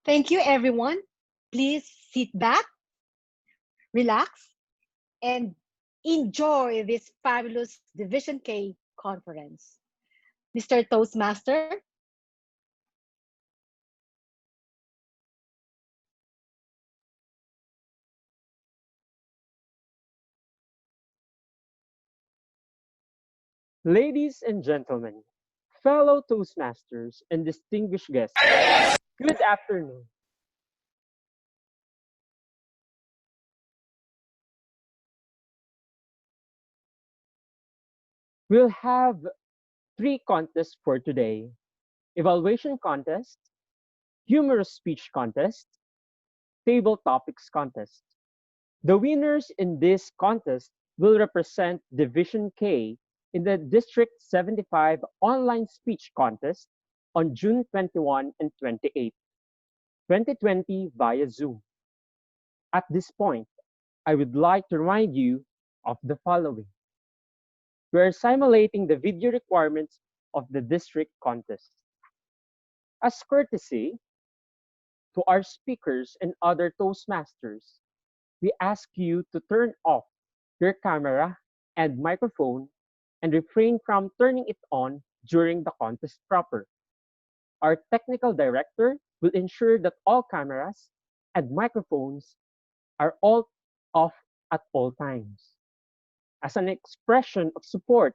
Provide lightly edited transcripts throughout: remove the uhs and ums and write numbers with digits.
Thank you, everyone. Please sit back, relax, and enjoy this fabulous Division K conference. Mr. Toastmaster, Ladies and gentlemen, fellow Toastmasters, and distinguished guests, good afternoon. We'll have three contests for today: evaluation contest, humorous speech contest, table topics contest. The winners in this contest will represent Division K in the District 75 online speech contest on June 21 and 28, 2020 via Zoom. At this point, I would like to remind you of the following. We are simulating the video requirements of the district contest. As courtesy to our speakers and other Toastmasters, we ask you to turn off your camera and microphone and refrain from turning it on during the contest proper. Our technical director will ensure that all cameras and microphones are all off at all times. As an expression of support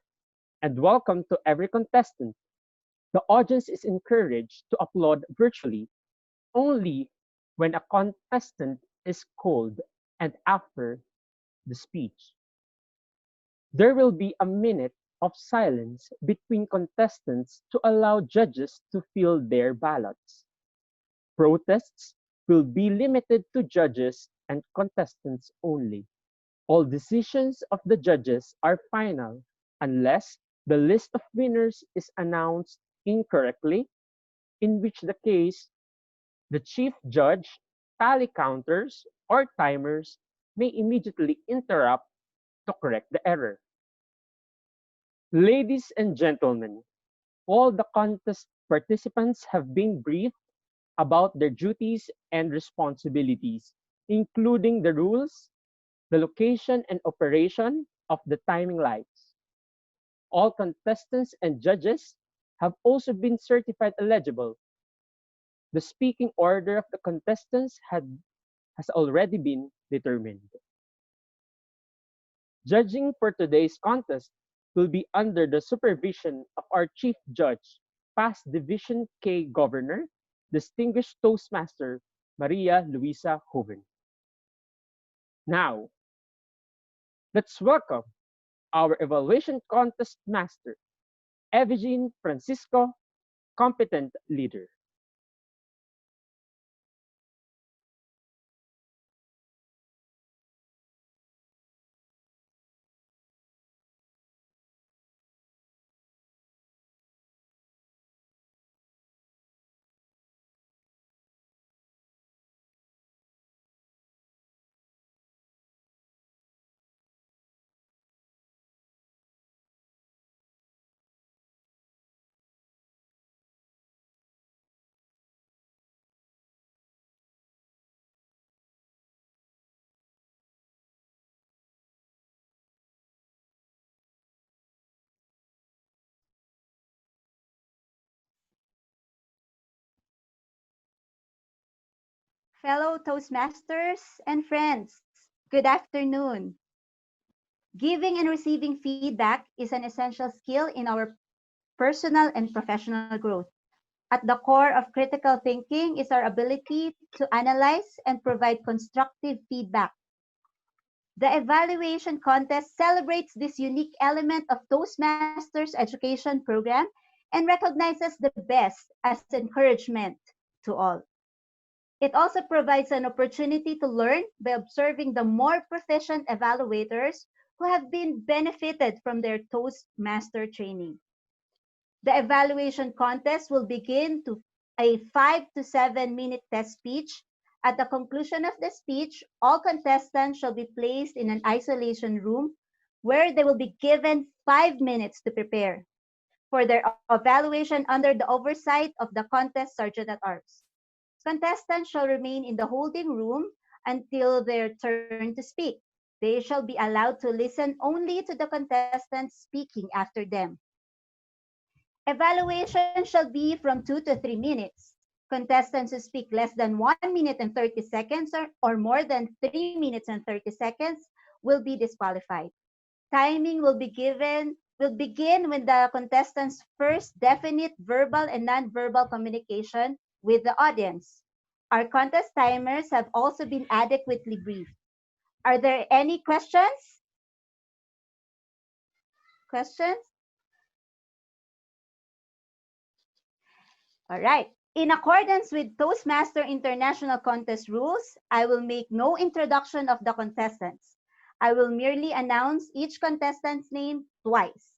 and welcome to every contestant, the audience is encouraged to applaud virtually only when a contestant is called and after the speech. There will be a minute of silence between contestants to allow judges to fill their ballots. Protests will be limited to judges and contestants only. All decisions of the judges are final unless the list of winners is announced incorrectly, in which the case the chief judge, tally counters, or timers may immediately interrupt to correct the error. Ladies and gentlemen, all the contest participants have been briefed about their duties and responsibilities, including the rules, the location and operation of the timing lights. All contestants and judges have also been certified eligible. The speaking order of the contestants has already been determined. Judging for today's contest will be under the supervision of our Chief Judge, past Division K Governor, distinguished Toastmaster Maria Luisa Hoven. Now, let's welcome our evaluation contest master, Evgene Francisco, competent leader. Fellow Toastmasters and friends, good afternoon. Giving and receiving feedback is an essential skill in our personal and professional growth. At the core of critical thinking is our ability to analyze and provide constructive feedback. The evaluation contest celebrates this unique element of Toastmasters education program and recognizes the best as encouragement to all. It also provides an opportunity to learn by observing the more proficient evaluators who have been benefited from their Toastmaster training. The evaluation contest will begin to a 5 to 7 minute test speech. At the conclusion of the speech, all contestants shall be placed in an isolation room where they will be given 5 minutes to prepare for their evaluation under the oversight of the contest sergeant at arms. Contestants shall remain in the holding room until their turn to speak. They shall be allowed to listen only to the contestants speaking after them. Evaluation shall be from 2 to 3 minutes. Contestants who speak less than 1 minute and 30 seconds or more than 3 minutes and 30 seconds will be disqualified. Timing will begin when the contestant's first definite verbal and non-verbal communication with the audience. Our contest timers have also been adequately briefed. Are there any questions? Questions? All right. In accordance with Toastmaster International Contest rules, I will make no introduction of the contestants. I will merely announce each contestant's name twice.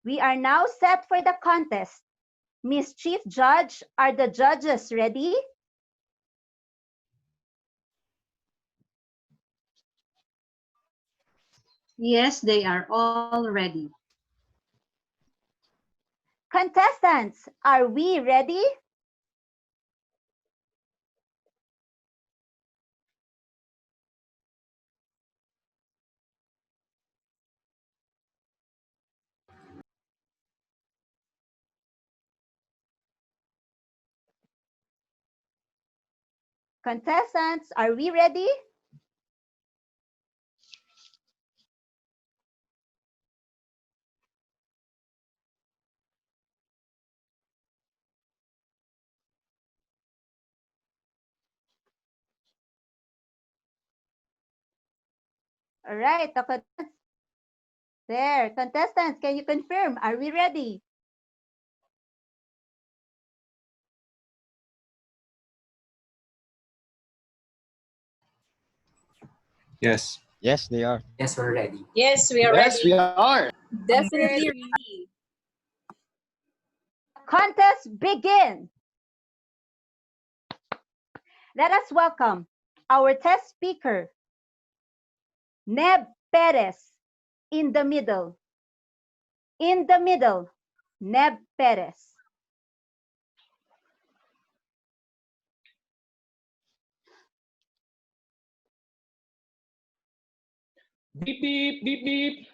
We are now set for the contest. Miss Chief Judge, are the judges ready? Yes, they are all ready. Contestants, are we ready? Contestants, are we ready? All right, the contestants. There, contestants, can you confirm? Are we ready? Yes. Yes, they are. Yes, we're ready. Yes, we are Yes, ready. we are. Definitely ready. Contest begin. Let us welcome our test speaker, Neb Perez, in the middle. In the middle, Neb Perez. Beep, beep, beep, beep.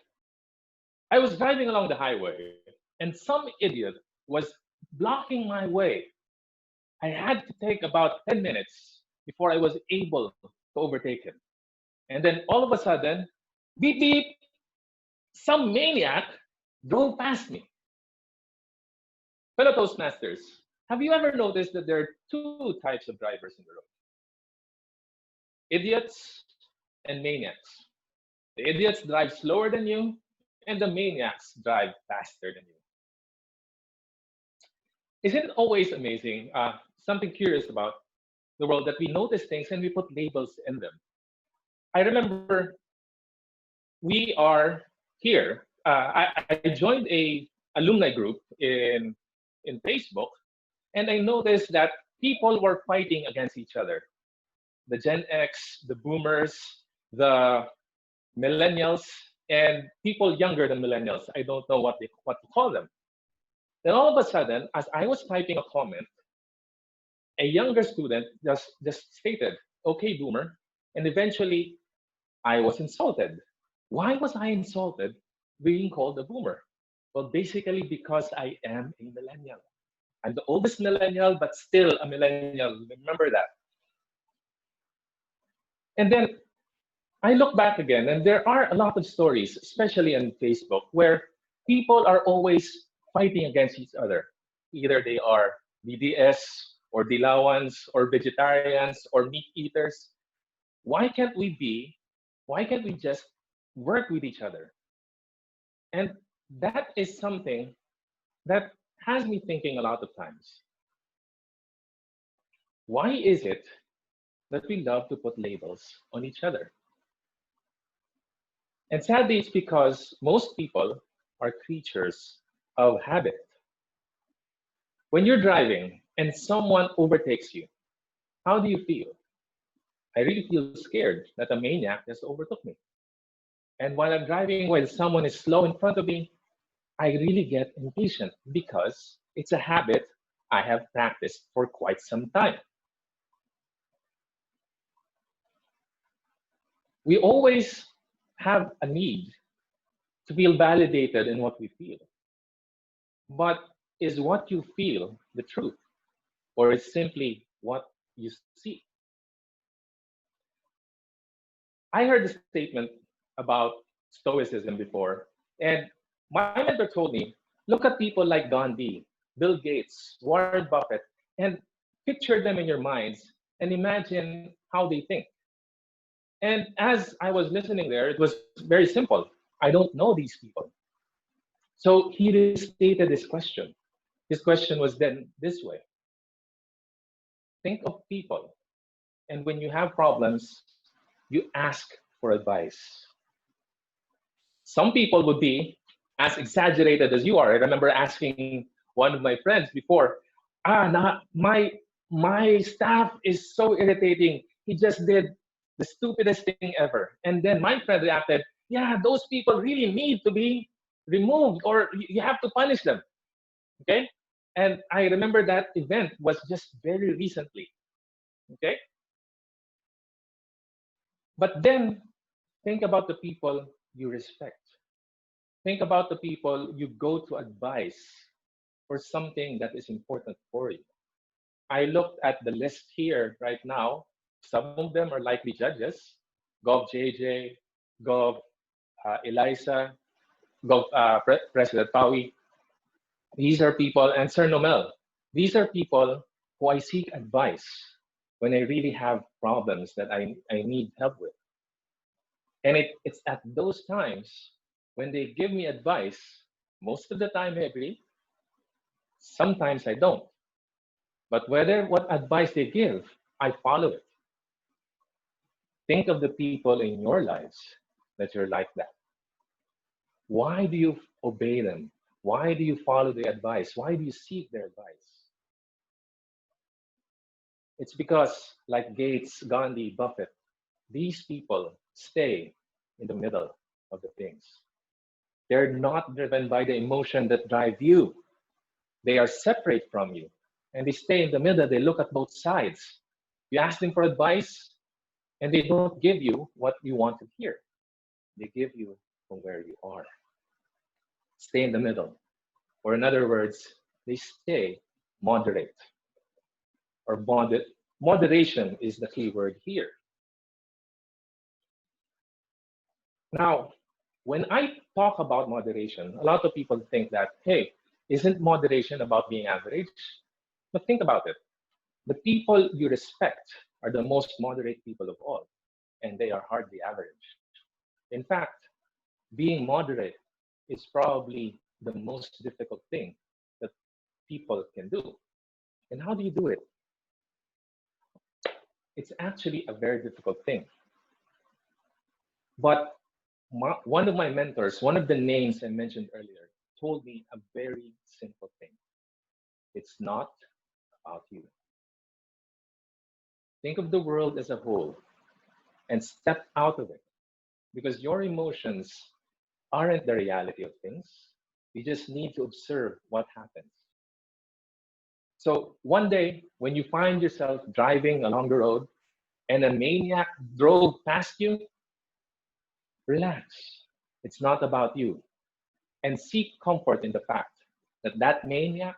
I was driving along the highway and some idiot was blocking my way. I had to take about 10 minutes before I was able to overtake him. And then all of a sudden, beep, beep, some maniac drove past me. Fellow Toastmasters, have you ever noticed that there are two types of drivers in the road? Idiots and maniacs. The idiots drive slower than you, and the maniacs drive faster than you. Isn't it always amazing, something curious about the world, that we notice things and we put labels in them? I remember we are here. I joined a alumni group in Facebook, and I noticed that people were fighting against each other. The Gen X, the Boomers, the Millennials, and people younger than Millennials. I don't know what to call them. Then all of a sudden, as I was typing a comment, a younger student just stated, "Okay, Boomer," and eventually I was insulted. Why was I insulted being called a Boomer? Well, basically because I am a millennial. I'm the oldest millennial, but still a millennial. Remember that. And then I look back again, and there are a lot of stories, especially on Facebook, where people are always fighting against each other. Either they are BDS or Dilawans or vegetarians or meat eaters. Why can't we be? Why can't we just work with each other? And that is something that has me thinking a lot of times. Why is it that we love to put labels on each other? And sadly, it's because most people are creatures of habit. When you're driving and someone overtakes you, how do you feel? I really feel scared that a maniac just overtook me. And while I'm driving, while someone is slow in front of me, I really get impatient because it's a habit I have practiced for quite some time. We always have a need to feel validated in what we feel. But is what you feel the truth, or is simply what you see? I heard a statement about Stoicism before, and my mentor told me, look at people like Gandhi, Bill Gates, Warren Buffett, and picture them in your minds and imagine how they think. And as I was listening there, it was very simple. I don't know these people. So he restated his question. His question was then this way: think of people, and when you have problems, you ask for advice. Some people would be as exaggerated as you are. I remember asking one of my friends before, my staff is so irritating. He just did the stupidest thing ever. And then my friend reacted, yeah, those people really need to be removed, or you have to punish them. Okay? And I remember that event was just very recently. Okay? But then think about the people you respect. Think about the people you go to advice for something that is important for you. I looked at the list here right now. Some of them are likely judges: Gov JJ, Gov Eliza, Gov President Pawi. These are people, and Sir Nomel. These are people who I seek advice when I really have problems that I need help with. And it's at those times when they give me advice, most of the time I agree, sometimes I don't. But whether what advice they give, I follow it. Think of the people in your lives that you're like that. Why do you obey them? Why do you follow their advice? Why do you seek their advice? It's because, like Gates, Gandhi, Buffett, these people stay in the middle of the things. They're not driven by the emotion that drive you. They are separate from you. And they stay in the middle. They look at both sides. You ask them for advice, and they don't give you what you want to hear. They give you from where you are. Stay in the middle. Or in other words, they stay moderate. Or moderation is the key word here. Now, when I talk about moderation, a lot of people think that, hey, isn't moderation about being average? But think about it. The people you respect are the most moderate people of all, and they are hardly average. In fact, being moderate is probably the most difficult thing that people can do. And how do you do it? It's actually a very difficult thing. But one of my mentors, one of the names I mentioned earlier, told me a very simple thing. It's not about you. Think of the world as a whole and step out of it, because your emotions aren't the reality of things. You just need to observe what happens. So one day, when you find yourself driving along the road and a maniac drove past you, relax. It's not about you. And seek comfort in the fact that that maniac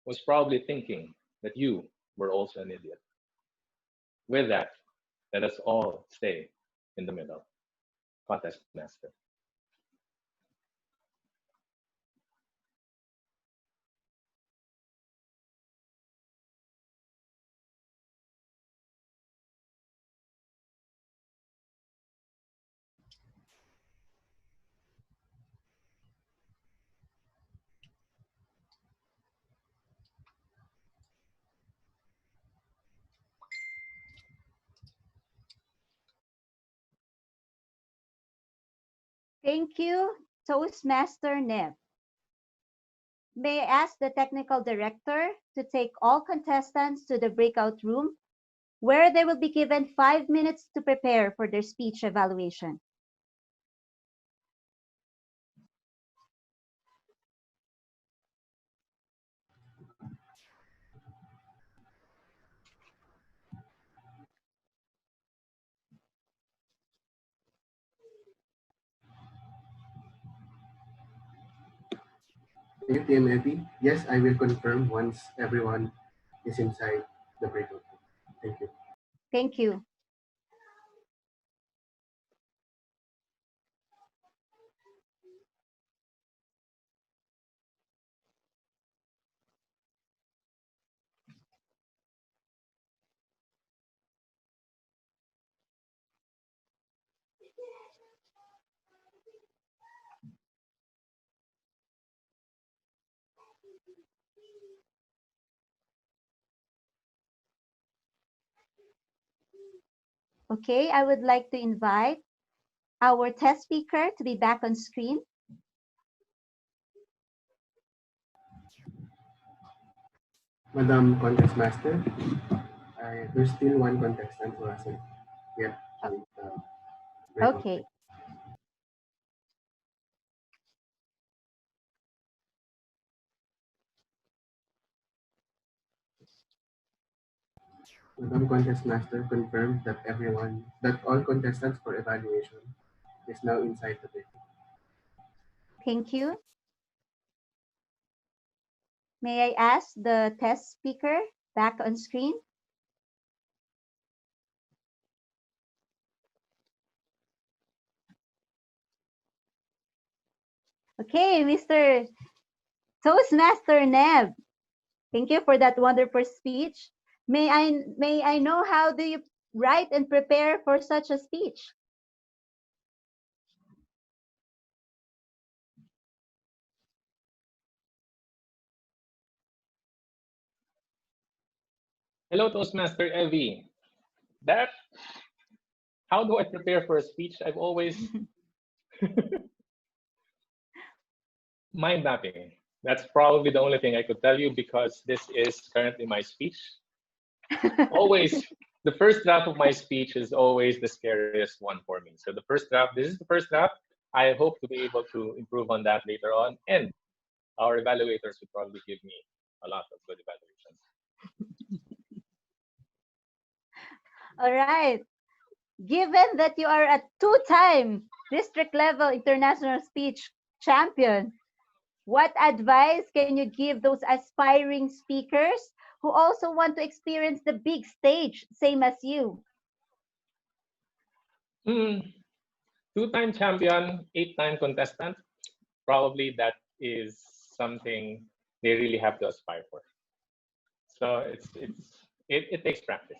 was probably thinking that you were also an idiot. With that, let us all stay in the middle. Contest Master. Thank you, Toastmaster Nev. May I ask the technical director to take all contestants to the breakout room where they will be given 5 minutes to prepare for their speech evaluation. Thank you, TMFE. Yes, I will confirm once everyone is inside the breakout room. Thank you. Thank you. Okay, I would like to invite our test speaker to be back on screen. Madam Contest Master, there's still one contestant who hasn't yet joined the breakout room. Okay. Madam Contest Master confirmed that all contestants for evaluation is now inside the breakout. Thank you. May I ask the test speaker back on screen? Okay, Mr. Toastmaster Neb, thank you for that wonderful speech. May I know how do you write and prepare for such a speech? Hello, Toastmaster Evie. That, how do I prepare for a speech? I've always mind mapping. That's probably the only thing I could tell you because this is currently my speech. Always, the first draft of my speech is always the scariest one for me. So the first draft, this is the first draft. I hope to be able to improve on that later on. And our evaluators would probably give me a lot of good evaluations. All right. Given that you are a two-time district level international speech champion, what advice can you give those aspiring speakers who also want to experience the big stage, same as you? Two-time champion, eight-time contestant. Probably that is something they really have to aspire for. So it takes practice.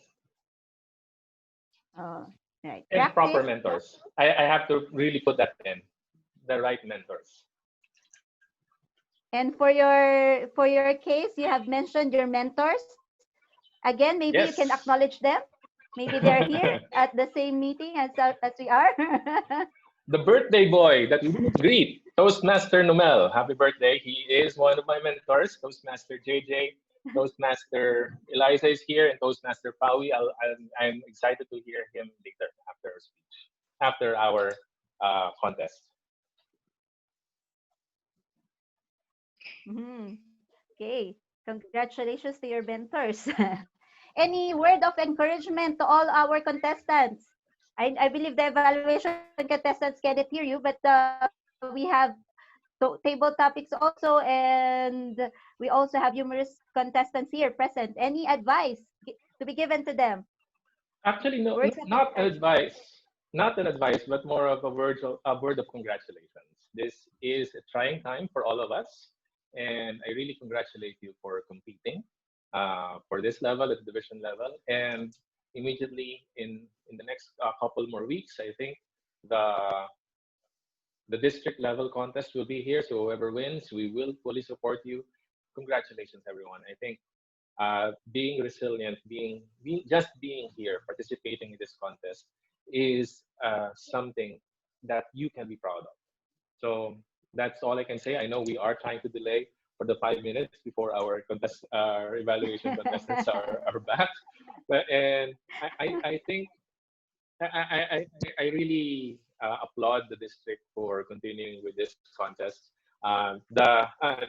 Oh, right. And proper Practice. mentors. I have to really put that in. The right mentors. And for your case, you have mentioned your mentors. Again, maybe you can Yes. acknowledge them. Maybe they're here at the same meeting as we are. The birthday boy that we didn't greet, Toastmaster Nomel. Happy birthday. He is one of my mentors, Toastmaster JJ. Toastmaster Eliza is here, and Toastmaster Paui. I'm excited to hear him later after our speech, after our contest. Okay, congratulations to your mentors. Any word of encouragement to all our contestants? I believe the evaluation contestants cannot hear you, but we have table topics also, and we also have numerous contestants here present. Any advice to be given to them? Actually, no, Words of not encouragement. advice, not an advice, but more of a word of congratulations. This is a trying time for all of us, and I really congratulate you for competing for this level, at the division level, and immediately in the next couple more weeks, I think the the district level contest will be here. So whoever wins, we will fully support you. Congratulations, everyone. I think being resilient, just being here, participating in this contest is something that you can be proud of. So that's all I can say. I know we are trying to delay for the 5 minutes before our evaluation contestants are back, and I think I really applaud the district for continuing with this contest.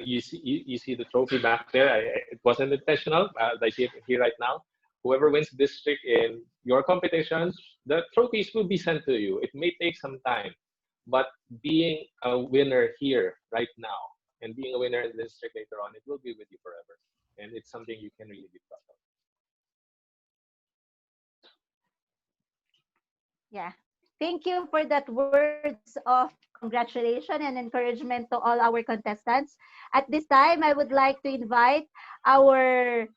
You see the trophy back there. It wasn't intentional. I see it here right now. Whoever wins district in your competitions, the trophies will be sent to you. It may take some time, but being a winner here right now And being a winner in this district later on, it will be with you forever. And it's something you can really be proud of. Yeah. Thank you for that words of congratulations and encouragement to all our contestants. At this time, I would like to invite our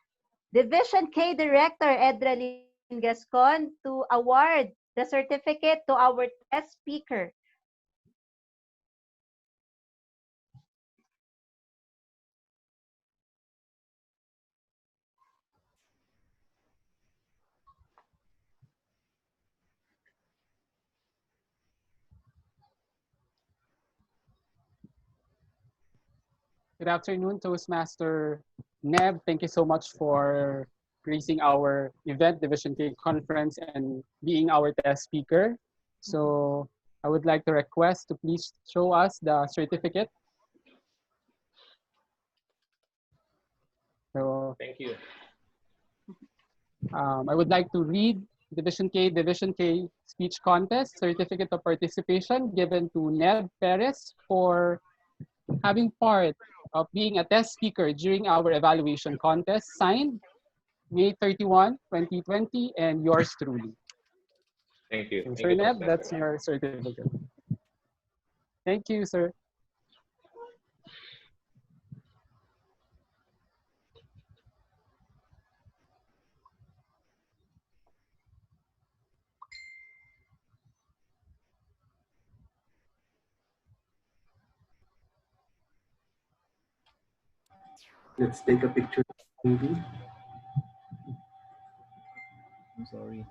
Division K Director, Edralyn Gascon, to award the certificate to our test speaker. Good afternoon, Toastmaster Neb. Thank you so much for gracing our event, Division K Conference, and being our test speaker. So I would like to request to please show us the certificate. So Thank you. I would like to read Division K Speech Contest Certificate of Participation given to Neb Perez for having part of being a test speaker during our evaluation contest, signed May 31, 2020, and yours truly. Thank you. So, Thank Sir you, Neb, Toastmaster. that's your certificate. Thank you, sir. Let's take a picture, maybe. I'm sorry.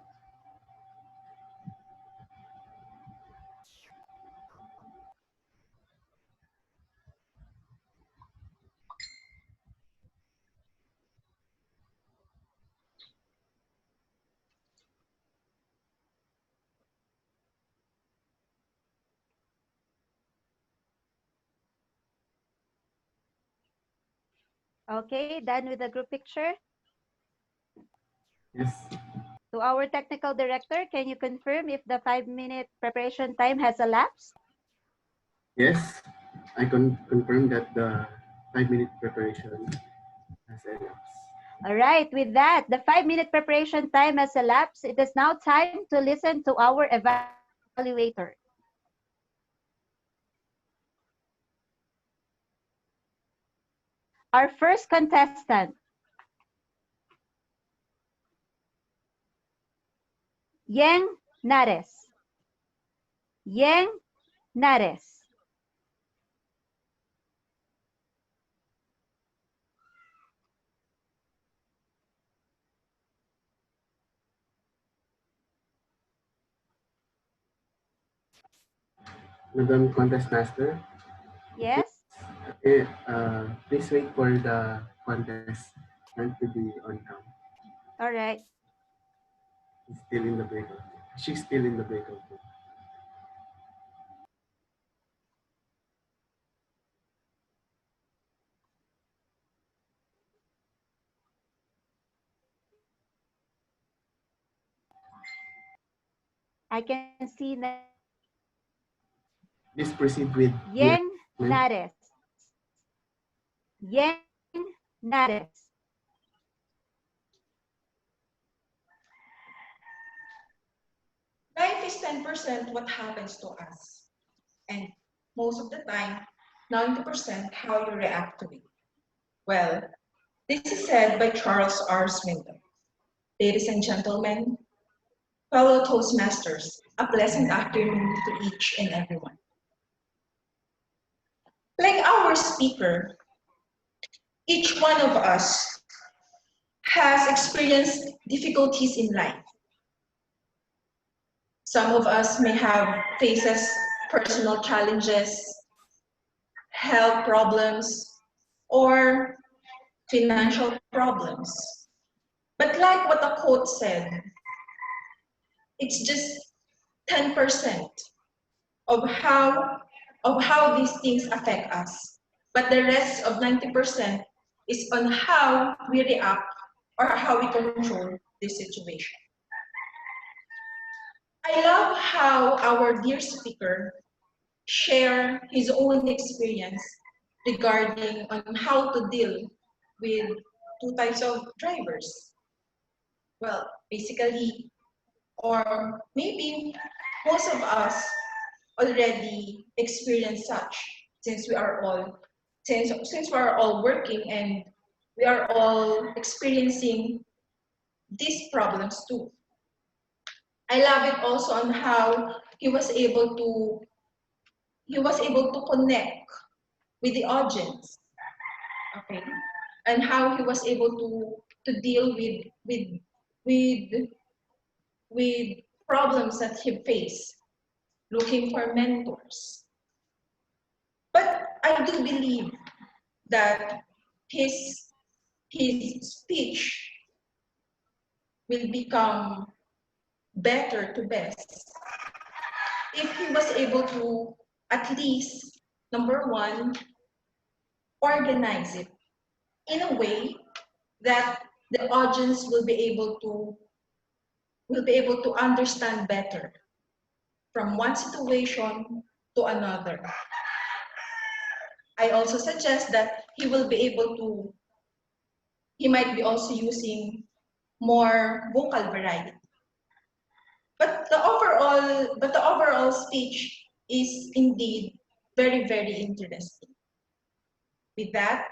Okay, done with the group picture. Yes. To our technical director, can you confirm if the 5-minute preparation time has elapsed? Yes. I can confirm that the 5-minute preparation has elapsed. All right, with that, the 5-minute preparation time has elapsed. It is now time to listen to our evaluator. Our first contestant, Yeng Nares. Yeng Nares. Madam Contest Master, Yes? please wait for the contestant to be on cam. All right. He's still in the breakout. She's still in the breakout room. I can see that Please proceed with the Yeng announcement. Nares. Yeng Nares. Life is 10% what happens to us, and most of the time, 90% how you react to it. Well, this is said by Charles R. Swinton. Ladies and gentlemen, fellow Toastmasters, a pleasant afternoon to each and everyone. Like our speaker, each one of us has experienced difficulties in life. Some of us may have faces personal challenges, health problems, or financial problems. But like what the quote said, it's just 10% of how these things affect us. But the rest of 90% is on how we react or how we control this situation. I love how our dear speaker shared his own experience regarding on how to deal with two types of drivers. Well, basically, or maybe most of us already experience such since we are all since we are all working and we are all experiencing these problems too. I love it also on how he was able to connect with the audience, okay, and how he was able to deal with with problems that he faced, looking for mentors. But I do believe that his his speech will become better to best if he was able to at least number one organize it in a way that the audience will be able to understand better from one situation to another. I also suggest that he will be able to he might be also using more vocal variety. But the overall speech is indeed very, very interesting. With that,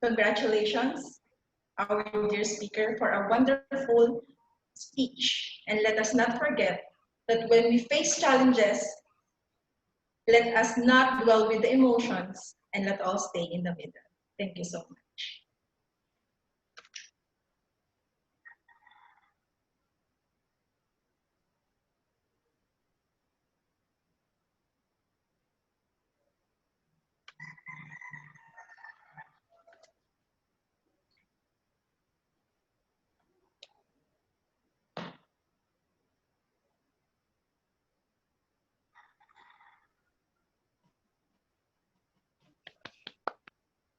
congratulations, our dear speaker, for a wonderful speech. And let us not forget that when we face challenges, let us not dwell with the emotions and let all stay in the middle. Thank you so much.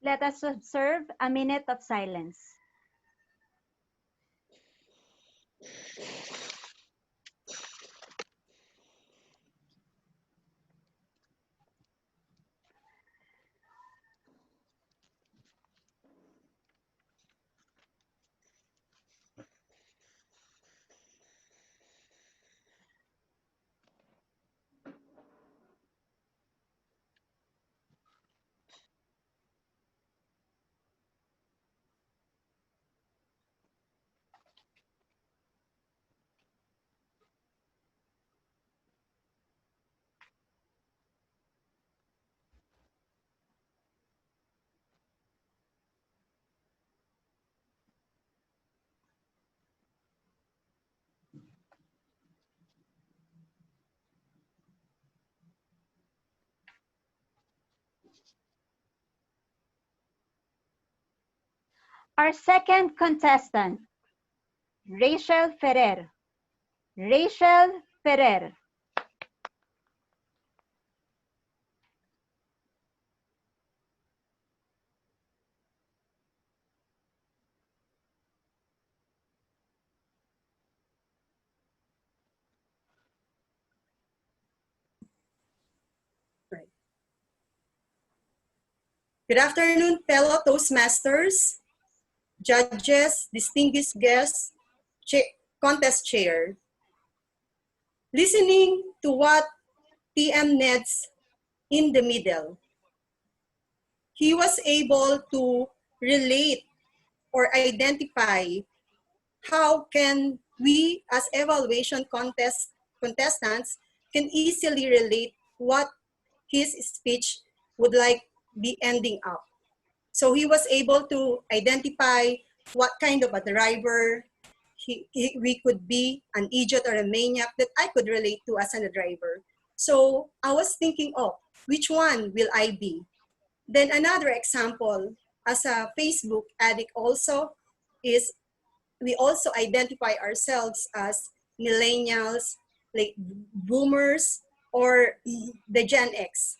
Let us observe a minute of silence. Our second contestant, Rachel Ferrer. Rachel Ferrer. Good afternoon, fellow Toastmasters, judges, distinguished guests, contest chair. Listening to what TM Ned's in the middle, he was able to relate or identify how can we as evaluation contestants can easily relate what his speech would like be ending up. So he was able to identify what kind of a driver we could be, an idiot or a maniac that I could relate to as a driver. So I was thinking, oh, which one will I be? Then another example, as a Facebook addict also, is we also identify ourselves as millennials, like boomers, or the Gen X.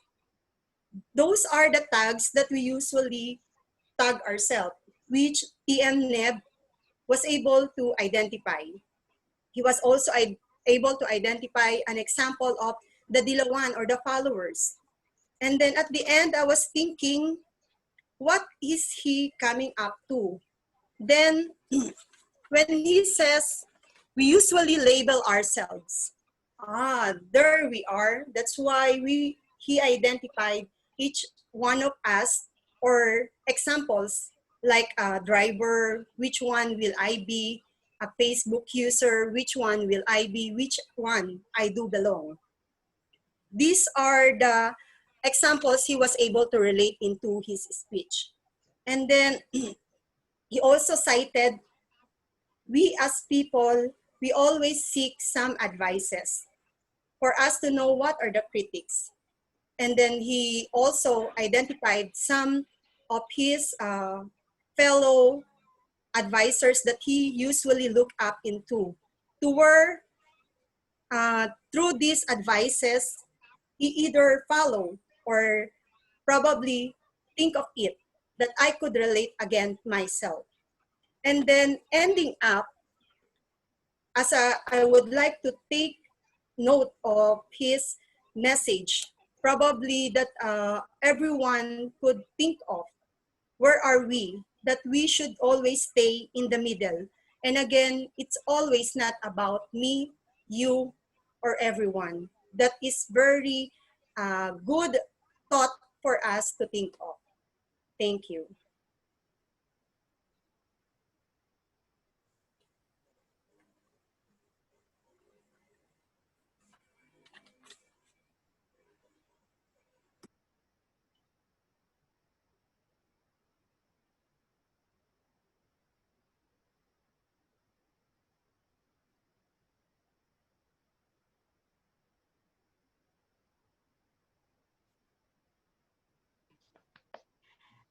Those are the tags that we usually tag ourselves, which TM Neb was able to identify. He was also able to identify an example of the Dilawan or the followers. And then at the end, I was thinking what is he coming up to? Then when he says, we usually label ourselves. There we are. That's why he identified each one of us, or examples like a driver, which one will I be? A Facebook user, which one will I be? Which one I do belong? These are the examples he was able to relate into his speech. And then he also cited, we as people, we always seek some advices for us to know what are the critics. And then he also identified some of his fellow advisors that he usually look up into, to where through these advices, he either follow or probably think of it, that I could relate again myself. And then ending up, I would like to take note of his message, probably that everyone could think of, where are we? That we should always stay in the middle. And again, it's always not about me, you, or everyone. That is very good thought for us to think of. Thank you.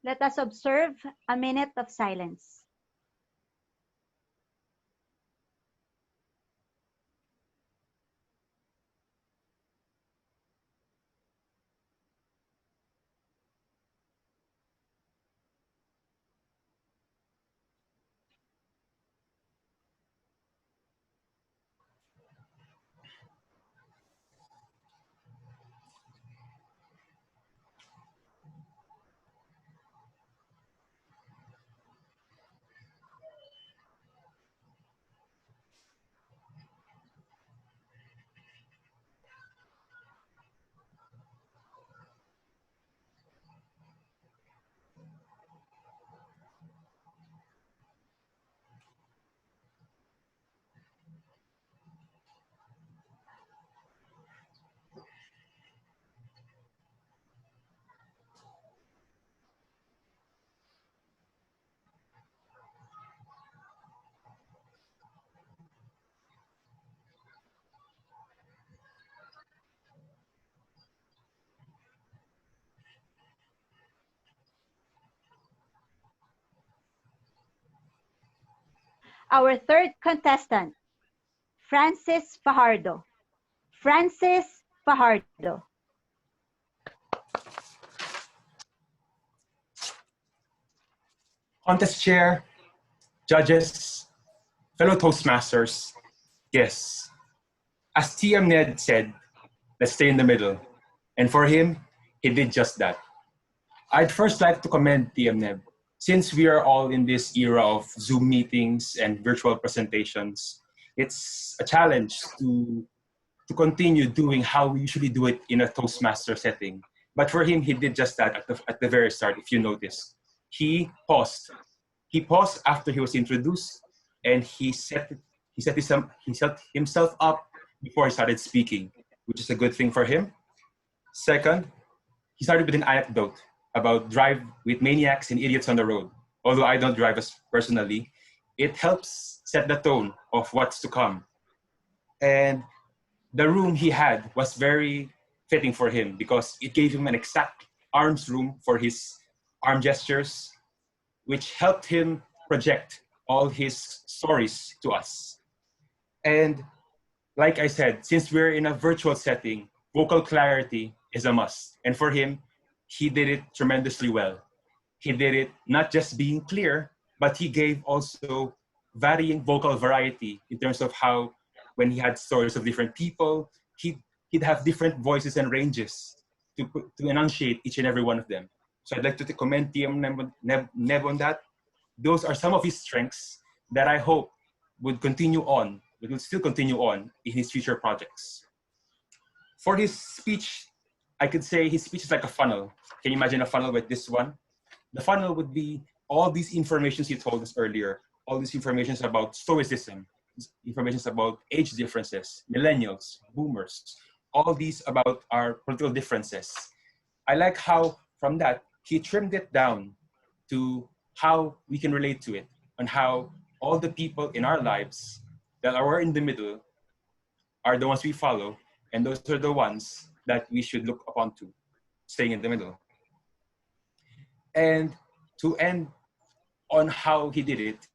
Let us observe a minute of silence. Our third contestant, Francis Fajardo. Francis Fajardo. Contest chair, judges, fellow Toastmasters, guests. As TM Ned said, let's stay in the middle. And for him, he did just that. I'd first like to commend TM Ned. Since we are all in this era of Zoom meetings and virtual presentations, it's a challenge to continue doing how we usually do it in a Toastmaster setting. But for him, he did just that at the very start, if you notice. He paused. He paused after he was introduced, and he set himself up before he started speaking, which is a good thing for him. Second, he started with an anecdote about drive with maniacs and idiots on the road. Although I don't drive as personally, it helps set the tone of what's to come. And the room he had was very fitting for him because it gave him an exact arm's room for his arm gestures, which helped him project all his stories to us. And like I said, since we're in a virtual setting, vocal clarity is a must. And for him, he did it tremendously well. He did it not just being clear, but he gave also varying vocal variety in terms of how, when he had stories of different people, he'd have different voices and ranges to enunciate each and every one of them. So I'd like to commend TM Neb on that. Those are some of his strengths that I hope would still continue on in his future projects. For his speech, I could say his speech is like a funnel. Can you imagine a funnel with this one? The funnel would be all these informations he told us earlier, all these informations about stoicism, informations about age differences, millennials, boomers, all these about our political differences. I like how from that, he trimmed it down to how we can relate to it and how all the people in our lives that are in the middle are the ones we follow, and those are the ones that we should look upon to, staying in the middle. And to end on how he did it,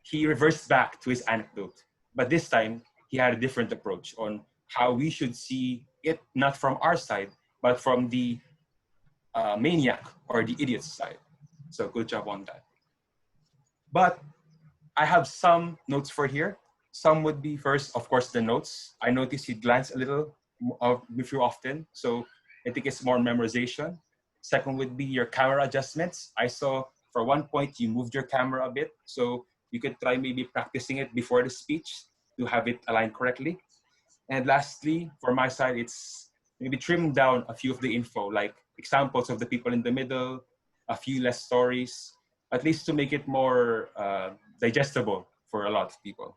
he reversed back to his anecdote. But this time, he had a different approach on how we should see it, not from our side, but from the maniac or the idiot's side. So good job on that. But I have some notes for here. Some would be first, of course, the notes. I noticed you glance a little with you often. So I think it's more memorization. Second would be your camera adjustments. I saw for one point you moved your camera a bit. So you could try maybe practicing it before the speech to have it aligned correctly. And lastly, for my side, it's maybe trim down a few of the info, like examples of the people in the middle, a few less stories, at least to make it more digestible for a lot of people.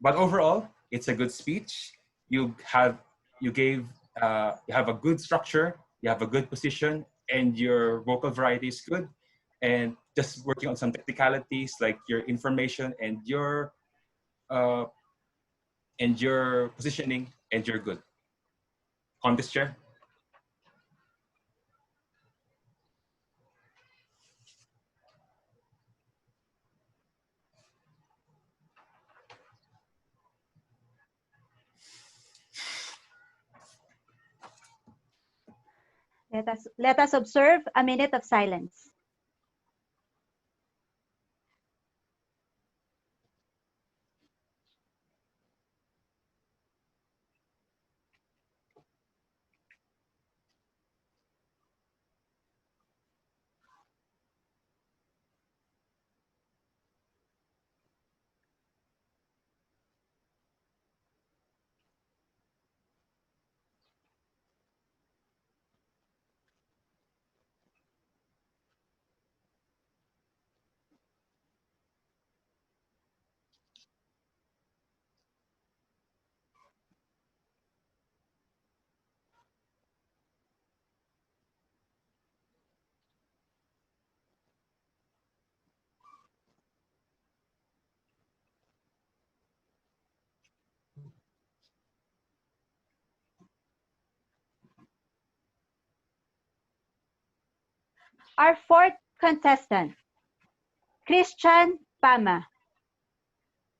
But overall, it's a good speech. You have a good structure, you have a good position, and your vocal variety is good. And just working on some technicalities like your information and your positioning, and you're good. Contest chair. Let us observe a minute of silence. Our fourth contestant, Christian Pama.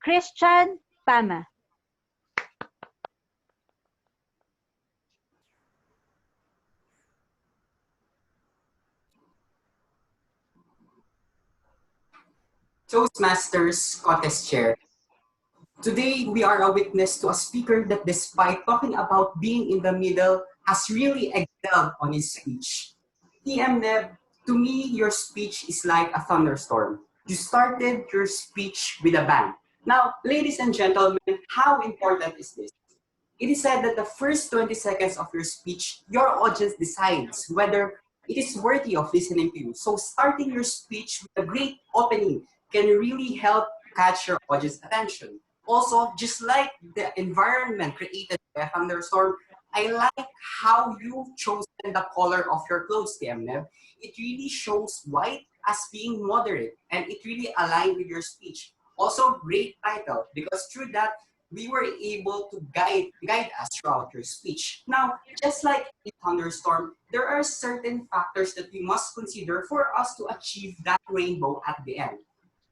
Christian Pama. Toastmasters contest chair. Today, we are a witness to a speaker that despite talking about being in the middle, has really excelled on his speech. TM Neb, to me, your speech is like a thunderstorm. You started your speech with a bang. Now, ladies and gentlemen, how important is this? It is said that the first 20 seconds of your speech, your audience decides whether it is worthy of listening to you. So starting your speech with a great opening can really help catch your audience attention. Also, just like the environment created by a thunderstorm, I like how you've chosen the color of your clothes, TM Neb. It really shows white as being moderate, and it really aligned with your speech. Also, great title, because through that, we were able to guide us throughout your speech. Now, just like in thunderstorm, there are certain factors that we must consider for us to achieve that rainbow at the end.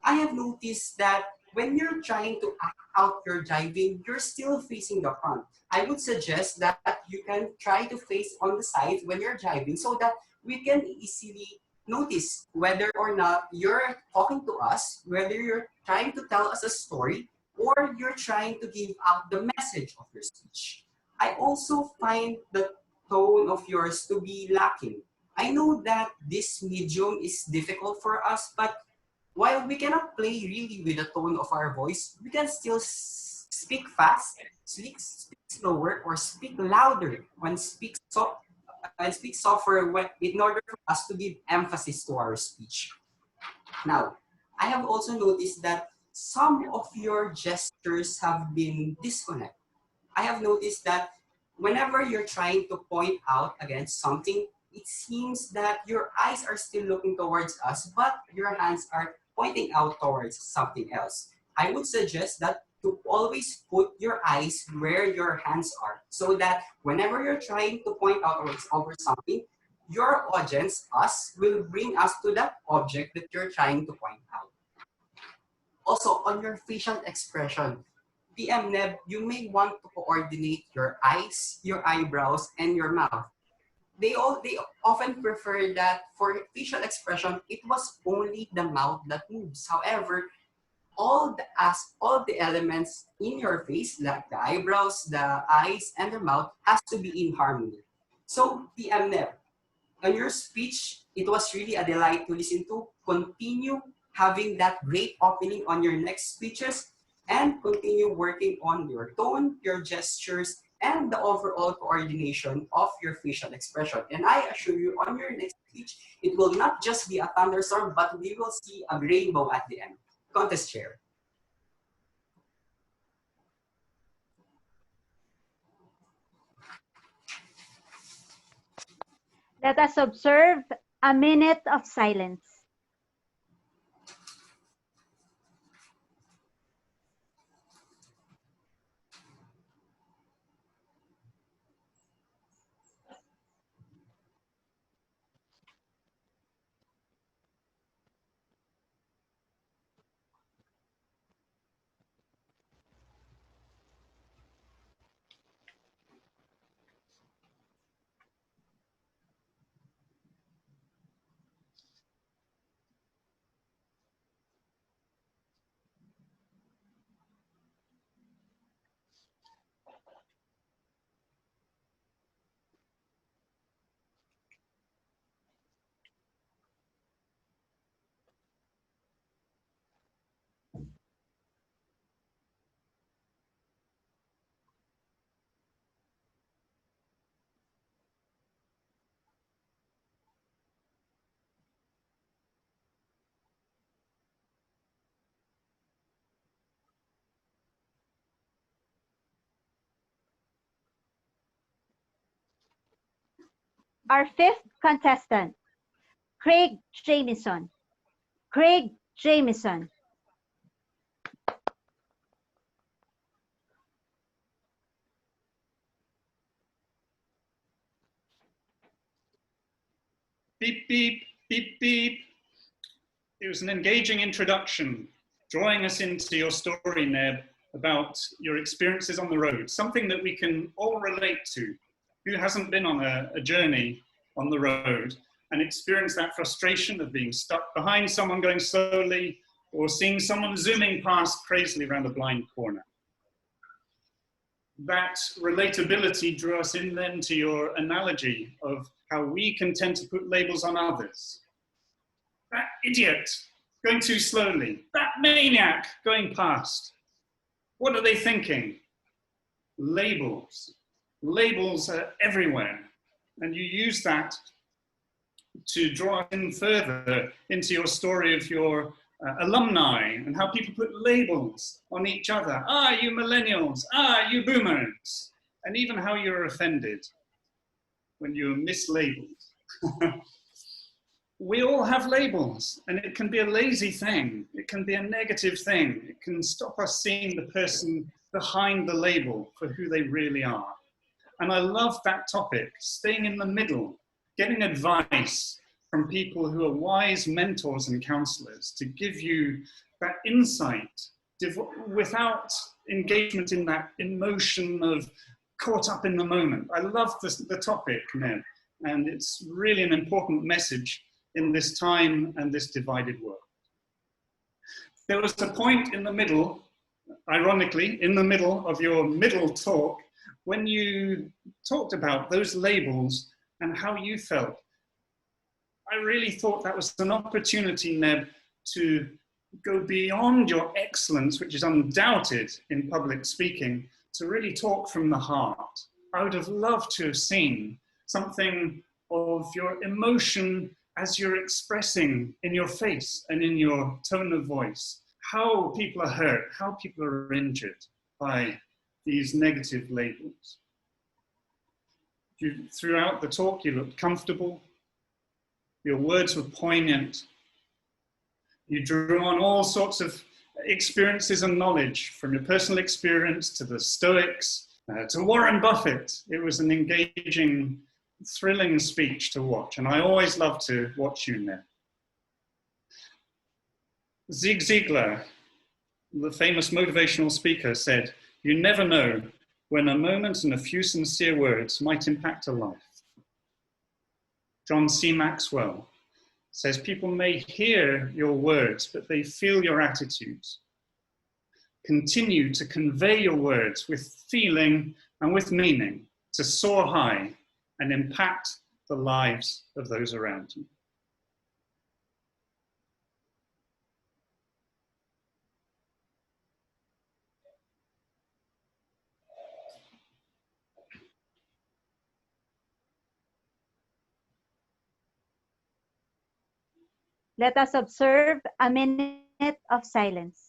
I have noticed that when you're trying to act out your jiving, you're still facing the front. I would suggest that you can try to face on the side when you're jiving so that we can easily notice whether or not you're talking to us, whether you're trying to tell us a story, or you're trying to give out the message of your speech. I also find the tone of yours to be lacking. I know that this medium is difficult for us, but while we cannot play really with the tone of our voice, we can still speak fast, speak slower, or speak louder when speak softer in order for us to give emphasis to our speech. Now, I have also noticed that some of your gestures have been disconnected. I have noticed that whenever you're trying to point out against something, it seems that your eyes are still looking towards us, but your hands are pointing out towards something else. I would suggest that to always put your eyes where your hands are, so that whenever you're trying to point out over something, your audience, us, will bring us to that object that you're trying to point out. Also, on your facial expression, PM Neb, you may want to coordinate your eyes, your eyebrows, and your mouth. They often prefer that for facial expression, it was only the mouth that moves. However, all the elements in your face, like the eyebrows, the eyes, and the mouth, has to be in harmony. So, PM Neb, on your speech, it was really a delight to listen to. Continue having that great opening on your next speeches, and continue working on your tone, your gestures, and the overall coordination of your facial expression. And I assure you, on your next speech, it will not just be a thunderstorm, but we will see a rainbow at the end. Contest chair. Let us observe a minute of silence. Our fifth contestant, Craig Jamieson. Craig Jamieson. Beep, beep, beep, beep. It was an engaging introduction, drawing us into your story, Neb, about your experiences on the road, something that we can all relate to. Who hasn't been on a journey on the road and experienced that frustration of being stuck behind someone going slowly, or seeing someone zooming past crazily around a blind corner? That relatability drew us in then to your analogy of how we can tend to put labels on others. That idiot going too slowly, that maniac going past. What are they thinking? Labels. Labels are everywhere. And you use that to draw in further into your story of your alumni and how people put labels on each other. Ah, you millennials, ah, you boomers. And even how you're offended when you're mislabeled. We all have labels, and it can be a lazy thing. It can be a negative thing. It can stop us seeing the person behind the label for who they really are. And I love that topic, staying in the middle, getting advice from people who are wise mentors and counselors to give you that insight without engagement in that emotion of caught up in the moment. I love the topic, Neb, and it's really an important message in this time and this divided world. There was a point in the middle, ironically, in the middle of your middle talk, when you talked about those labels and how you felt I really thought that was an opportunity, Neb, to go beyond your excellence, which is undoubted in public speaking, to really talk from the heart. I would have loved to have seen something of your emotion as you're expressing in your face and in your tone of voice, how people are hurt, how people are injured by these negative labels. Throughout the talk, you looked comfortable. Your words were poignant. You drew on all sorts of experiences and knowledge, from your personal experience to the Stoics, to Warren Buffett. It was an engaging, thrilling speech to watch, and I always love to watch you, Neb. Zig Ziglar, the famous motivational speaker, said, "You never know when a moment and a few sincere words might impact a life." John C. Maxwell says, "People may hear your words, but they feel your attitudes." Continue to convey your words with feeling and with meaning, to soar high and impact the lives of those around you. Let us observe a minute of silence.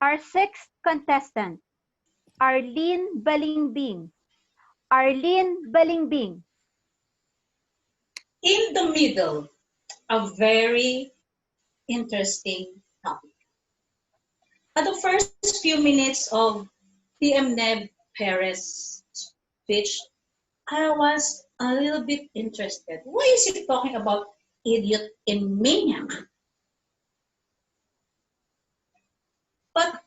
Our sixth contestant, Arlene Balingbing. Arlene Balingbing. In the middle, a very interesting topic. At the first few minutes of TM Neb Perez speech, I was a little bit interested. Why is he talking about idiot and maniac? But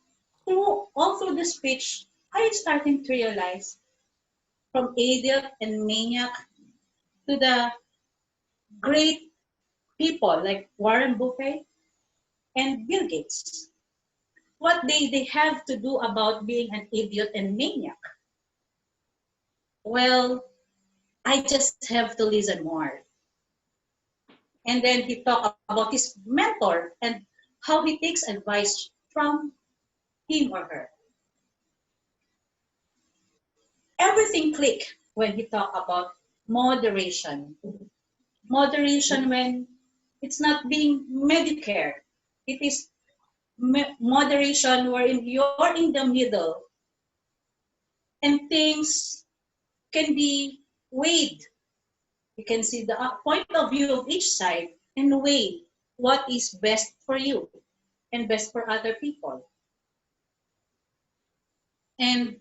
all through the speech, I started to realize from idiot and maniac to the great people like Warren Buffett and Bill Gates. What they have to do about being an idiot and maniac? Well, I just have to listen more. And then he talked about his mentor and how he takes advice from him or her. Everything clicked when he talked about moderation. Moderation when it's not being Medicare. It is moderation wherein you're in the middle and things can be weighed. You can see the point of view of each side and weigh what is best for you and best for other people. And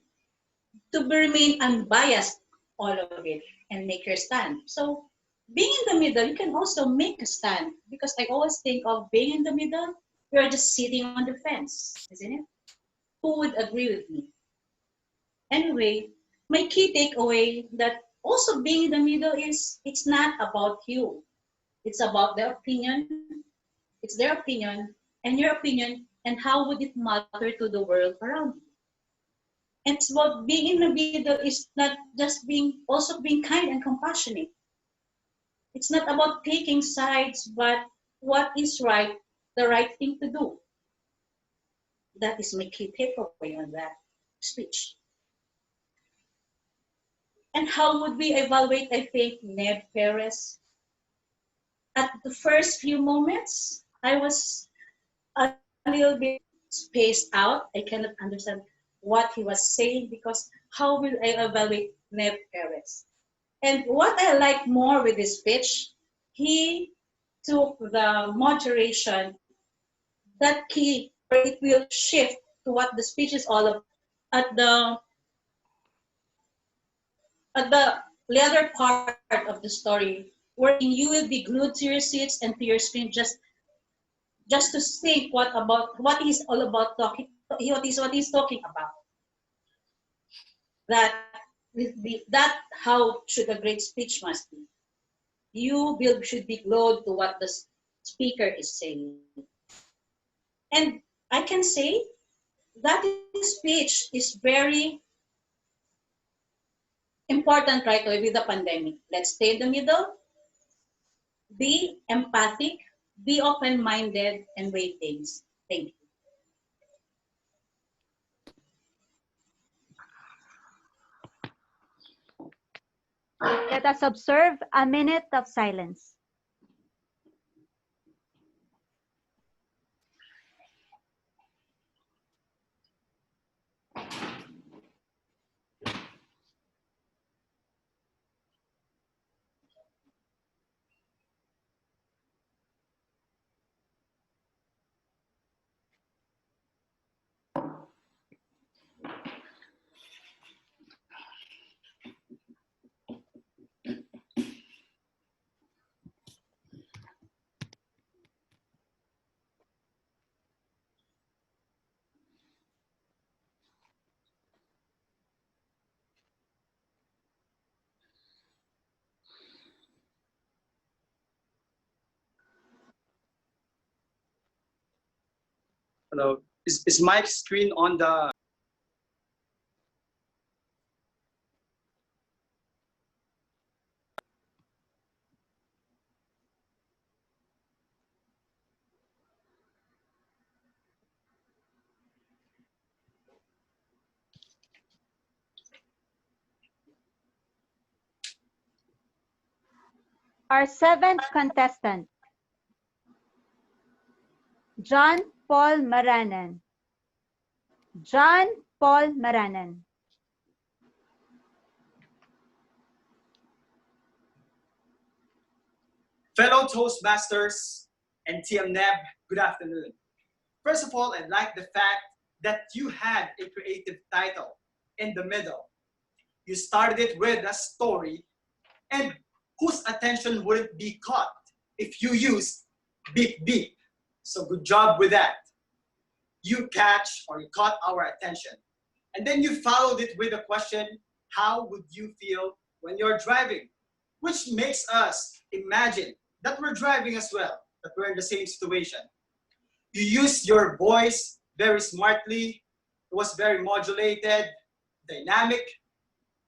to remain unbiased, all of it, and make your stand. So being in the middle, you can also make a stand, because I always think of being in the middle, you're just sitting on the fence, isn't it? Who would agree with me? Anyway, my key takeaway that also being in the middle is it's not about you. It's about their opinion. It's their opinion and your opinion, and how would it matter to the world around you. And it's about being in the middle is not just also being kind and compassionate. It's not about taking sides, but what is right, the right thing to do. That is my key takeaway on that speech. And how would we evaluate, I think, Neb Perez? At the first few moments, I was a little bit spaced out. I cannot understand what he was saying because how will I evaluate Neb Perez? And what I like more with his speech, he took the moderation that key where it will shift to what the speech is all about at the latter part of the story, wherein you will be glued to your seats and to your screen just to think what he's all about talking what he's talking about. That how should a great speech must be. Should be glued to what the speaker is saying. And I can say that his speech is very important right away with the pandemic. Let's stay in the middle, be empathic, be open-minded, and weigh things. Thank you. Let us observe a minute of silence. Hello. Is my screen on the... Our seventh contestant, John Paul Maranan. John Paul Maranan. Fellow Toastmasters and TMNEB, good afternoon. First of all, I like the fact that you had a creative title in the middle. You started it with a story, and whose attention wouldn't be caught if you used beep beep? So good job with that. You caught our attention. And then you followed it with a question, how would you feel when you're driving? Which makes us imagine that we're driving as well, that we're in the same situation. You used your voice very smartly. It was very modulated, dynamic,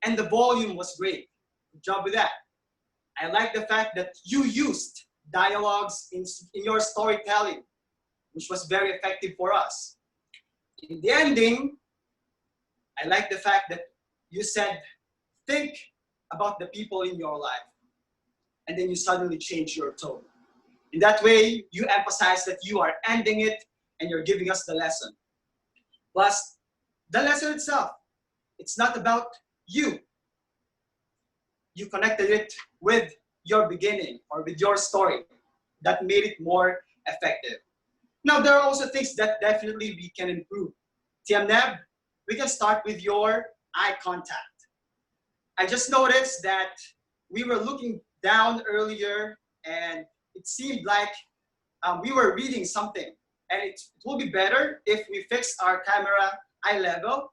and the volume was great. Good job with that. I like the fact that you used dialogues in your storytelling, which was very effective for us. In the ending, I like the fact that you said, think about the people in your life. And then you suddenly change your tone. In that way, you emphasize that you are ending it and you're giving us the lesson. Plus, the lesson itself, it's not about you. You connected it with your beginning or with your story. That made it more effective. Now, there are also things that definitely we can improve. TMNEB, we can start with your eye contact. I just noticed that we were looking down earlier and it seemed like we were reading something. And it will be better if we fix our camera eye level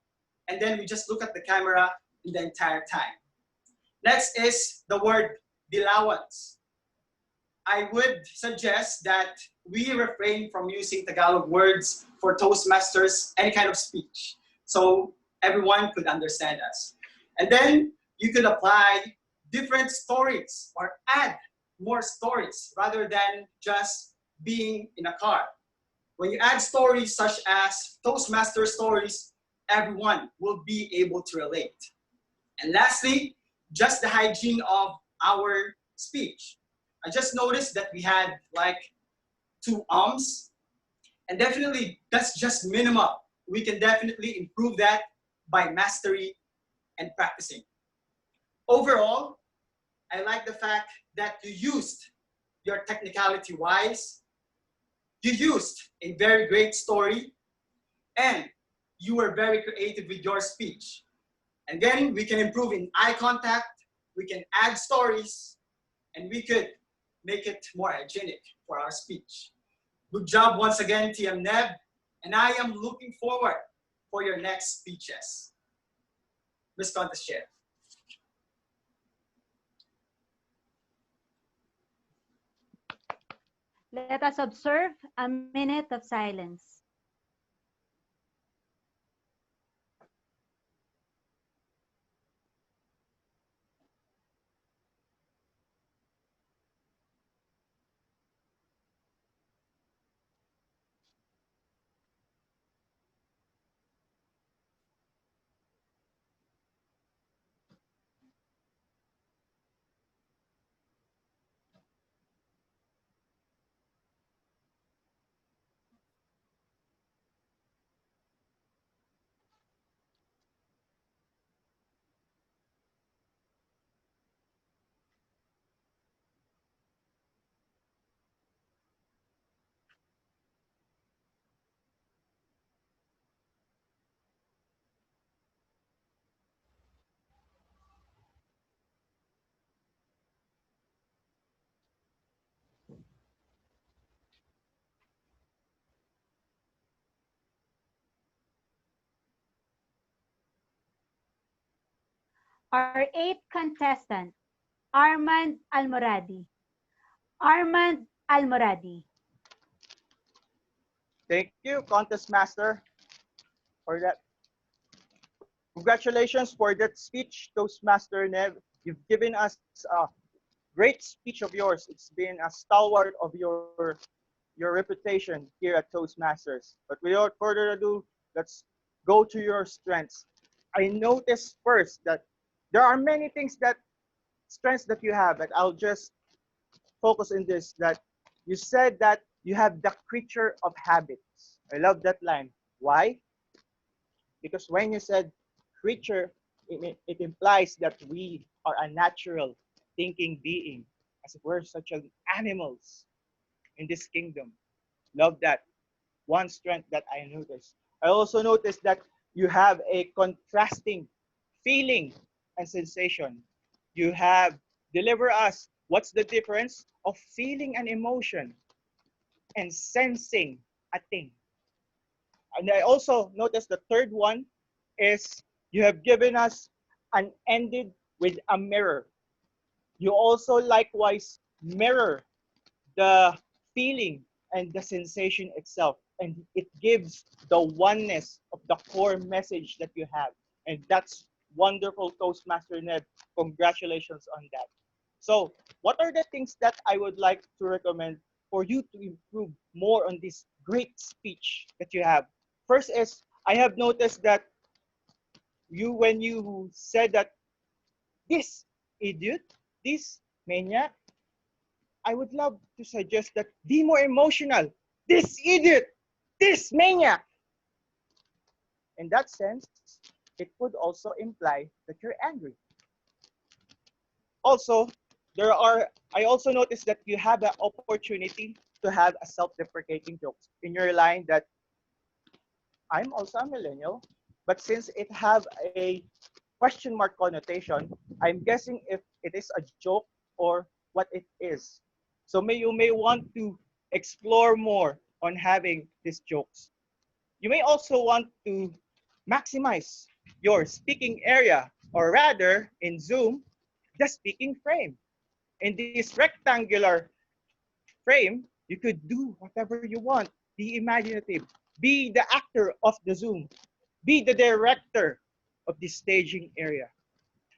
and then we just look at the camera the entire time. Next is the word bilawans. I would suggest that we refrain from using Tagalog words for Toastmasters, any kind of speech, so everyone could understand us. And then you could apply different stories or add more stories rather than just being in a car. When you add stories such as Toastmaster stories, everyone will be able to relate. And lastly, just the hygiene of our speech. I just noticed that we had like 2 ums, And definitely, that's just minimum. We can definitely improve that by mastery and practicing. Overall, I like the fact that you used your technicality wise, you used a very great story, and you were very creative with your speech. And again, we can improve in eye contact, we can add stories, and we could make it more hygienic for our speech. Good job once again, TM Neb, and I am looking forward for your next speeches. Ms. Contest Chair. Let us observe a minute of silence. Our eighth contestant, Armand Almoradi. Armand Almoradi. Thank you, Contest Master, for that. Congratulations for that speech, Toastmaster Nev. You've given us a great speech of yours. It's been a stalwart of your reputation here at Toastmasters. But without further ado, let's go to your strengths. I noticed first that there are many things that strengths that you have, but I'll just focus in this, that you said that you have the creature of habits. I love that line. Why? Because when you said creature, it implies that we are a natural thinking being, as if we're such as animals in this kingdom. Love that. One strength that I noticed. I also noticed that you have a contrasting feeling and sensation. You have deliver us what's the difference of feeling an emotion and sensing a thing. And I also noticed the third one is you have given us an ended with a mirror. You also likewise mirror the feeling and the sensation itself, and it gives the oneness of the core message that you have. And that's wonderful, Toastmaster Ned. Congratulations on that. So what are the things that I would like to recommend for you to improve more on this great speech that you have? First is, I have noticed that when you said that this idiot, this maniac, I would love to suggest that be more emotional. This idiot, this maniac. In that sense, it could also imply that you're angry. Also, I also noticed that you have the opportunity to have a self-deprecating jokes in your line that I'm also a millennial, but since it have a question mark connotation, I'm guessing if it is a joke or what it is. So you may want to explore more on having these jokes. You may also want to maximize your speaking area, or rather in Zoom, the speaking frame. In this rectangular frame, you could do whatever you want. Be imaginative. Be the actor of the Zoom. Be the director of the staging area,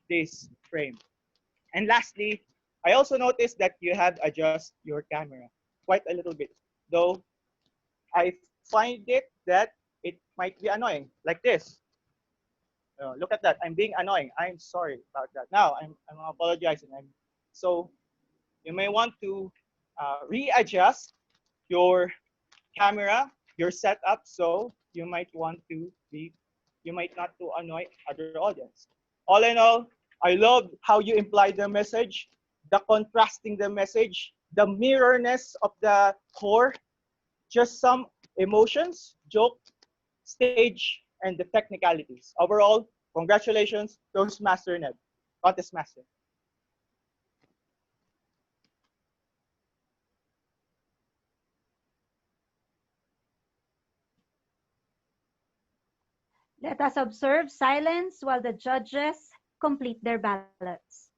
this frame. And lastly, I also noticed that you have adjust your camera quite a little bit. Though I find it that it might be annoying, like this. Look at that. I'm being annoying. I'm sorry about that. Now, I'm apologizing. So you may want to readjust your camera your setup, so you might want to be, you might not to annoy other audience. All in all, I love how you imply the message, the contrasting the message, the mirrorness of the core, just some emotions, joke, stage, and the technicalities. Overall, congratulations, Toastmaster Ned, Contest Master. Let us observe silence while the judges complete their ballots.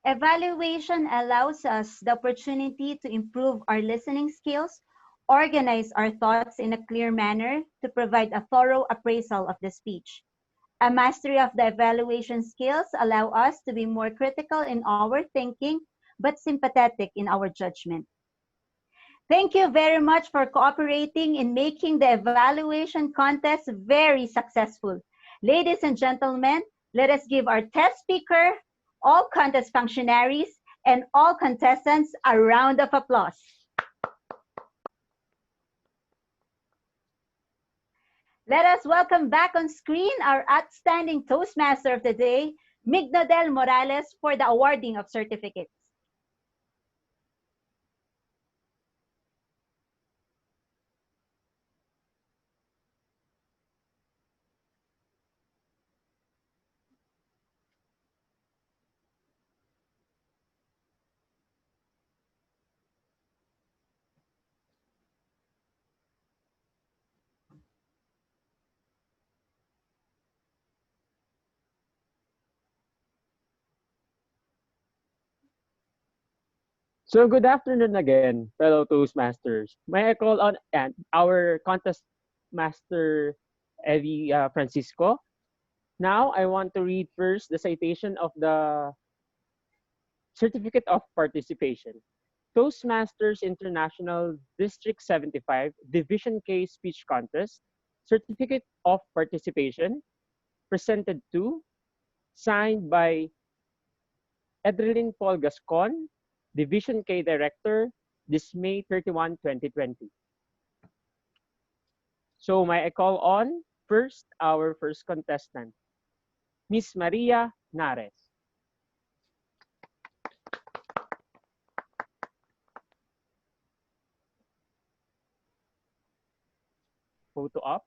Evaluation allows us the opportunity to improve our listening skills, organize our thoughts in a clear manner to provide a thorough appraisal of the speech. A mastery of the evaluation skills allow us to be more critical in our thinking, but sympathetic in our judgment. Thank you very much for cooperating in making the evaluation contest very successful. Ladies and gentlemen, let us give our test speaker, all contest functionaries, and all contestants a round of applause. Let us welcome back on screen our outstanding Toastmaster of the day, Mignodel Morales, for the awarding of certificates. So good afternoon again, fellow Toastmasters. May I call on our contest master, Evi Francisco? Now, I want to read first the citation of the Certificate of Participation. Toastmasters International District 75 Division K Speech Contest, Certificate of Participation, presented to, signed by Edrelin Paul Gascon, Division K Director, this May 31, 2020. So may I call on first our first contestant, Miss Maria Nares. Photo up.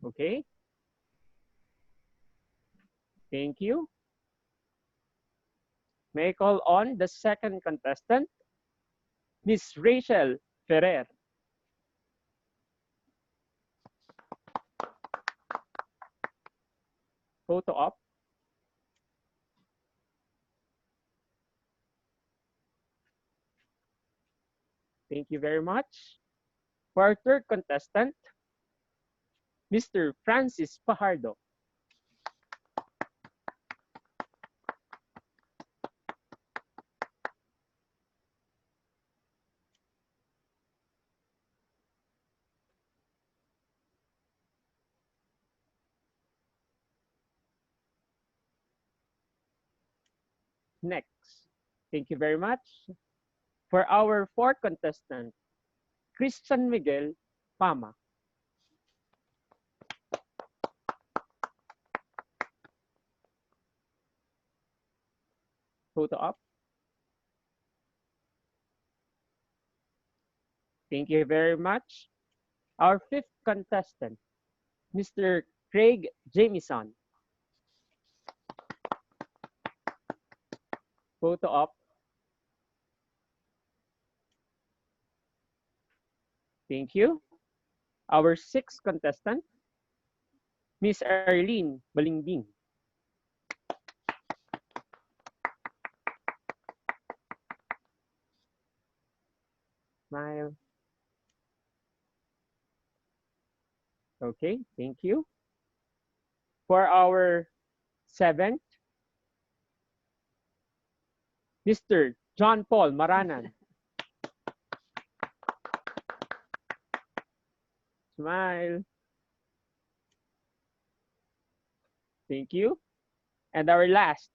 Okay. Thank you. May I call on the second contestant, Miss Rachel Ferrer. Photo up. Thank you very much. For our third contestant, Mr. Francis Pajardo. Next. Thank you very much. For our fourth contestant, Christian Miguel Pama. Photo up. Thank you very much. Our fifth contestant, Mr. Craig Jamieson. Photo up. Thank you. Our sixth contestant, Miss Arlene Balingbing. Smile. Okay, thank you. For our seventh, Mr. John Paul Maranan. Smile. Thank you. And our last,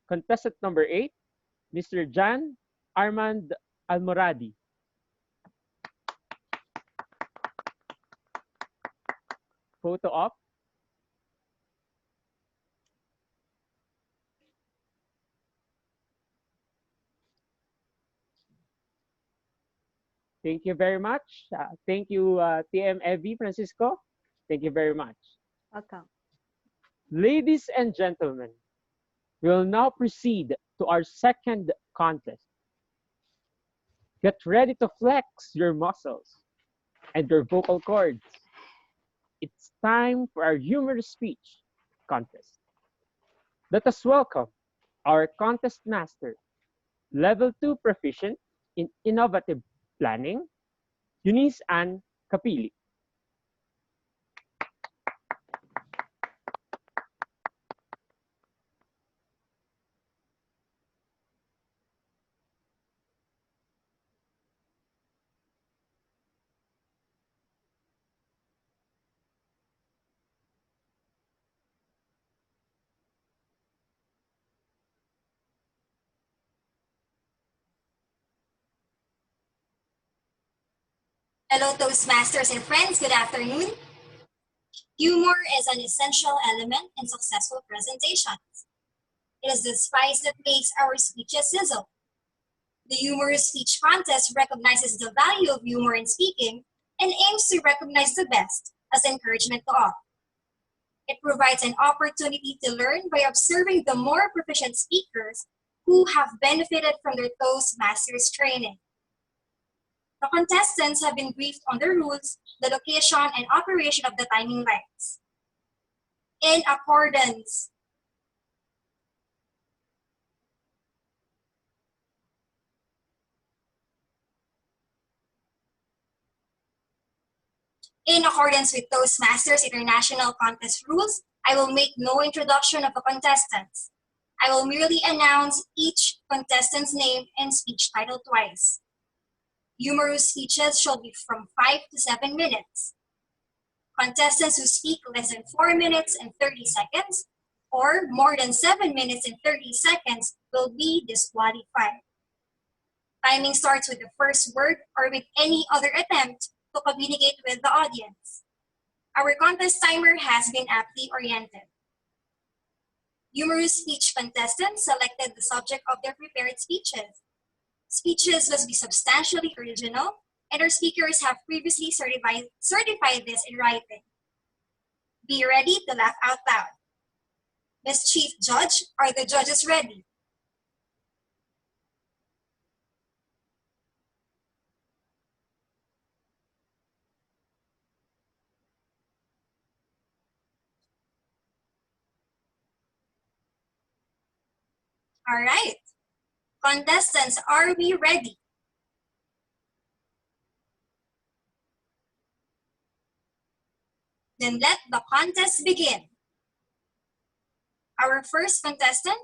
contestant number 8, Mr. Jan Armand Almoradi. Photo up. Thank you very much. Thank you, TM Evi Francisco. Thank you very much. Welcome. Ladies and gentlemen, we will now proceed to our second contest. Get ready to flex your muscles. and your vocal cords. It's time for our humorous speech contest. Let us welcome our contest master, Level 2 proficient in innovative planning, Eunice Ann Capili. Hello, Toastmasters and friends. Good afternoon. Humor is an essential element in successful presentations. It is the spice that makes our speeches sizzle. The Humorous Speech Contest recognizes the value of humor in speaking and aims to recognize the best as encouragement to all. It provides an opportunity to learn by observing the more proficient speakers who have benefited from their Toastmasters training. The contestants have been briefed on the rules, the location, and operation of the timing lights. In accordance with Toastmasters International Contest rules, I will make no introduction of the contestants. I will merely announce each contestant's name and speech title twice. Humorous speeches shall be from 5 to 7 minutes. Contestants who speak less than 4 minutes and 30 seconds or more than 7 minutes and 30 seconds will be disqualified. Timing starts with the first word or with any other attempt to communicate with the audience. Our contest timer has been aptly oriented. Humorous speech contestants selected the subject of their prepared speeches. Speeches must be substantially original, and our speakers have previously certified this in writing. Be ready to laugh out loud. Ms. Chief Judge, are the judges ready? All right. Contestants, are we ready? Then let the contest begin. Our first contestant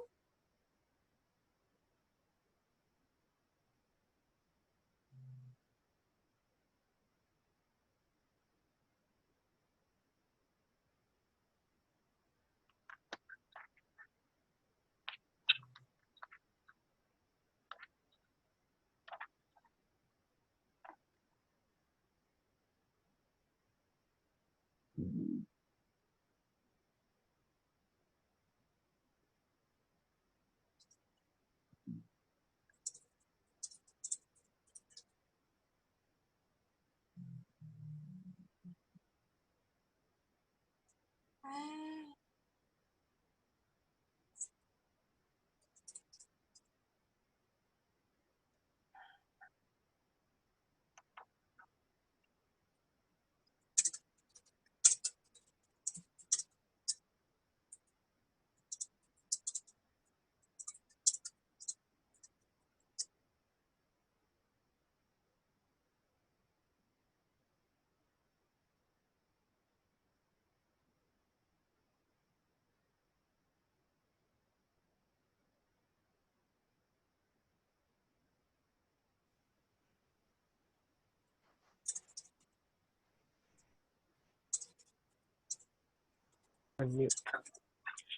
Unmute.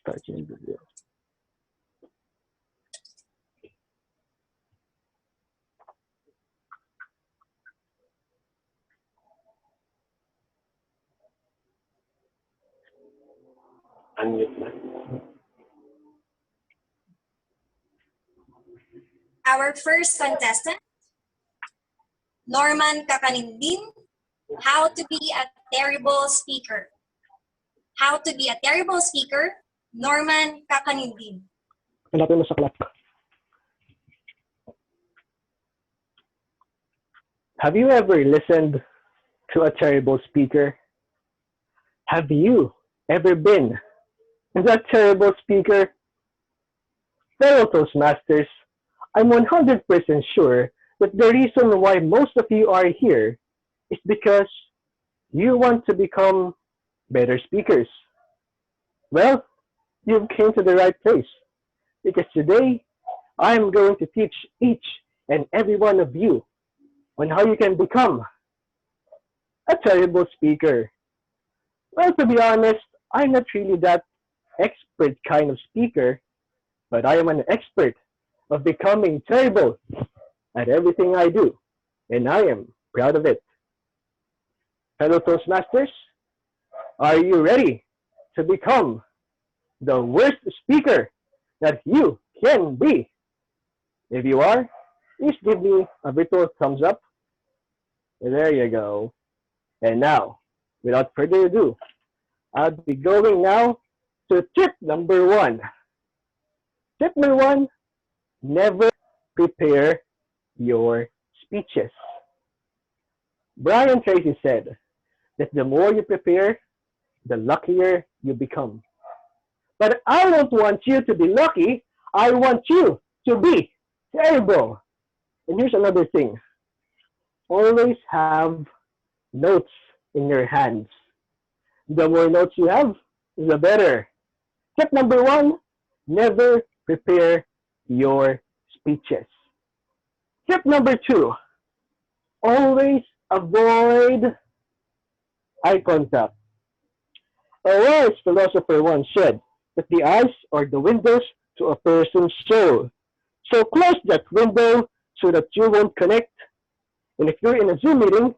Start your video. Unmute na. Our first contestant, Norman Kakanindin, How to be a Terrible Speaker. How to be a Terrible Speaker, Norman Kakanindin. Hanapin mo sa clock. Have you ever listened to to a terrible speaker? Have you ever been that terrible speaker? Fellow Toastmasters, I'm 100% sure that the reason why most of you are here is because you want to become better speakers. Well, you've came to the right place because today I'm going to teach each and every one of you on how you can become a terrible speaker. Well, to be honest, I'm not really that expert kind of speaker, but I am an expert of becoming terrible at everything I do, and I am proud of it. Fellow Toastmasters, are you ready to become the worst speaker that you can be? If you are, please give me a virtual thumbs up. There you go. And now, without further ado, I'll be going now to tip number 1. Tip number 1, never prepare your speeches. Brian Tracy said that the more you prepare, the luckier you become. But I don't want you to be lucky. I want you to be terrible. And here's another thing. Always have notes in your hands. The more notes you have, the better. Tip number 1, never prepare your speeches. Tip number 2, always avoid eye contact. A wise philosopher once said that the eyes are the windows to a person's soul. So close that window so that you won't connect. And if you're in a Zoom meeting,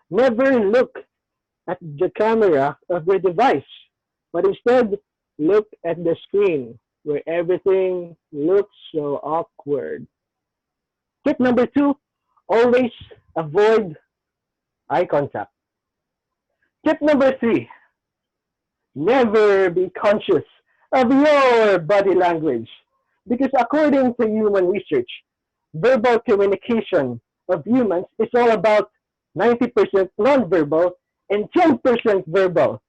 never look at the camera of your device, but instead look at the screen where everything looks so awkward. Tip number 2, always avoid eye contact. Tip number 3, never be conscious of your body language, because according to human research, verbal communication of humans is all about 90% non-verbal and 10% verbal.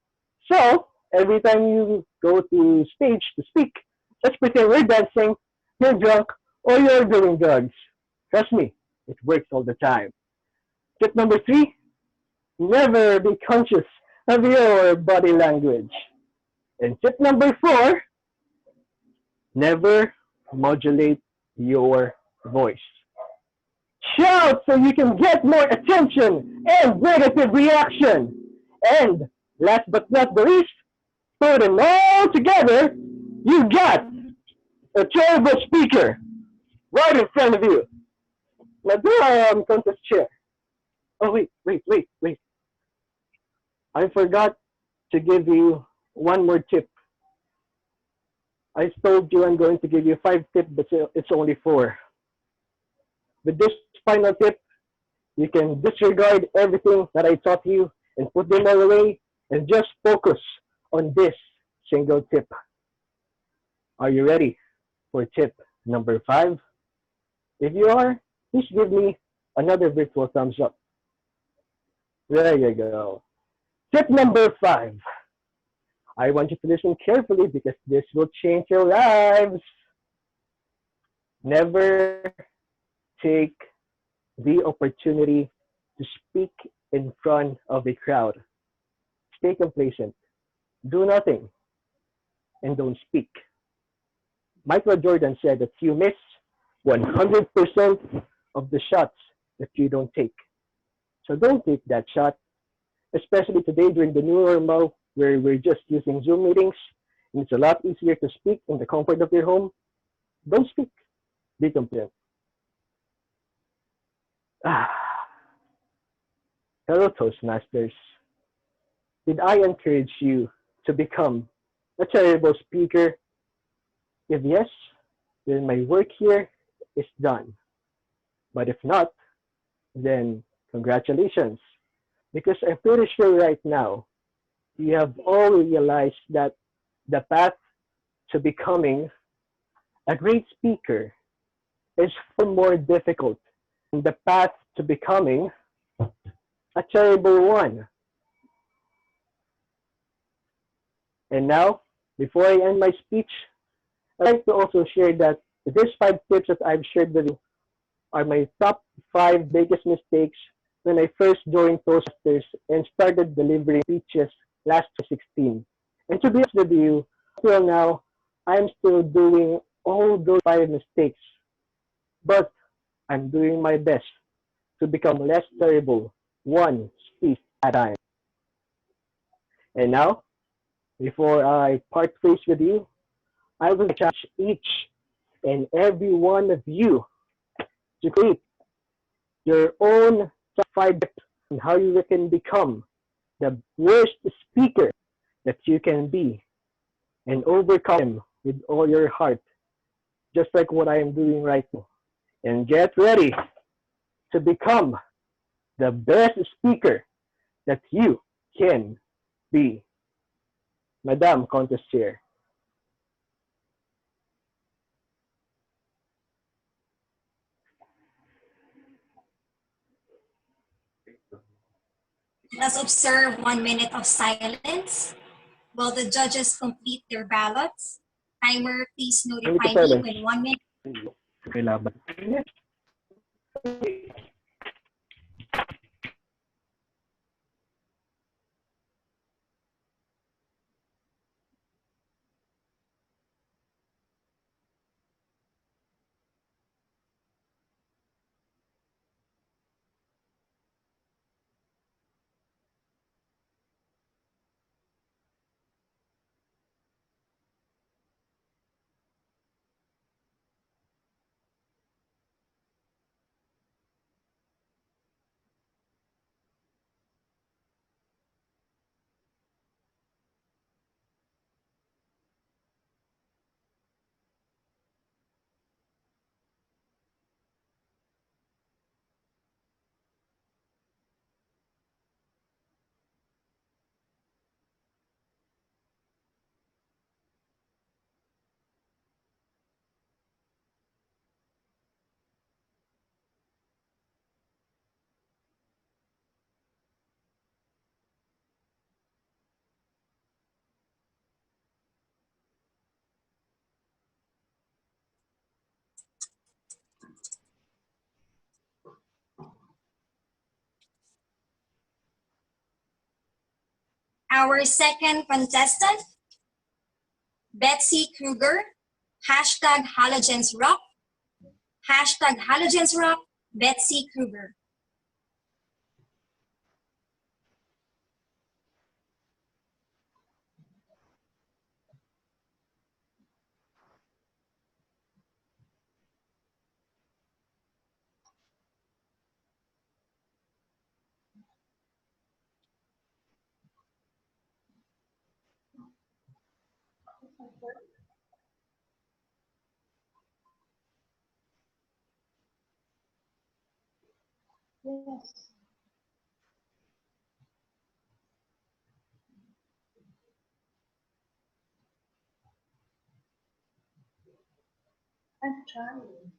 So, every time you go to stage to speak, let's pretend we're dancing, you're drunk, or you're doing drugs. Trust me, it works all the time. Tip number 3, never be conscious of your body language. And tip number 4, never modulate your voice. Shout so you can get more attention and negative reaction. And last but not the least, put them all together, you got a terrible speaker right in front of you. Now do our contest chair. Oh, wait. I forgot to give you one more tip. I told you I'm going to give you 5 tips, but it's only 4. With this final tip, you can disregard everything that I taught you and put them all away and just focus on this single tip. Are you ready for tip number 5? If you are, please give me another virtual thumbs up. There you go. Tip number 5. I want you to listen carefully because this will change your lives. Never take the opportunity to speak in front of a crowd. Stay complacent. Do nothing. And don't speak. Michael Jordan said that you miss 100% of the shots that you don't take. So don't take that shot, especially today during the new normal where we're just using Zoom meetings and it's a lot easier to speak in the comfort of your home. Don't speak. Be compliant. Hello, Toastmasters. Did I encourage you to become a terrible speaker? If yes, then my work here is done. But if not, then congratulations. Because I'm pretty sure right now, you have all realized that the path to becoming a great speaker is far more difficult than the path to becoming a terrible one. And now, before I end my speech, I'd like to also share that these 5 tips that I've shared with you are my top 5 biggest mistakes when I first joined Toastmasters and started delivering speeches last 2016. And to be honest with you, till now, I'm still doing all those 5 mistakes, but I'm doing my best to become less terrible, one speech at a time. And now, before I part ways with you, I will challenge each and every one of you to create your own top 5 tips on how you can become the worst speaker that you can be and overcome them with all your heart, just like what I am doing right now. And get ready to become the best speaker that you can be. Madam Contest Chair. Let us observe 1 minute of silence while the judges complete their ballots. Timer, please notify me when 1 minute. Kailaban. Our second contestant, Betsy Kruger, hashtag Halogens Rock, hashtag Halogens Rock, Betsy Kruger. Yes. I'm trying.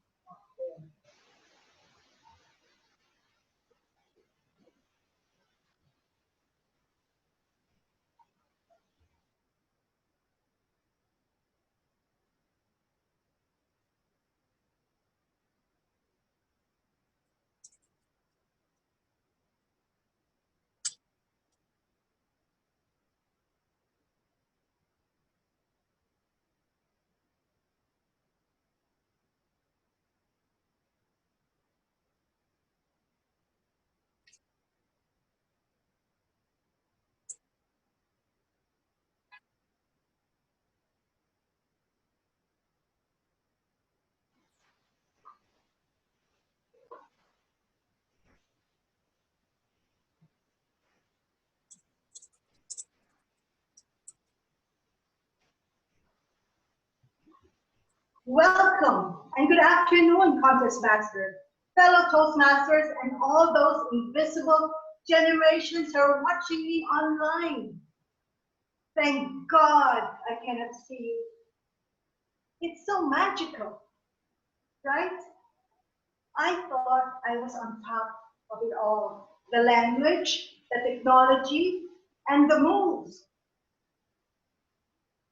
Welcome and good afternoon, Contest Master, fellow Toastmasters, and all those invisible generations who are watching me online. Thank God I cannot see you. It's so magical, right? I thought I was on top of it all the language, the technology, and the moves.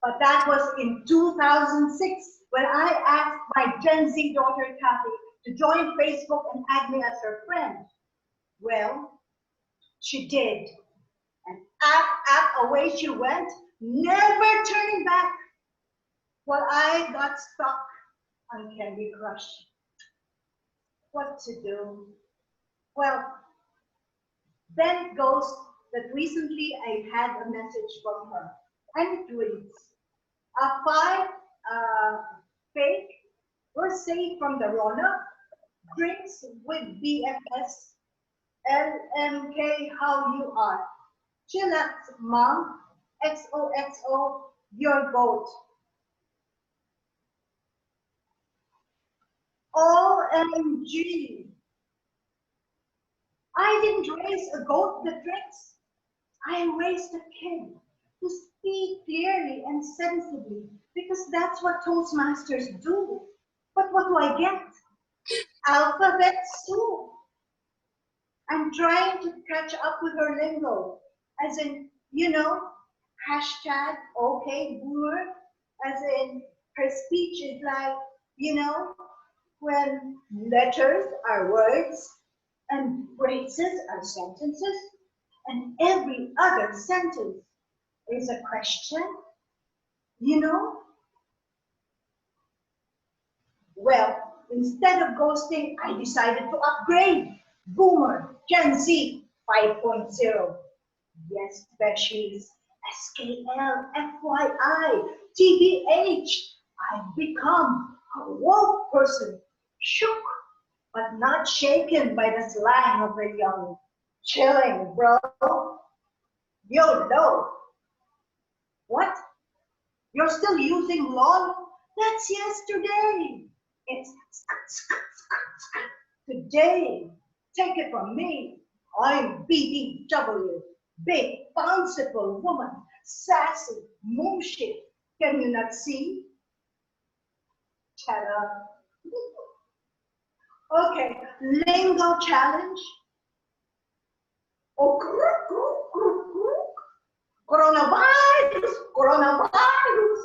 But that was in 2006 when I asked my Gen Z daughter Kathy to join Facebook and add me as her friend. Well, she did. And app away she went, never turning back. While I got stuck on Candy Crush. What to do? Well, then it goes that recently I had a message from her. And it reads, 5 fake were saved from the Rona. Drinks with BFS. LMK, how you are. Chillax, mom. XOXO, your goat. OMG. I didn't raise a goat that drinks. I raised a kid to speak clearly and sensibly because that's what Toastmasters do. But what do I get? Alphabet soup. I'm trying to catch up with her lingo, as in, you know, hashtag okay boomer, as in her speech is like, you know, when letters are words and phrases are sentences and every other sentence is a question, you know? Well, instead of ghosting, I decided to upgrade. Boomer, Gen Z 5.0. Yes, Beshies, SKL, FYI, TBH. I've become a woke person, shook, but not shaken by the slang of the young. Chilling, bro. YOLO. What? You're still using LOL? That's yesterday. It's today. Take it from me. I'm BBW. Big, bounceable woman. Sassy, moonshit. Can you not see? Shut up. Okay, lingo challenge. Oh, coronavirus, coronavirus.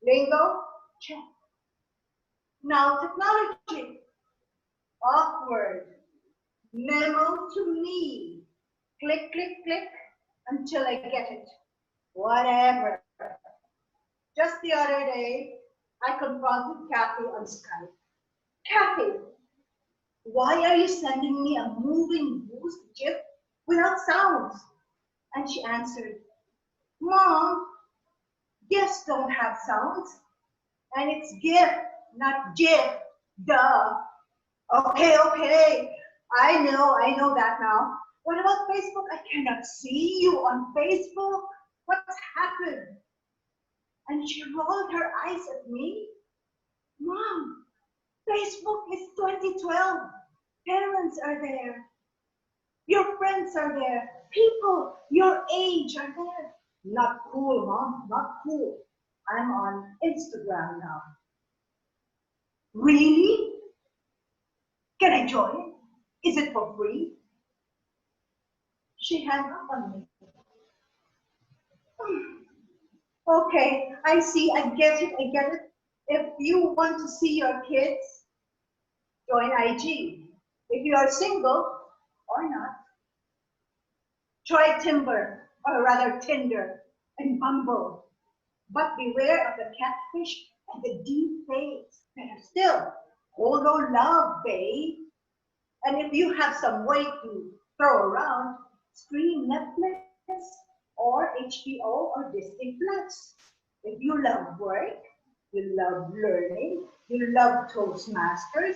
Lingo, check. Now technology. Awkward. Memo to me. Click, click, click until I get it. Whatever. Just the other day, I confronted Kathy on Skype. Kathy, why are you sending me a moving boost GIF without sounds? And she answered, Mom, GIFs don't have sounds. And it's GIF, not GIF, duh. Okay, I know that now. What about Facebook? I cannot see you on Facebook. What's happened? And she rolled her eyes at me. Mom, Facebook is 2012. Parents are there. Your friends are there. People your age are there. Not cool, Mom, not cool. I'm on Instagram now. Really? Can I join? Is it for free? She hung up on me. Okay, I see, I get it. If you want to see your kids, join IG. If you are single or not, try Timber, or rather Tinder and Bumble. But beware of the catfish and the deep fakes. Better still, Holo Love, babe. And if you have some weight to throw around, stream Netflix or HBO or Disney Plus. If you love work, you love learning, you love Toastmasters,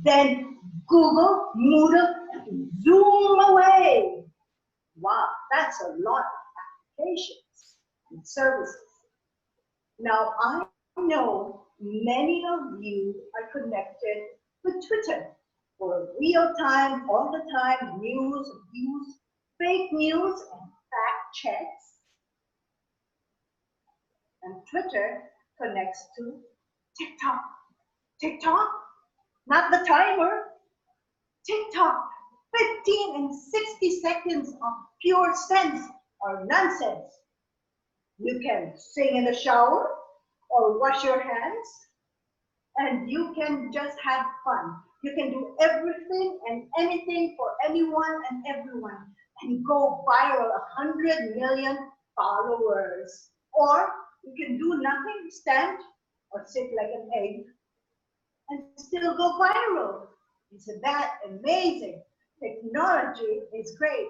then Google, Moodle, and zoom away. Wow, that's a lot of applications and services. Now, I know many of you are connected with Twitter for real-time, all the time news, views, fake news, and fact checks. And Twitter connects to TikTok. TikTok, not the timer. TikTok, 15 and 60 seconds of pure sense or nonsense. You can sing in the shower or wash your hands, and you can just have fun. You can do everything and anything for anyone and everyone and go viral, 100 million followers. Or you can do nothing, stand or sit like an egg and still go viral. Isn't that amazing? Technology is great.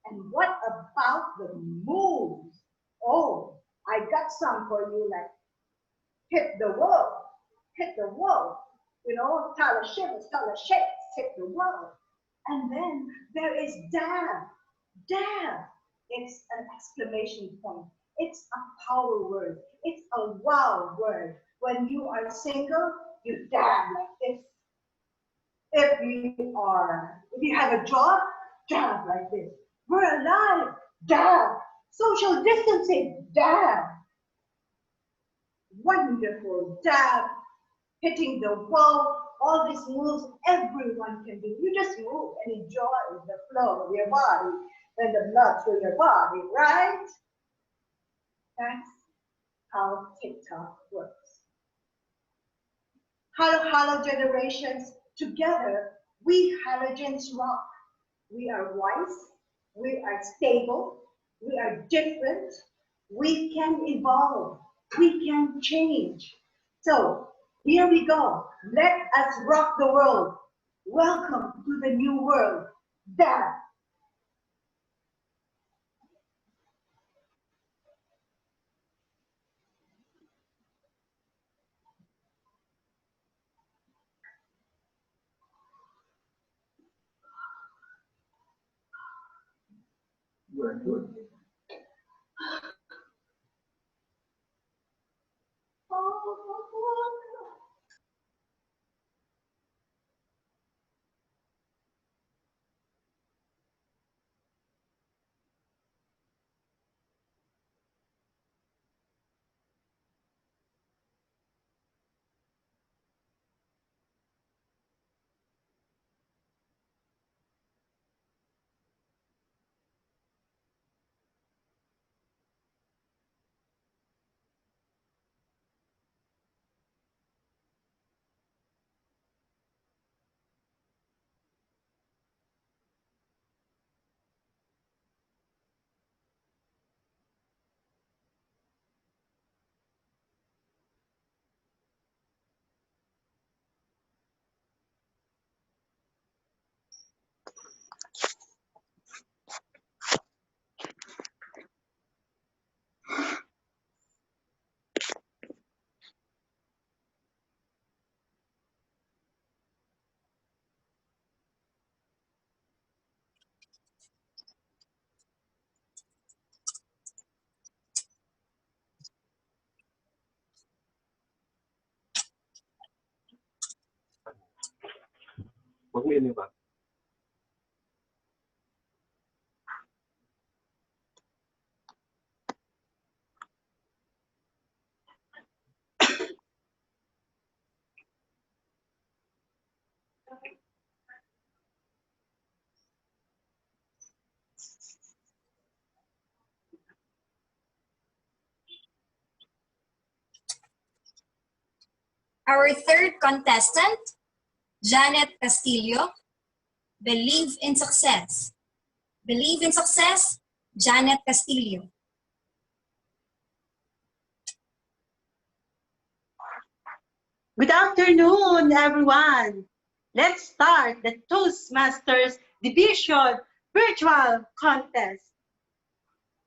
And what about the moves? Oh, I got some for you, like hit the wall, hit the wall. You know, Tyler Shivers, Tyler Shakes, hit the wall. And then there is dab, dab. It's an exclamation point. It's a power word. It's a wow word. When you are single, you dab like this. If you have a job, dab like this. We're alive, dab. Social distancing, dab. Wonderful, dab. Hitting the wall, all these moves everyone can do. You just move and enjoy the flow of your body and the blood through your body, right? That's how TikTok works. Hello generations, together we halogens rock. We are wise, we are stable, we are different, we can evolve, we can change. So here we go, let us rock the world. Welcome to the new world. Dab. Very good. Mag-menu ba? Our third contestant, Janet Castillo, Believe in Success. Believe in Success, Janet Castillo. Good afternoon, everyone. Let's start the Toastmasters Division Virtual Contest.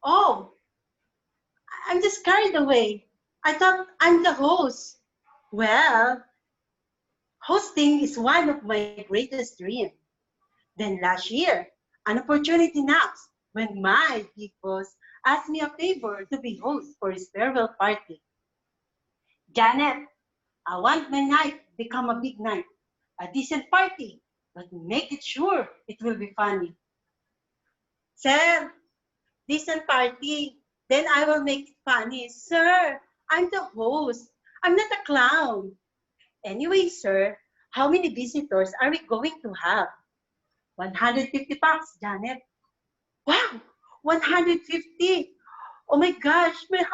Oh, I'm just carried away. I thought I'm the host. Well, hosting is one of my greatest dreams. Then last year, an opportunity knocks when my big boss asked me a favor to be host for his farewell party. Janet, I want my night to become a big night, a decent party, but make it sure it will be funny. Sir, decent party, then I will make it funny. Sir, I'm the host. I'm not a clown. Anyway, sir, how many visitors are we going to have? 150 bucks, Janet. Wow, 150. Oh my gosh, my the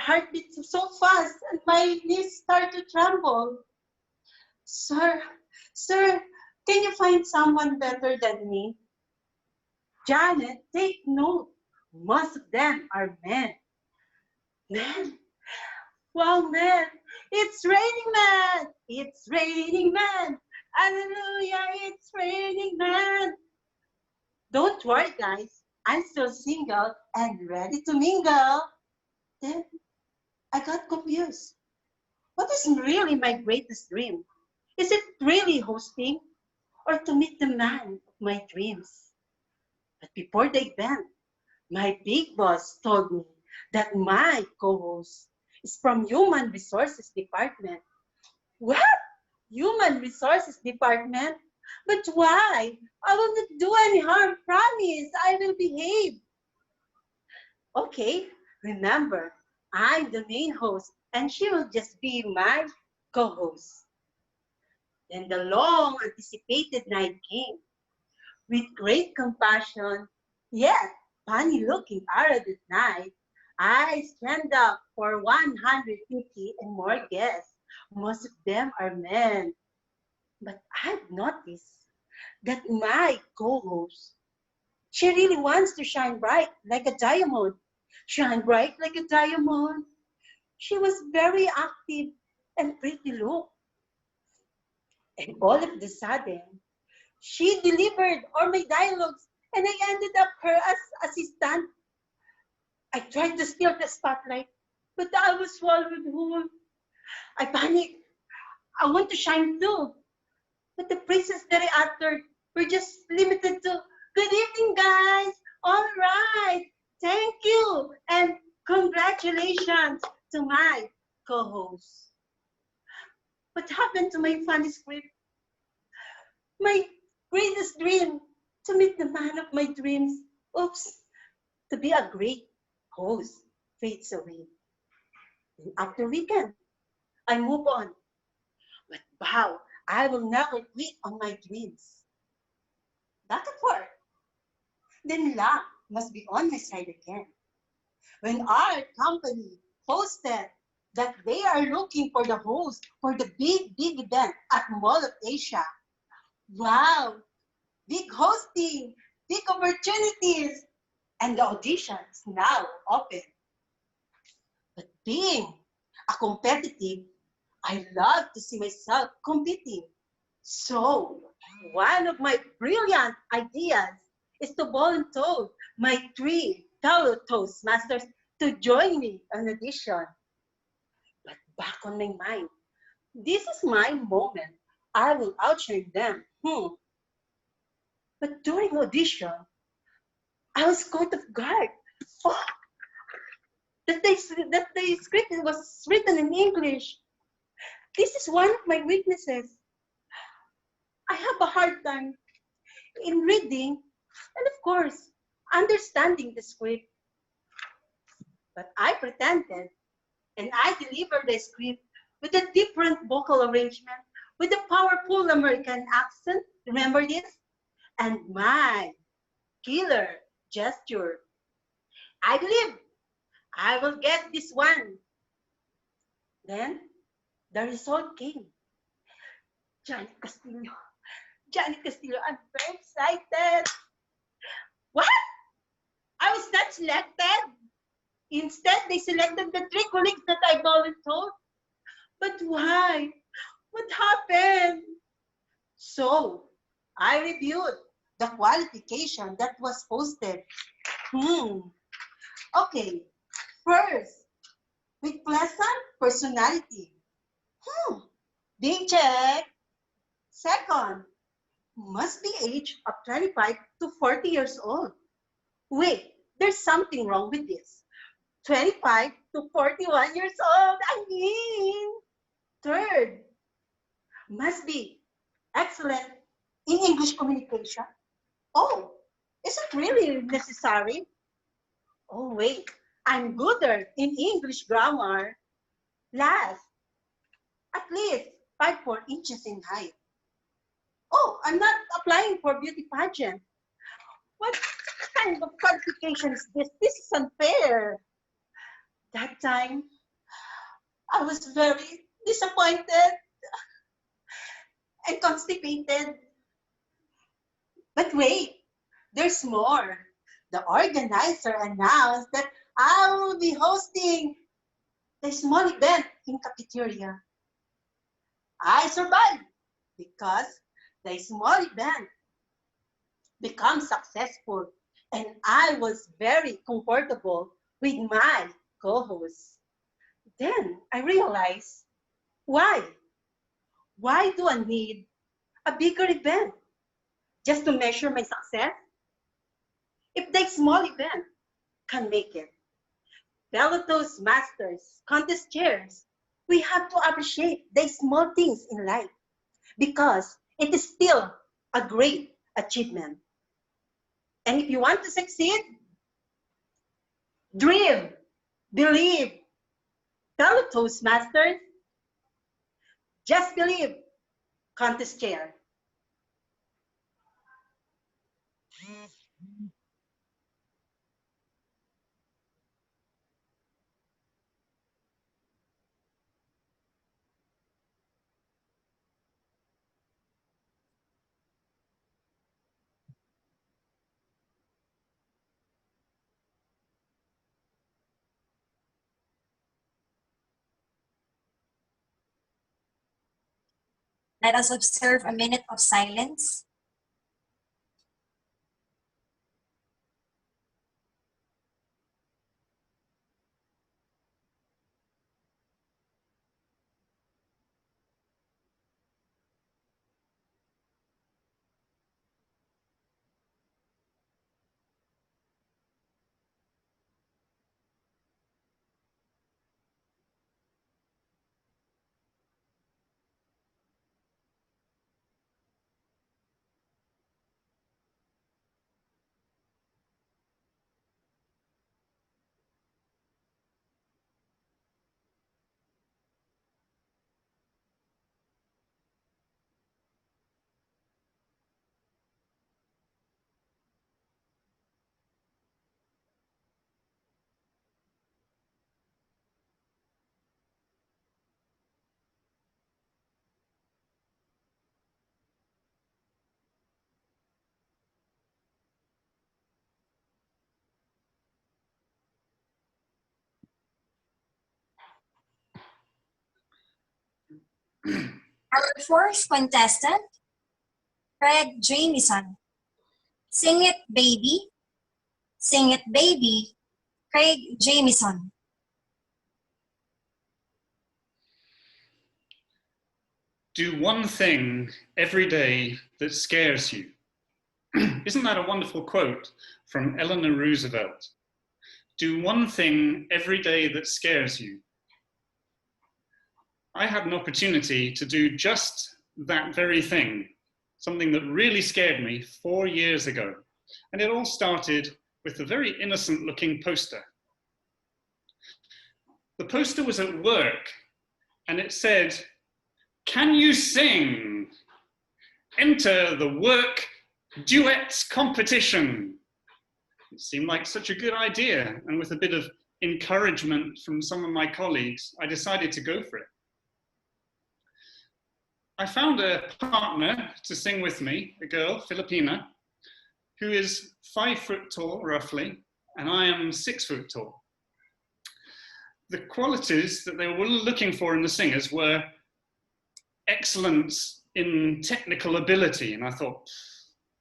heart beats so fast and my knees start to tremble. Sir, sir, can you find someone better than me? Janet, take note. Most of them are men. Men? Wow, men. It's raining men. It's raining men. Hallelujah, it's raining men. Don't worry, guys. I'm still single and ready to mingle. Then I got confused. What is really my greatest dream? Is it really hosting or to meet the man of my dreams? But before the event, my big boss told me that my co-host is from Human Resources Department. What? Human Resources Department? But why? I will not do any harm, promise. I will behave. Okay, remember, I'm the main host and she will just be my co-host. Then the long anticipated night came. With great compassion, yet funny-looking arrogant night, I stand up for 150 and more guests. Most of them are men. But I've noticed that my co-host, she really wants to shine bright like a diamond. Shine bright like a diamond. She was very active and pretty look. And all of a sudden, she delivered all my dialogues and I ended up her as assistant. I tried to steal the spotlight, but I was swallowed whole. I panicked. I want to shine too. But the praises that I uttered were just limited to, good evening, guys. All right. Thank you. And congratulations to my co-host. What happened to my funny script? My greatest dream, to meet the man of my dreams. Oops, to be a great host fades away. And after weekend, I move on. But wow, I will never quit on my dreams. Back and forth. Then luck must be on my side again. When our company posted that they are looking for the host for the big event at Mall of Asia. Wow, big hosting, big opportunities, and the audition is now open. But being a competitive, I love to see myself competing. So, one of my brilliant ideas is to volunteer my 3 fellow Toastmasters to join me on audition. But back on my mind, this is my moment. I will outshine them. But during audition, I was caught off guard. Oh, that the script was written in English. This is one of my weaknesses. I have a hard time in reading and, of course, understanding the script. But I pretended and I delivered the script with a different vocal arrangement, with a powerful American accent. Remember this? And my killer gesture. I believe I will get this one. Then the result came. Janet Castillo. Janet Castillo, I'm very excited. What? I was not selected. Instead, they selected the 3 colleagues that I volunteered. But why? What happened? So, I reviewed the qualification that was posted. Okay, first, with pleasant personality. They check. Second, must be age of 25 to 40 years old. Wait, there's something wrong with this. 25 to 41 years old, I mean. Third, must be excellent in English communication. Oh, is it really necessary? Oh, wait, I'm gooder in English grammar. Last, at least 5'4" in height. Oh, I'm not applying for beauty pageant. What kind of qualification is this? This is unfair. That time, I was very disappointed and constipated. But wait, there's more. The organizer announced that I will be hosting the small event in cafeteria. I survived because the small event became successful and I was very comfortable with my co-host. Then I realized, why? Why do I need a bigger event just to measure my success? If the small event can make it, fellow Toastmasters, contest chairs, we have to appreciate the small things in life because it is still a great achievement. And if you want to succeed, dream, believe. Fellow Toastmasters, just believe, contest chair. Let us observe a minute of silence. Our fourth contestant, Craig Jamieson. Sing it, baby. Sing it, baby. Craig Jamieson. Do one thing every day that scares you. Isn't that a wonderful quote from Eleanor Roosevelt? Do one thing every day that scares you. I had an opportunity to do just that very thing, something that really scared me 4 years ago. And it all started with a very innocent looking poster. The poster was at work and it said, "Can you sing? Enter the work duets competition." It seemed like such a good idea, and with a bit of encouragement from some of my colleagues, I decided to go for it. I found a partner to sing with me, a girl, Filipina, who is 5 foot tall, roughly, and I am 6 foot tall. The qualities that they were looking for in the singers were excellence in technical ability, and I thought,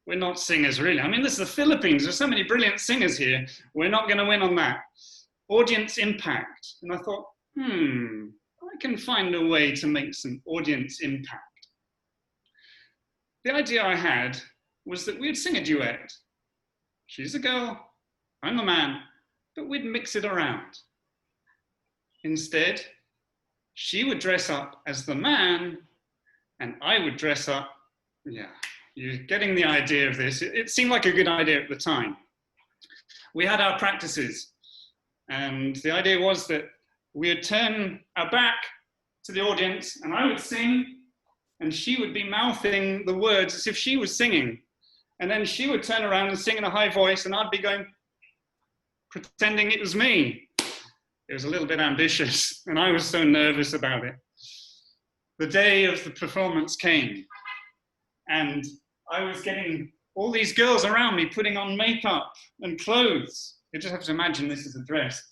we're not singers really. I mean, this is the Philippines, there's so many brilliant singers here, we're not going to win on that. Audience impact, and I thought, I can find a way to make some audience impact. The idea I had was that we'd sing a duet. She's a girl, I'm the man, but we'd mix it around. Instead, she would dress up as the man, and I would dress up, yeah, you're getting the idea of this. It seemed like a good idea at the time. We had our practices, and the idea was that we would turn our back to the audience, and I would sing, and she would be mouthing the words as if she was singing. And then she would turn around and sing in a high voice, and I'd be going, pretending it was me. It was a little bit ambitious, and I was so nervous about it. The day of the performance came, and I was getting all these girls around me putting on makeup and clothes. You just have to imagine this is a dress.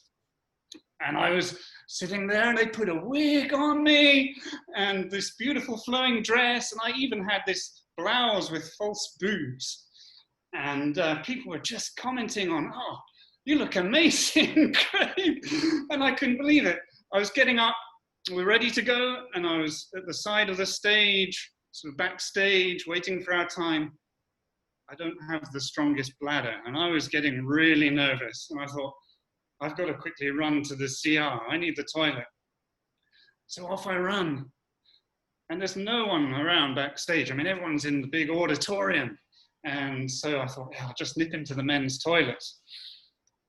And I was sitting there, and they put a wig on me, and this beautiful flowing dress, and I even had this blouse with false boobs. And people were just commenting on, oh, you look amazing, great. And I couldn't believe it. I was getting up, we were ready to go, and I was at the side of the stage, sort of backstage, waiting for our time. I don't have the strongest bladder, and I was getting really nervous. And I thought, I've got to quickly run to the CR. I need the toilet. So off I run. And there's no one around backstage. I mean, everyone's in the big auditorium. And so I thought, yeah, I'll just nip into the men's toilet.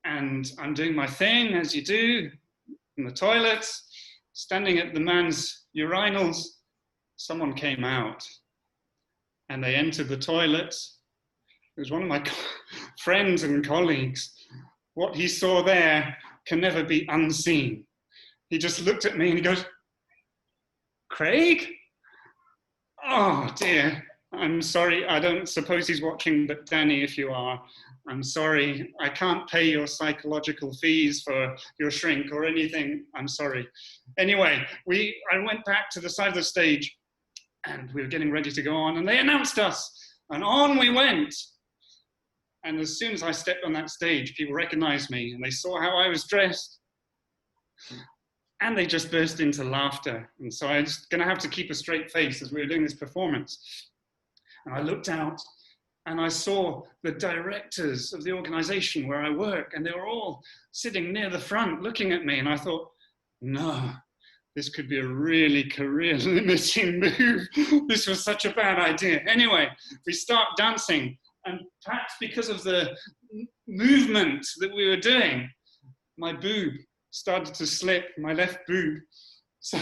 And I'm doing my thing, as you do, in the toilets, standing at the man's urinals. Someone came out, and they entered the toilet. It was one of my friends and colleagues. What he saw there can never be unseen. He just looked at me and he goes, Craig? Oh dear, I'm sorry. I don't suppose he's watching, but Danny, if you are, I'm sorry. I can't pay your psychological fees for your shrink or anything. I'm sorry. Anyway, I went back to the side of the stage, and we were getting ready to go on, and they announced us, and on we went. And as soon as I stepped on that stage, people recognized me, and they saw how I was dressed, and they just burst into laughter. And so I was going to have to keep a straight face as we were doing this performance. And I looked out, and I saw the directors of the organization where I work, and they were all sitting near the front looking at me, and I thought, no, this could be a really career-limiting move. This was such a bad idea. Anyway, we start dancing, and perhaps because of the movement that we were doing, my boob started to slip, my left boob. So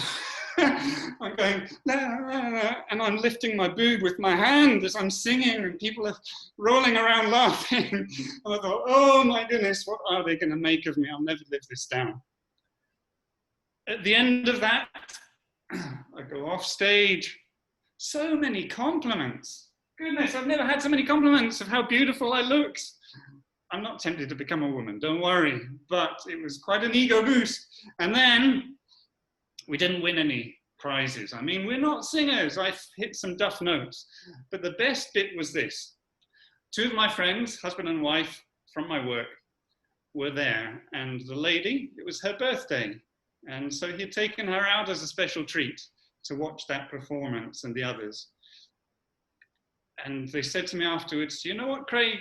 I'm going, la, la, la, and I'm lifting my boob with my hand as I'm singing, and people are rolling around laughing. And I thought, oh my goodness, what are they going to make of me? I'll never live this down. At the end of that, I go off stage. So many compliments. Goodness, I've never had so many compliments of how beautiful I looked. I'm not tempted to become a woman, don't worry, but it was quite an ego boost. And then we didn't win any prizes. I mean, we're not singers. I hit some duff notes. But the best bit was this. Two of my friends, husband and wife from my work, were there. And the lady, it was her birthday. And so he'd taken her out as a special treat to watch that performance and the others. And they said to me afterwards, you know what, Craig?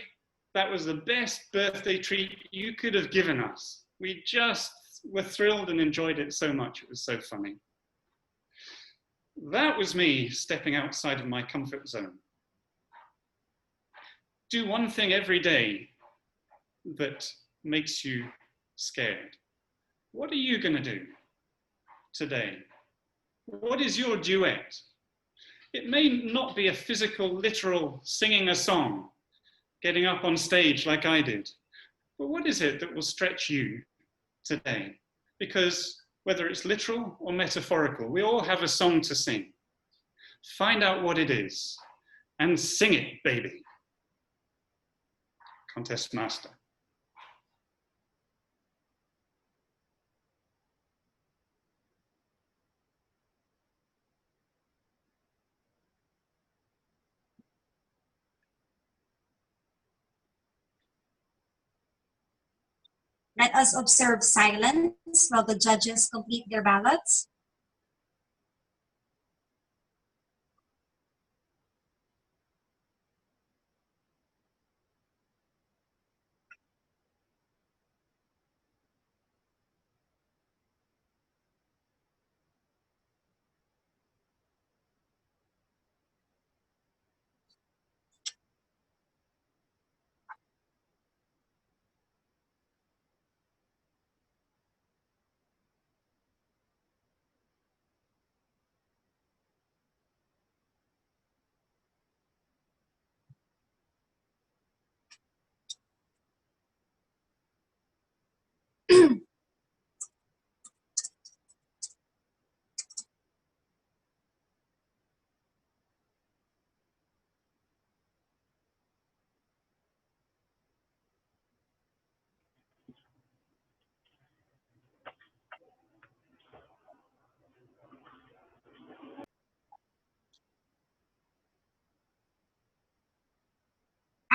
That was the best birthday treat you could have given us. We just were thrilled and enjoyed it so much. It was so funny. That was me stepping outside of my comfort zone. Do one thing every day that makes you scared. What are you going to do today? What is your duet? It may not be a physical, literal singing a song, getting up on stage like I did, but what is it that will stretch you today? Because whether it's literal or metaphorical, we all have a song to sing. Find out what it is and sing it, baby. Contest master. Let us observe silence while the judges complete their ballots.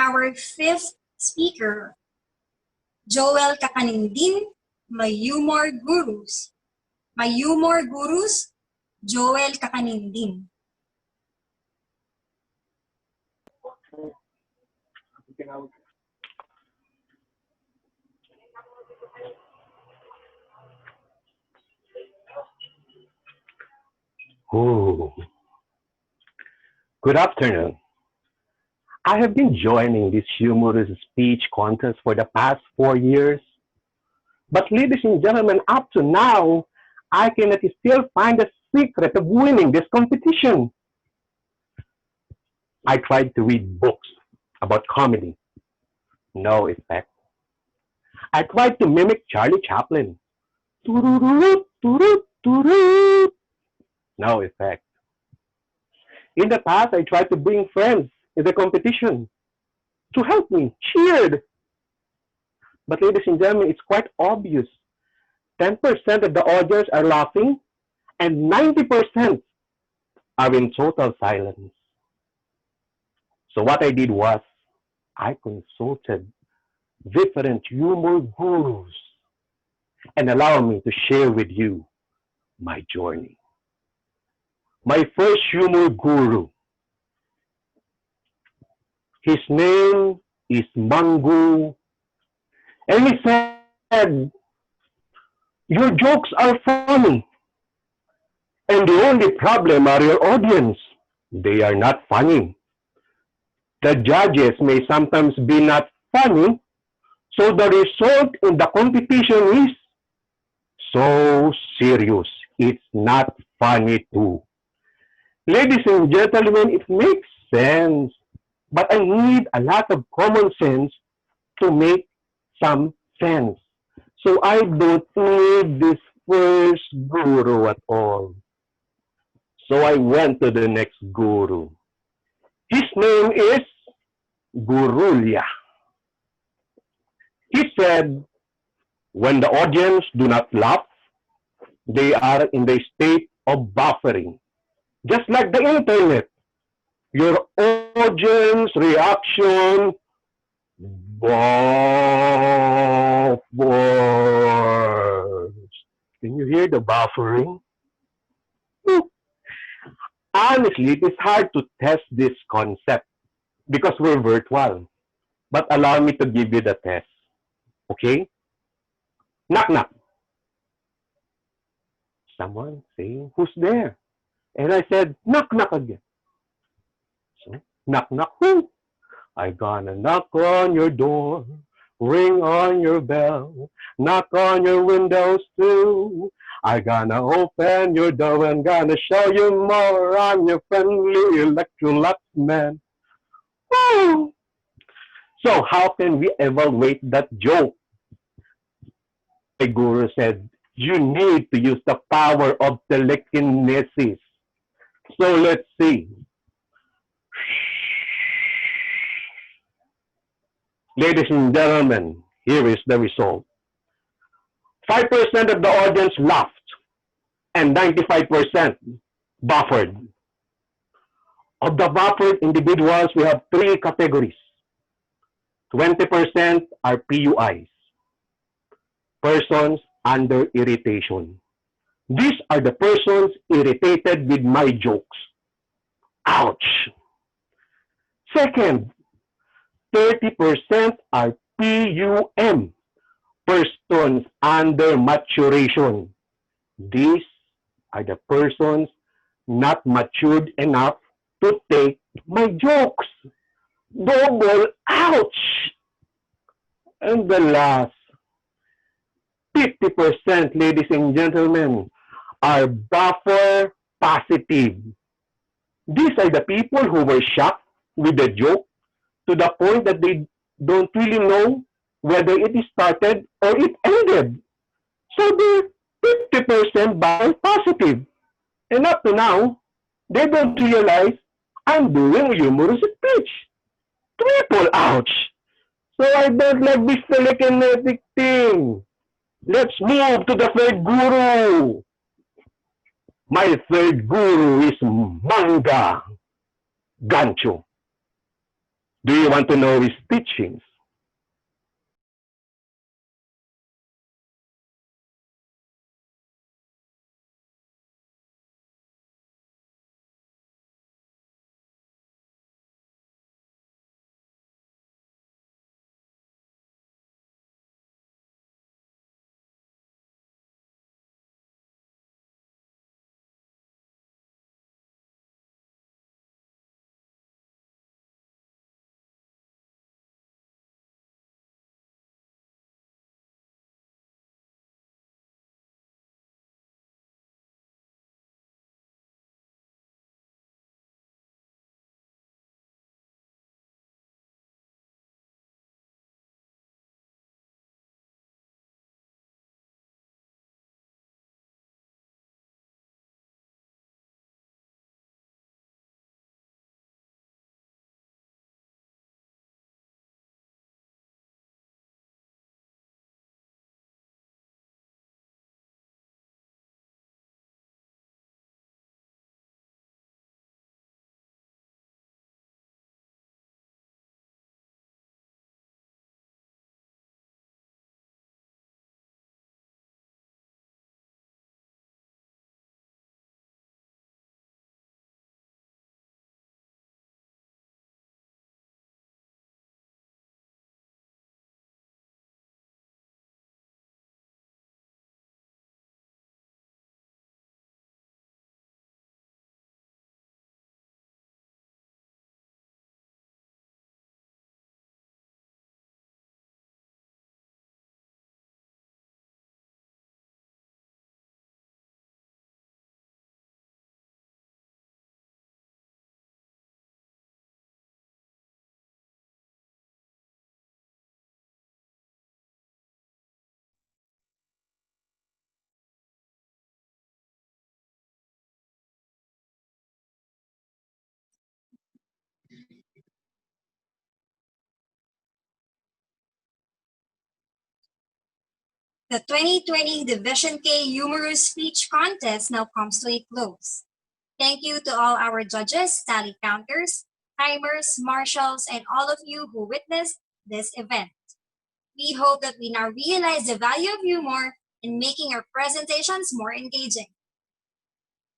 our fifth speaker, Joel Kakanindin, my humor gurus. My humor gurus, Joel Kakanindin. Oh, good afternoon. I have been joining this humorous speech contest for the past 4 years. But ladies and gentlemen, up to now, I cannot still find the secret of winning this competition. I tried to read books about comedy. No effect. I tried to mimic Charlie Chaplin. Tururut, turut, turut. No effect. In the past, I tried to bring friends in the competition to help me, cheered. But ladies and gentlemen, it's quite obvious. 10% of the audience are laughing and 90% are in total silence. So what I did was, I consulted different humor gurus and allow me to share with you my journey. My first humor guru, his name is Mangu, and he said, your jokes are funny, and the only problem are your audience. They are not funny. The judges may sometimes be not funny, so the result in the competition is so serious. It's not funny too. Ladies and gentlemen, it makes sense, but I need a lot of common sense to make some sense. So I don't need this first guru at all. So I went to the next guru. His name is Gurulia. He said, when the audience do not laugh, they are in the state of buffering. Just like the internet. Your audience reaction buffers. Can you hear the buffering? Honestly, it is hard to test this concept because we're virtual. But allow me to give you the test. Okay? Knock, knock. Someone saying, who's there? And I said, knock, knock again. So, knock, knock, who? I gonna knock on your door, ring on your bell, knock on your windows too. I gonna open your door and gonna show you more. I'm your friendly Electrolux man. Woo! So how can we evaluate that joke? The guru said, you need to use the power of telekinesis. So let's see. Ladies and gentlemen, here is the result. 5% of the audience laughed and 95% buffered. Of the buffered individuals, we have 3 categories. 20% are PUIs, persons under irritation. These are the persons irritated with my jokes. Ouch! Second, 30% are PUM, persons under maturation. These are the persons not matured enough to take my jokes. Double ouch! And the last, 50%, ladies and gentlemen, are buffer positive. These are the people who were shocked with the joke to the point that they don't really know whether it started or it ended. So they're 50% buffer positive. And up to now, they don't realize I'm doing a humorous speech. Triple ouch! So I don't like this telekinetic thing. Let's move to the third guru. My third guru is Manga Gancho. Do you want to know his teachings? The 2020 Division K Humorous Speech Contest now comes to a close. Thank you to all our judges, tally counters, timers, marshals, and all of you who witnessed this event. We hope that we now realize the value of humor in making our presentations more engaging.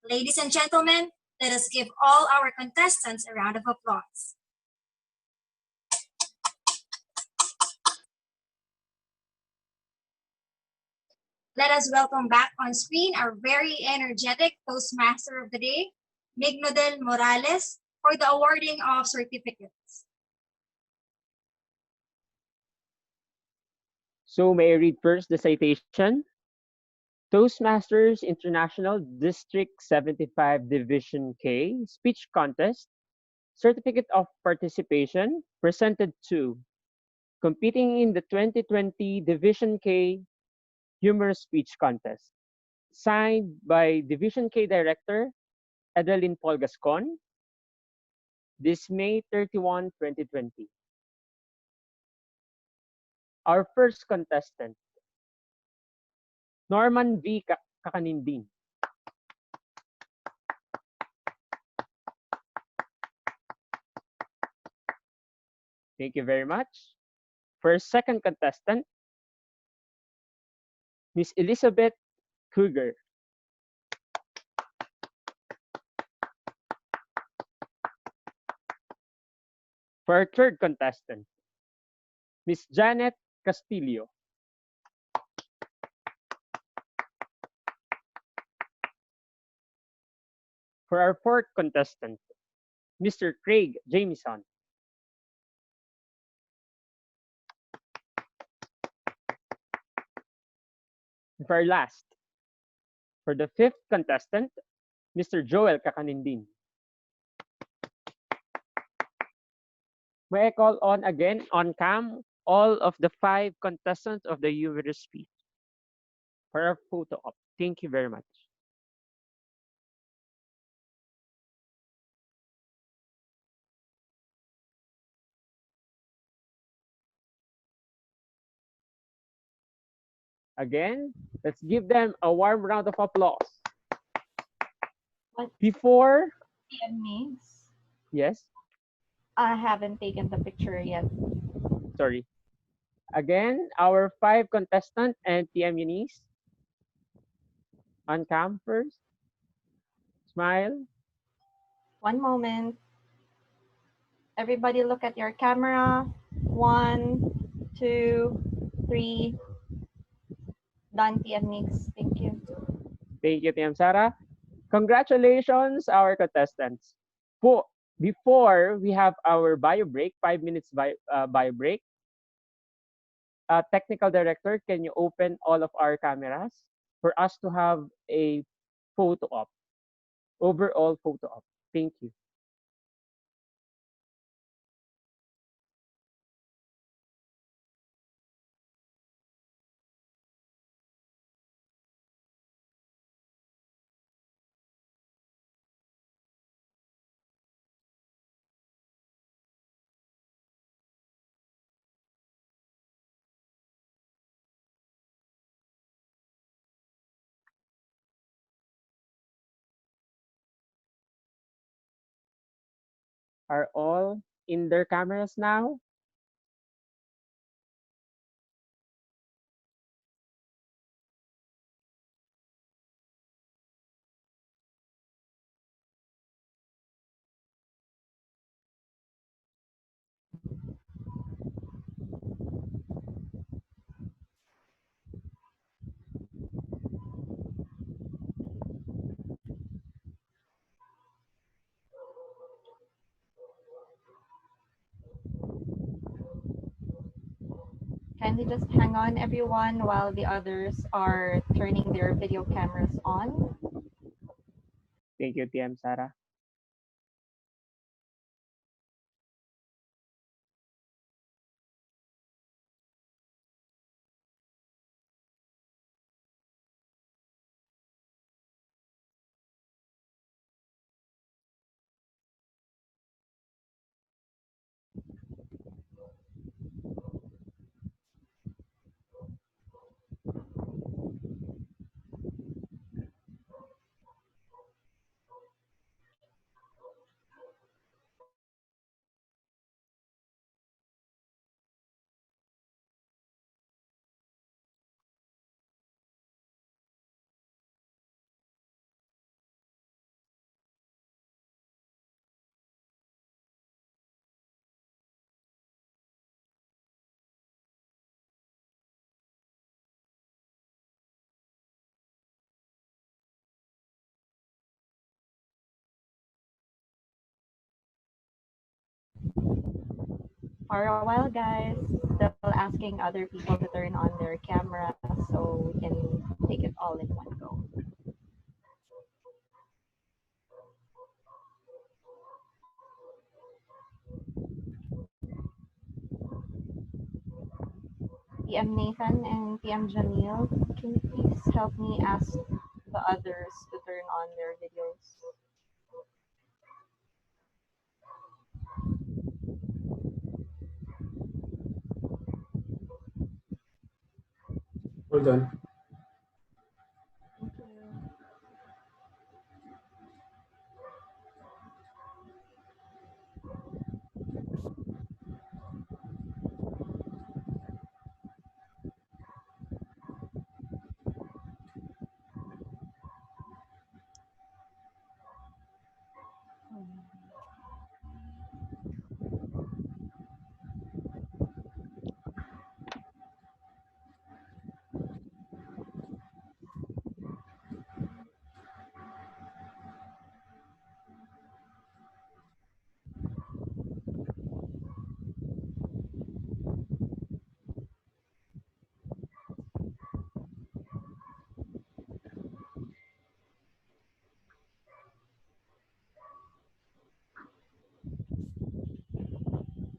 Ladies and gentlemen, let us give all our contestants a round of applause. Let us welcome back on screen our very energetic Toastmaster of the Day, Mignodel Morales, for the awarding of certificates. So may I read first the citation? Toastmasters International District 75 Division K Speech Contest Certificate of Participation presented to competing in the 2020 Division K Humorous Speech Contest. Signed by Division K Director Adeline Paul Gascon, this May 31, 2020. Our first contestant, Norman V. Kakanindin. Thank you very much. For our second contestant, Miss Elizabeth Kruger. For our third contestant, Miss Janet Castillo. For our fourth contestant, Mr. Craig Jamieson. And for our last, for the fifth contestant, Mr. Joel Kakanindin. May I call on again on cam all of the 5 contestants of the humorous speech for our photo op. Thank you very much. Again, let's give them a warm round of applause. Before, TM needs. yes, I haven't taken the picture yet. Sorry. Again, our 5 contestant and TM Eunice. On cam first. Smile. One moment. Everybody look at your camera. 1, 2, 3. Done, TM Mix. Thank you. Thank you, TM Sarah. Congratulations, our contestants. Before we have our bio break, 5 minutes bio break, technical director, can you open all of our cameras for us to have a photo op, overall photo op? Thank you. Are all in their cameras now? Kindly just hang on, everyone, while the others are turning their video cameras on. Thank you, TM Sarah. For a while, guys, still asking other people to turn on their camera so we can take it all in one go. PM Nathan and PM Jamil, can you please help me ask the others to turn on their videos? Hold on. Thank you.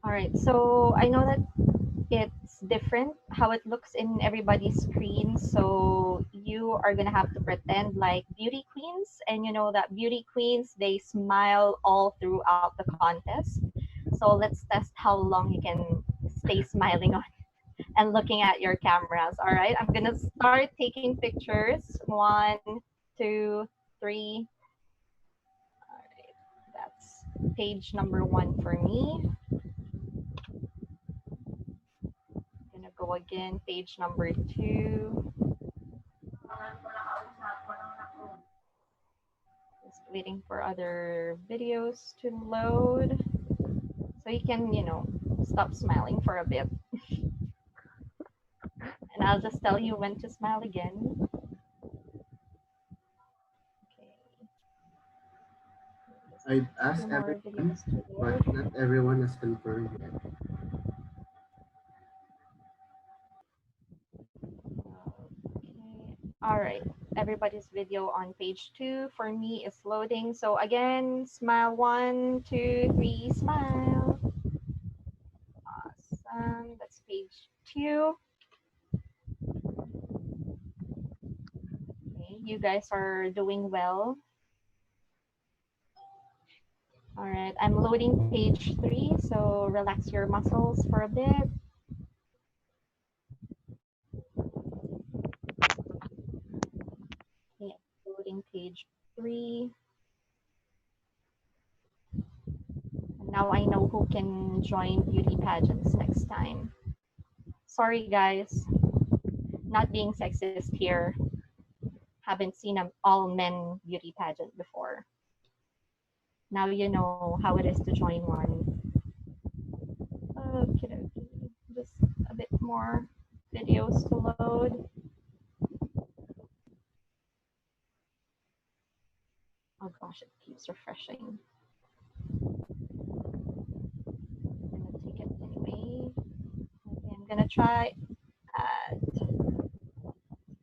All right, so I know that it's different how it looks in everybody's screen. So you are gonna have to pretend like beauty queens, and you know that beauty queens, they smile all throughout the contest. So let's test how long you can stay smiling on and looking at your cameras. All right, I'm gonna start taking pictures. 1, 2, 3. All right, that's page number 1 for me. Gonna go again, page number 2. Just waiting for other videos to load. So you can, stop smiling for a bit. And I'll just tell you when to smile again. I've asked Two more everyone, videos to but load. not everyone has confirmed yet. All right, everybody's video on page 2 for me is loading. So again, smile 1, 2, 3, smile. Awesome. That's page 2. Okay, you guys are doing well. All right, I'm loading page 3, so relax your muscles for a bit. Okay, loading page 3. And now I know who can join beauty pageants next time. Sorry, guys, not being sexist here. Haven't seen an all men beauty pageant before. Now you know how it is to join one. Okay, just a bit more videos to load. Oh gosh, it keeps refreshing. I'm gonna take it anyway. Okay, I'm gonna try at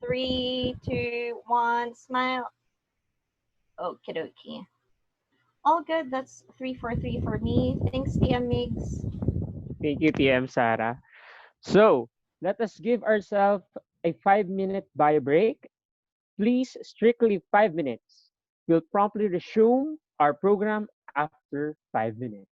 3, 2, 1, smile. Okie dokie. All good. That's 3 for 3 for me. Thanks, TM Migs. Thank you, TM Sarah. So let us give ourselves a 5-minute bio break. Please, strictly 5 minutes. We'll promptly resume our program after 5 minutes.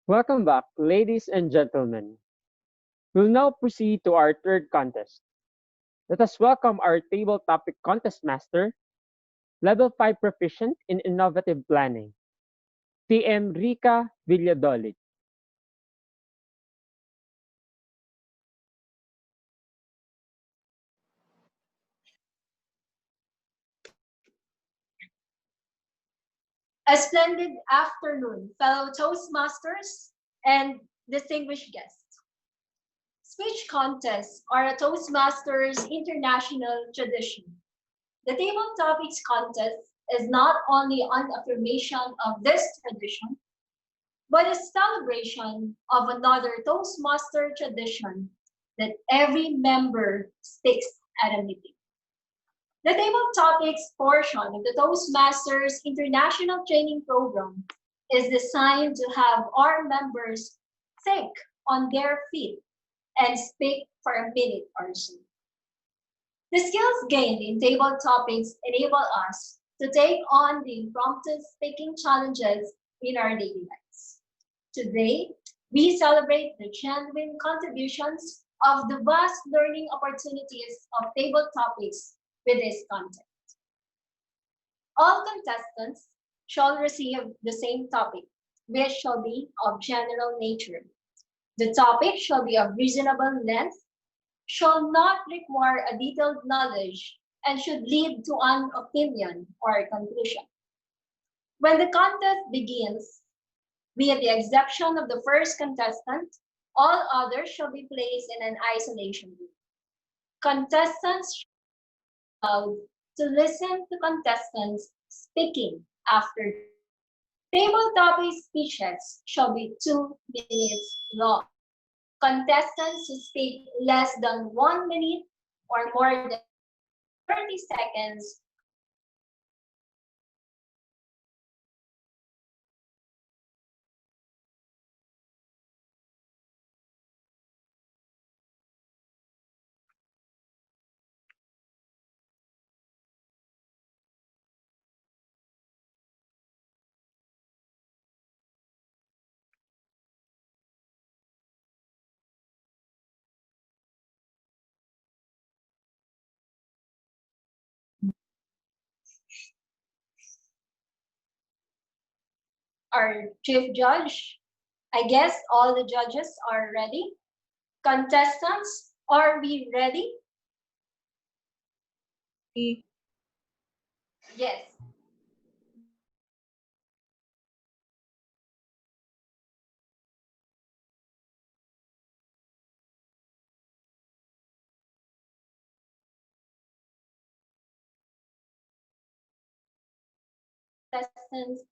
Welcome back, ladies and gentlemen. We'll now proceed to our third contest. Let us welcome our table topic contest master, Level 5 proficient in innovative planning, TM Rica Villadolid. A splendid afternoon, fellow Toastmasters and distinguished guests. Speech contests are a Toastmasters international tradition. The Table Topics Contest is not only an affirmation of this tradition, but a celebration of another Toastmaster tradition that every member sticks at a meeting. The Table Topics portion of the Toastmasters International Training Program is designed to have our members think on their feet and speak for a minute or so. The skills gained in table topics enable us to take on the impromptu speaking challenges in our daily lives. Today, we celebrate the genuine contributions of the vast learning opportunities of table topics with this content. All contestants shall receive the same topic, which shall be of general nature. The topic shall be of reasonable length, shall not require a detailed knowledge, and should lead to an opinion or a conclusion. When the contest begins, with the exception of the first contestant, all others shall be placed in an isolation room. Contestants allowed to listen to contestants speaking after. Table topic speeches shall be 2 minutes long. Contestants who speak less than 1 minute or more than 30 seconds our chief judge. I guess all the judges are ready. Contestants, are we ready? Yes. Contestants,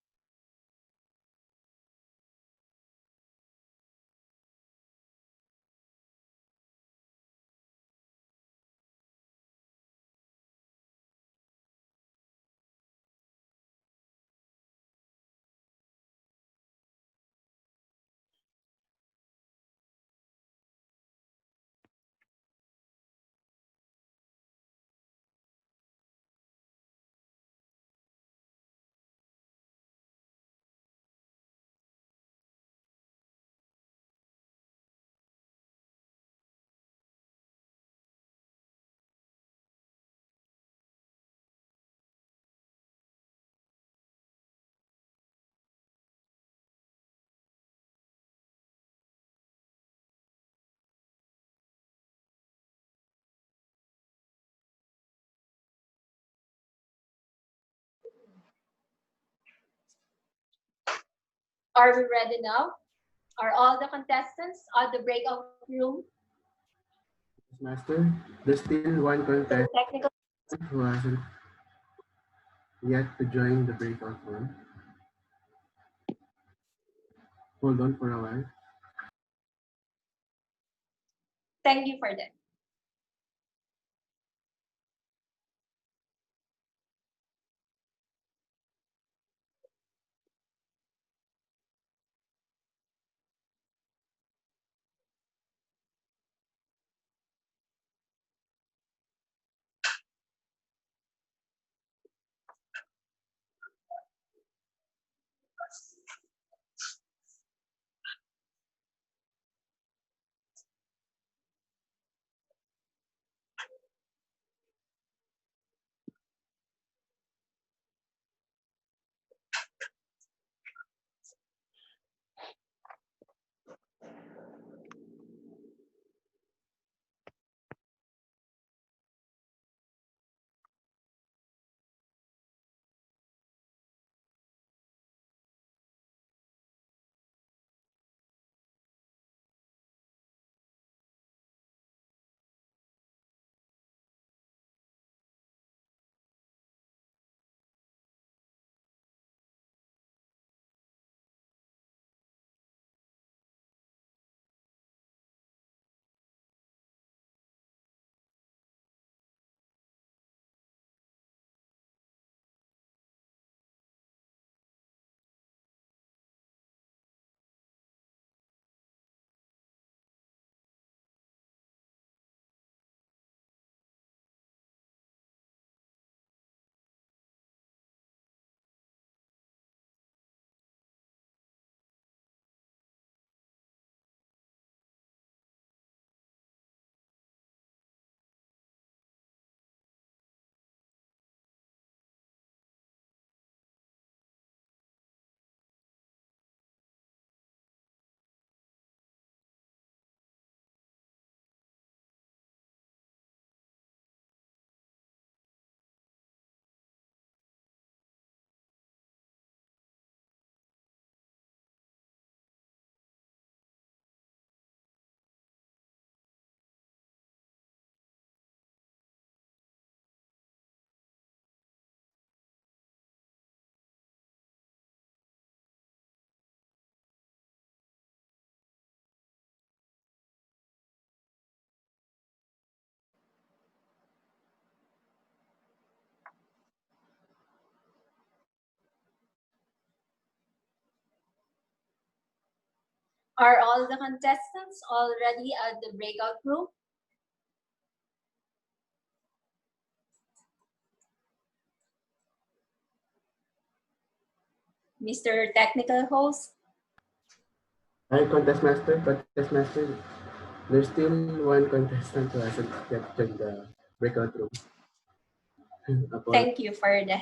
are we ready now? Are all the contestants at the breakout room? Master, there's still one contestant Technical. who hasn't yet to join the breakout room. Hold on for a while. Thank you for that. Are all the contestants already at the breakout room? Mr. Technical Host? Hi, Contest Master. There's still one contestant who hasn't yet joined the breakout room. Thank you for the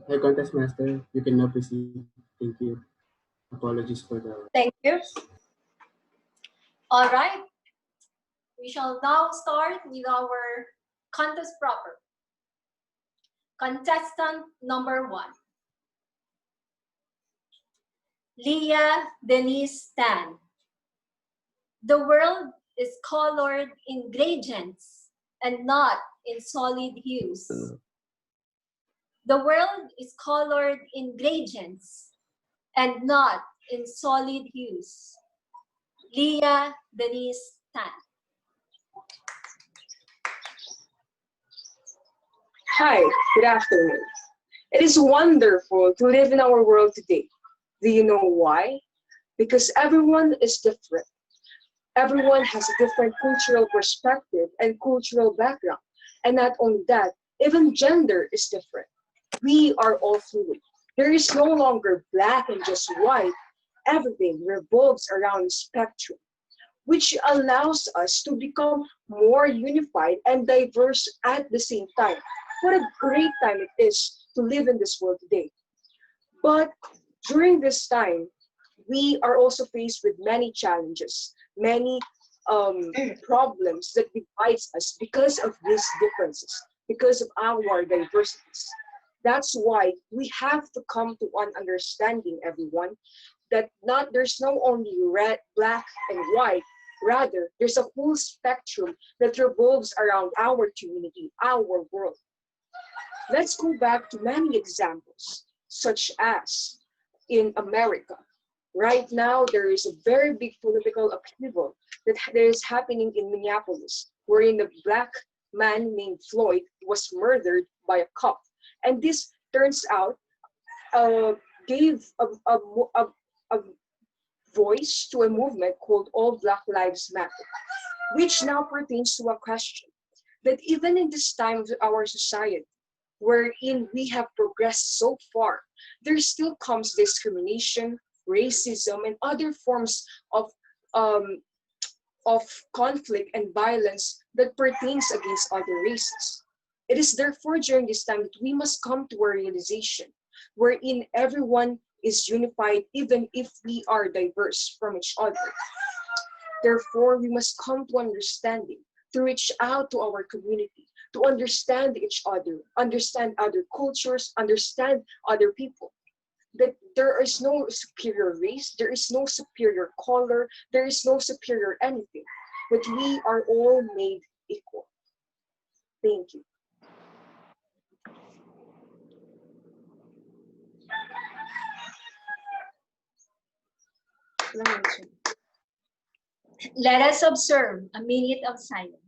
Hi, Contest Master. You can now proceed. Thank you. Apologies for the... Thank you. All right. We shall now start with our contest proper. Contestant number 1. Leah Denise Tan. The world is colored in gradients and not in solid hues. The world is colored in gradients and not in solid hues. Leah Denise Tan. Hi, good afternoon. It is wonderful to live in our world today. Do you know why? Because everyone is different. Everyone has a different cultural perspective and cultural background. And not only that, even gender is different. We are all fluid. There is no longer black and just white. Everything revolves around a spectrum, which allows us to become more unified and diverse at the same time. What a great time it is to live in this world today. But during this time, we are also faced with many challenges, many problems that divides us because of these differences, because of our diversities. That's why we have to come to one understanding, everyone, that there's no only red, black, and white. Rather, there's a whole spectrum that revolves around our community, our world. Let's go back to many examples, such as in America. Right now, there is a very big political upheaval that is happening in Minneapolis, wherein a black man named Floyd was murdered by a cop. And this turns out gave a voice to a movement called All Black Lives Matter, which now pertains to a question that even in this time of our society, wherein we have progressed so far, there still comes discrimination, racism, and other forms um, of conflict and violence that pertains against other races. It is therefore during this time that we must come to a realization wherein everyone is unified even if we are diverse from each other. Therefore, we must come to understanding, to reach out to our community, to understand each other, understand other cultures, understand other people. That there is no superior race, there is no superior color, there is no superior anything, but we are all made equal. Thank you. Let us observe a minute of silence.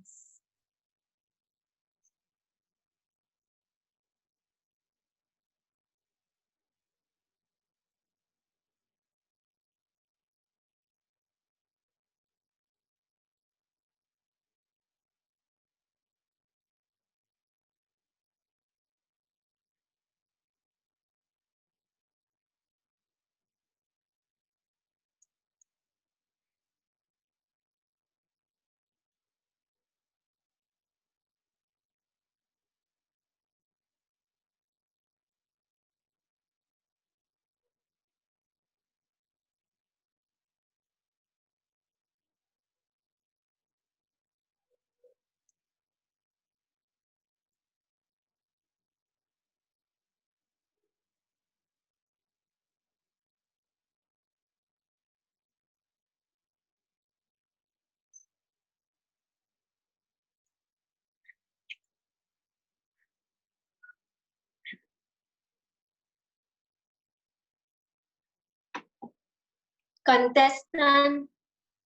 Contestant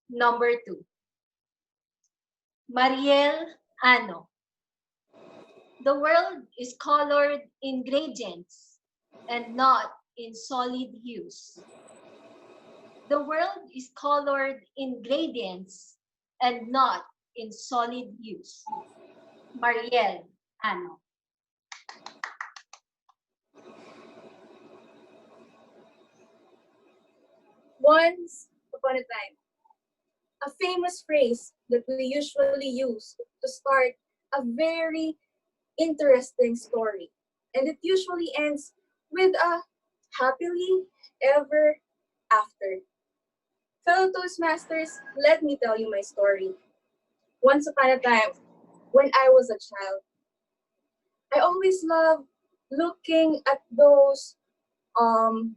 number 2, Mariel Ano. The world is colored in gradients and not in solid hues. The world is colored in gradients and not in solid hues. Mariel Ano. Once upon a time, a famous phrase that we usually use to start a very interesting story. And it usually ends with a happily ever after. Fellow Toastmasters, let me tell you my story. Once upon a time, when I was a child, I always loved looking at those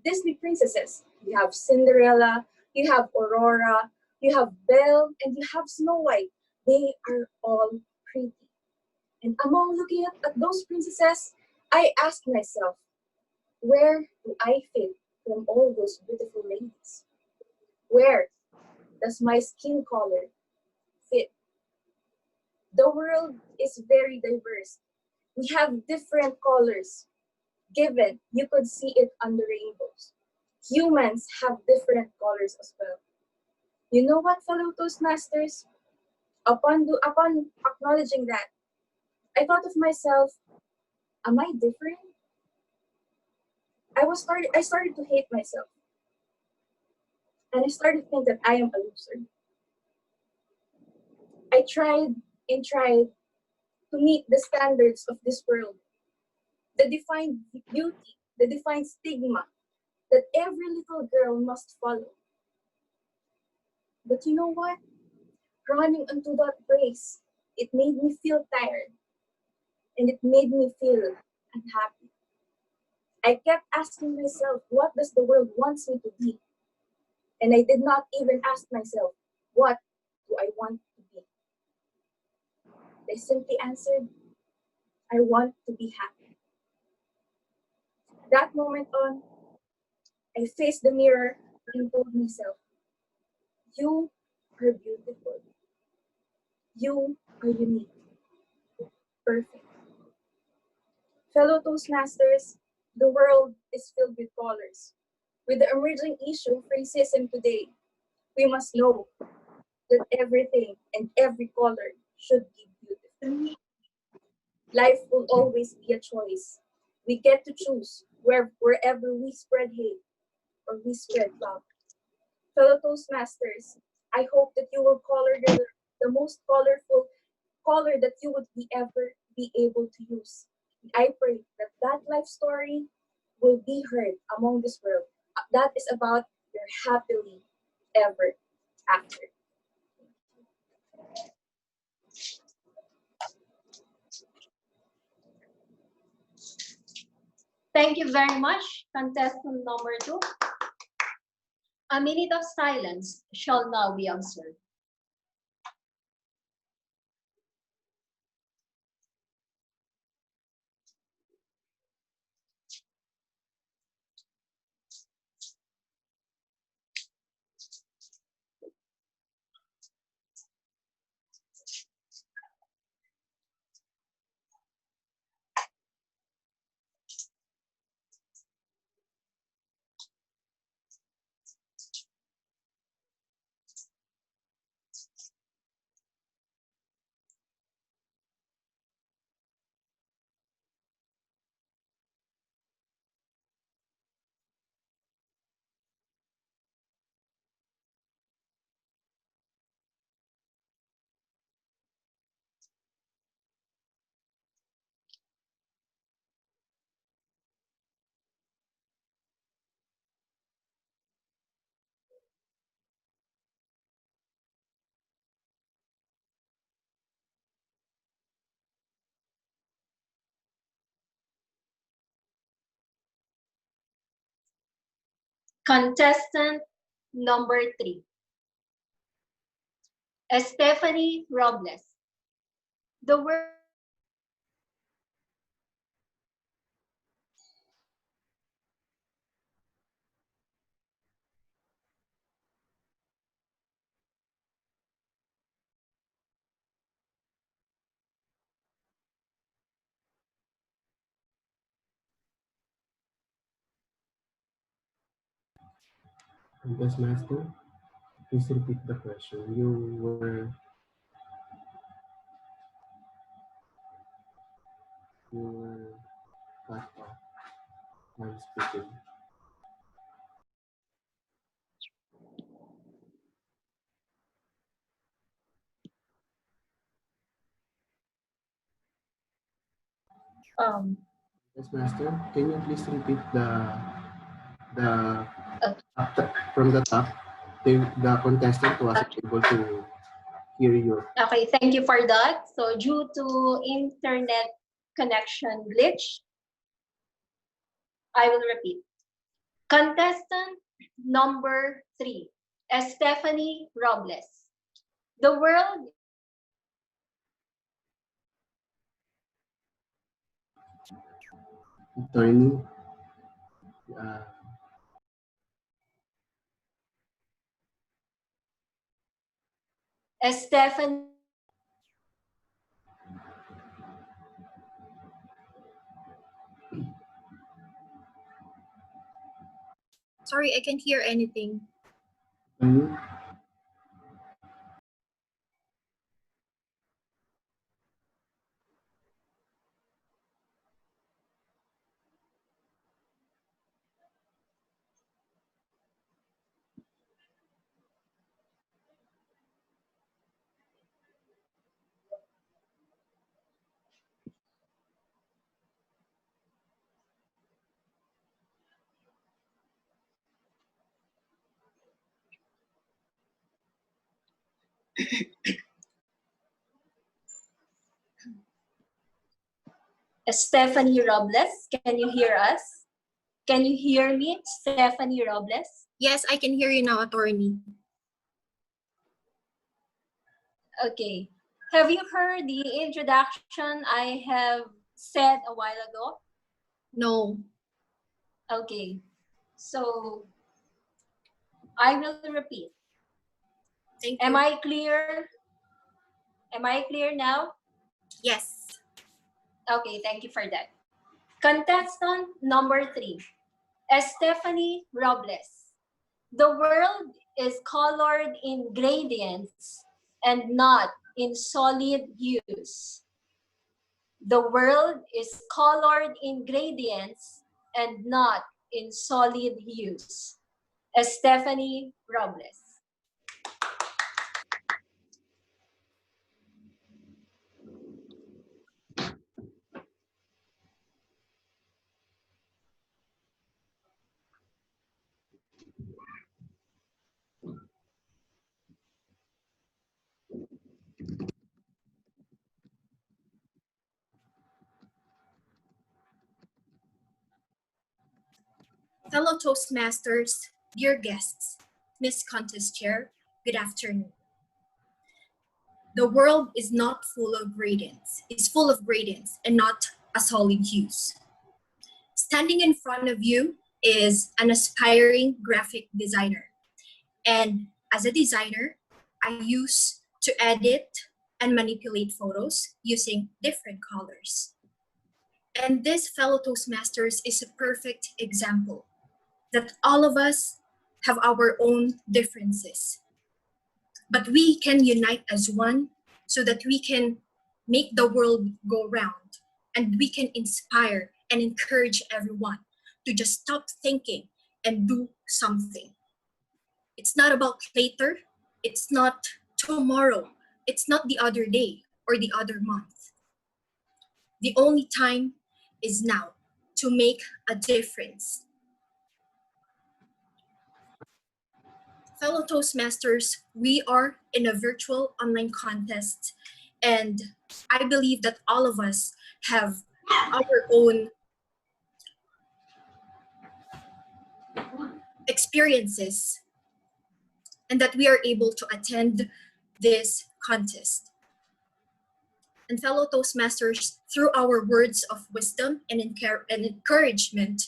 Disney princesses. You have Cinderella, you have Aurora, you have Belle, and you have Snow White. They are all pretty. And among looking at those princesses, I asked myself, where do I fit from all those beautiful ladies? Where does my skin color fit? The world is very diverse. We have different colors. Given you could see it on the rainbows. Humans have different colors as well. You know what, fellow Toastmasters? Upon acknowledging that, I thought of myself, am I different? I started to hate myself. And I started to think that I am a loser. I tried and tried to meet the standards of this world, the defined beauty, the defined stigma that every little girl must follow. But you know what? Running into that race, it made me feel tired and it made me feel unhappy. I kept asking myself, what does the world want me to be? And I did not even ask myself, what do I want to be? I simply answered, I want to be happy. That moment on, I faced the mirror and told myself, you are beautiful. You are unique. Perfect. Fellow Toastmasters, the world is filled with colors. With the emerging issue of racism today, we must know that everything and every color should be beautiful. Life will always be a choice. We get to choose wherever we spread hate or we spread love. Fellow Toastmasters, I hope that you will color the most colorful color that you would ever be able to use. I pray that that life story will be heard among this world. That is about your happily ever after. Thank you very much, contestant number 2. A minute of silence shall now be observed. Contestant number 3, Stephanie Robles. The word Contest Master, please repeat the question. You were cut off while speaking. Yes, Master. Can you please repeat the from the top? The contestant wasn't able to hear you. Okay, thank you for that. So due to internet connection glitch, I will repeat. Contestant number 3, Stephanie Robles. The world Attorney, Stephanie Sorry, I can't hear anything. attorney, Stephanie Robles, can you hear us? Can you hear me, Stephanie Robles? Yes, I can hear you now, attorney. Okay. Have you heard the introduction I have said a while ago? No. Okay. So I will repeat. Thank you. Am I clear? Am I clear now? Yes. Okay, thank you for that. Contestant number 3, Stephanie Robles. The world is colored in gradients and not in solid hues. The world is colored in gradients and not in solid hues. Stephanie Robles. Fellow Toastmasters, dear guests, Miss Contest Chair, good afternoon. The world is not full of gradients. It's full of gradients and not a solid hues. Standing in front of you is an aspiring graphic designer. And as a designer, I use to edit and manipulate photos using different colors. And this fellow Toastmasters is a perfect example that all of us have our own differences. But we can unite as one so that we can make the world go round and we can inspire and encourage everyone to just stop thinking and do something. It's not about later, it's not tomorrow, it's not the other day or the other month. The only time is now to make a difference. Fellow Toastmasters, we are in a virtual online contest, and I believe that all of us have our own experiences and that we are able to attend this contest. And fellow Toastmasters, through our words of wisdom and encouragement,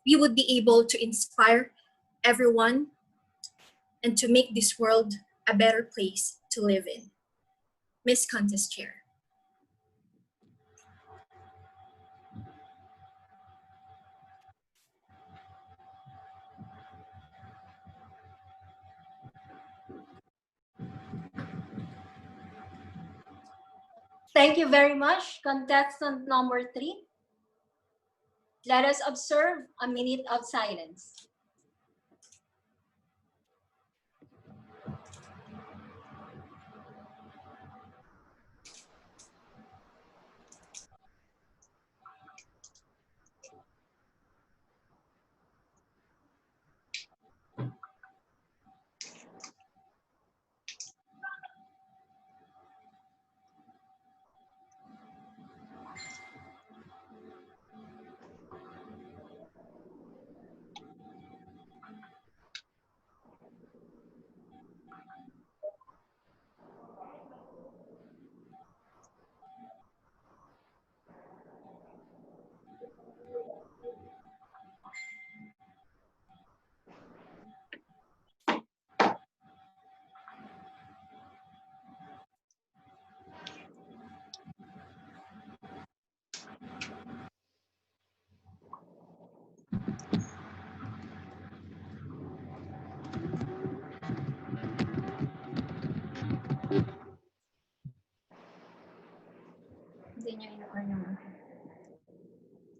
we would be able to inspire everyone and to make this world a better place to live in. Miss Contest Chair. Thank you very much, contestant number 3. Let us observe a minute of silence.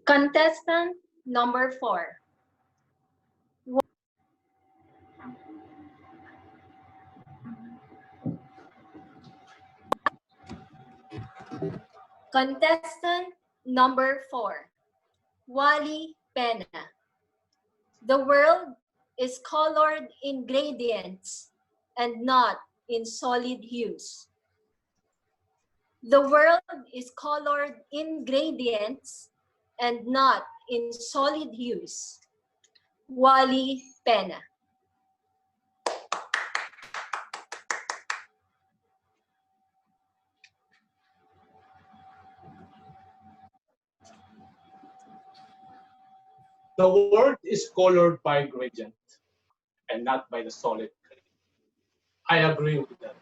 Contestant number 4. Contestant number 4, Wally Pena. The world is colored in gradients and not in solid hues. The world is colored in gradients and not in solid hues. Wally Pena. The world is colored by gradient and not by the solid grade. I agree with that.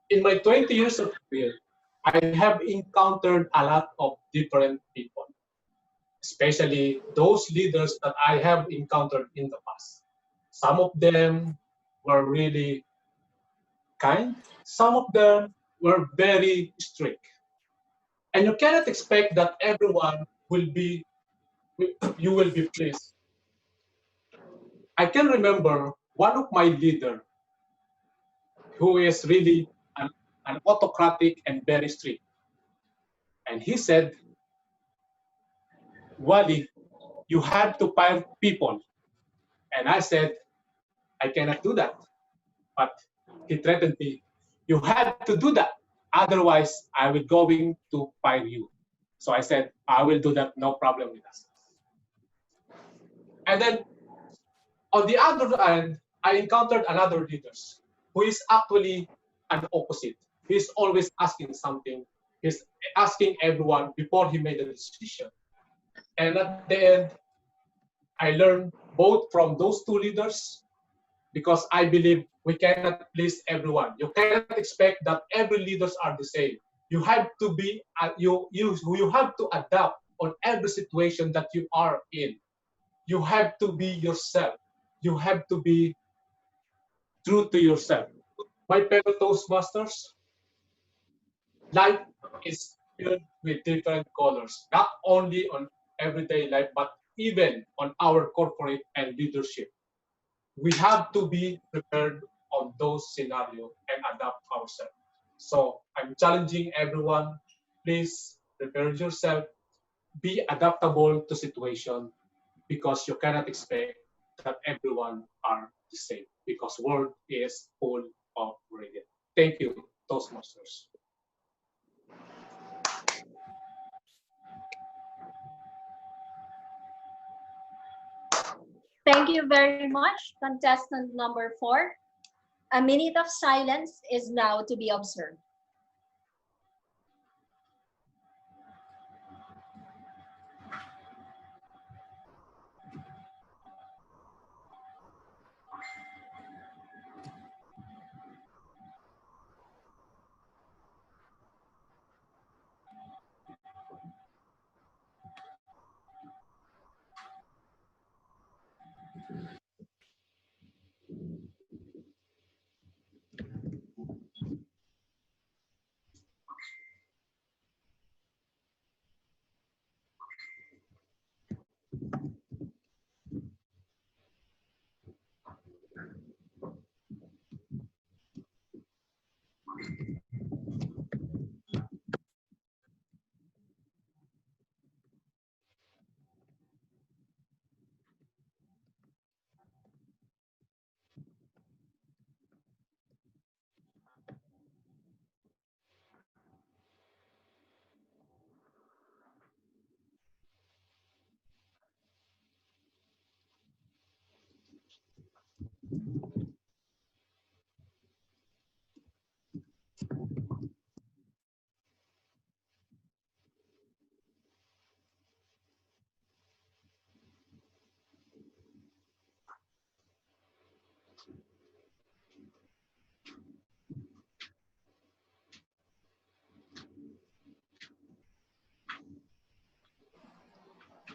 In my 20 years of career, I have encountered a lot of different people, especially those leaders that I have encountered in the past. Some of them were really kind, some of them were very strict. And you cannot expect that everyone will be, you will be pleased. I can remember one of my leaders who is really an autocratic and very strict. And he said, Wally, you have to fire people. And I said, I cannot do that. But he threatened me, you have to do that. Otherwise, I will going to fire you. So I said, I will do that, no problem with us. And then on the other hand, I encountered another leaders who is actually an opposite. He's always asking something. He's asking everyone before he made a decision. And at the end, I learned both from those two leaders because I believe we cannot please everyone. You cannot expect that every leaders are the same. You have to be you have to adapt on every situation that you are in. You have to be yourself. You have to be true to yourself. My fellow Toastmasters, life is filled with different colors, not only on everyday life, but even on our corporate and leadership. We have to be prepared on those scenarios and adapt ourselves. So I'm challenging everyone, please prepare yourself, be adaptable to situation because you cannot expect that everyone are the same because world is full of gradient. Thank you, Toastmasters. Thank you very much, contestant number 4. A minute of silence is now to be observed.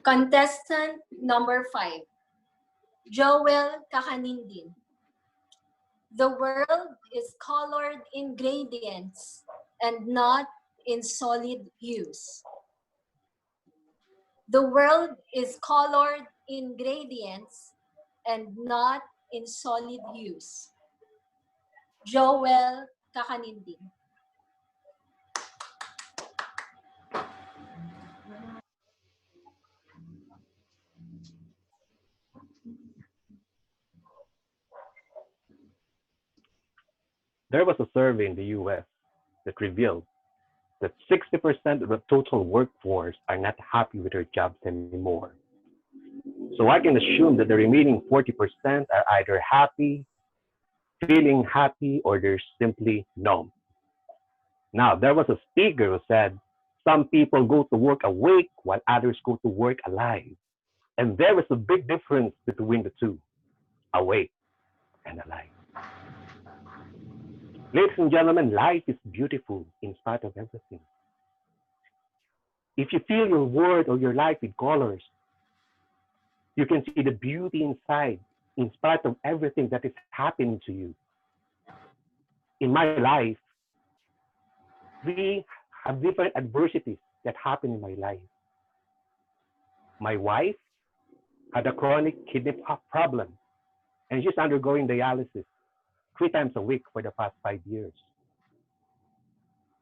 Contestant number 5, Joel Kakanindin. The world is colored in gradients and not in solid hues. The world is colored in gradients and not in solid hues. Joel Kakanindin. There was a survey in the US that revealed that 60% of the total workforce are not happy with their jobs anymore. So I can assume that the remaining 40% are either happy, feeling happy, or they're simply numb. Now, there was a speaker who said, some people go to work awake while others go to work alive. And there is a big difference between the two, awake and alive. Ladies and gentlemen, life is beautiful in spite of everything. If you fill your world or your life with colors, you can see the beauty inside in spite of everything that is happening to you. In my life, we have different adversities that happen in my life. My wife had a chronic kidney problem, and she's undergoing dialysis 3 times a week for the past 5 years.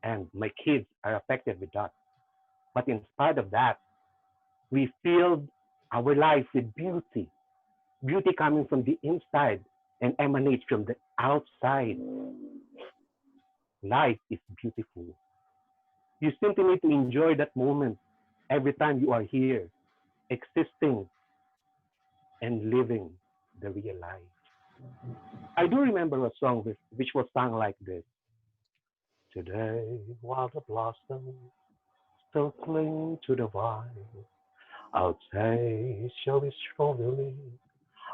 And my kids are affected with that. But in spite of that, we filled our life with beauty. Beauty coming from the inside and emanates from the outside. Life is beautiful. You simply need to enjoy that moment every time you are here, existing and living the real life. I do remember a song which was sung like this. Today, while the blossoms still cling to the vine, I'll taste your strawberry,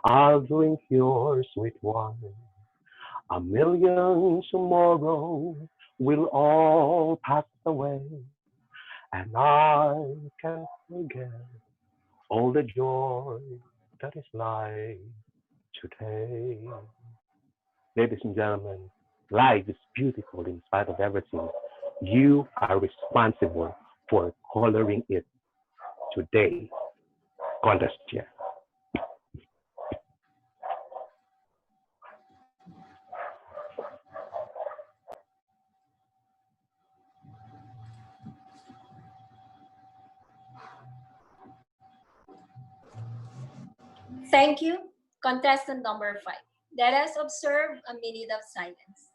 I'll drink your sweet wine. A million tomorrows will all pass away, and I can't forget all the joy that is life today. Ladies and gentlemen, life is beautiful in spite of everything. You are responsible for coloring it today. Contest chair. Thank you. Contestant number 5. Let us observe a minute of silence.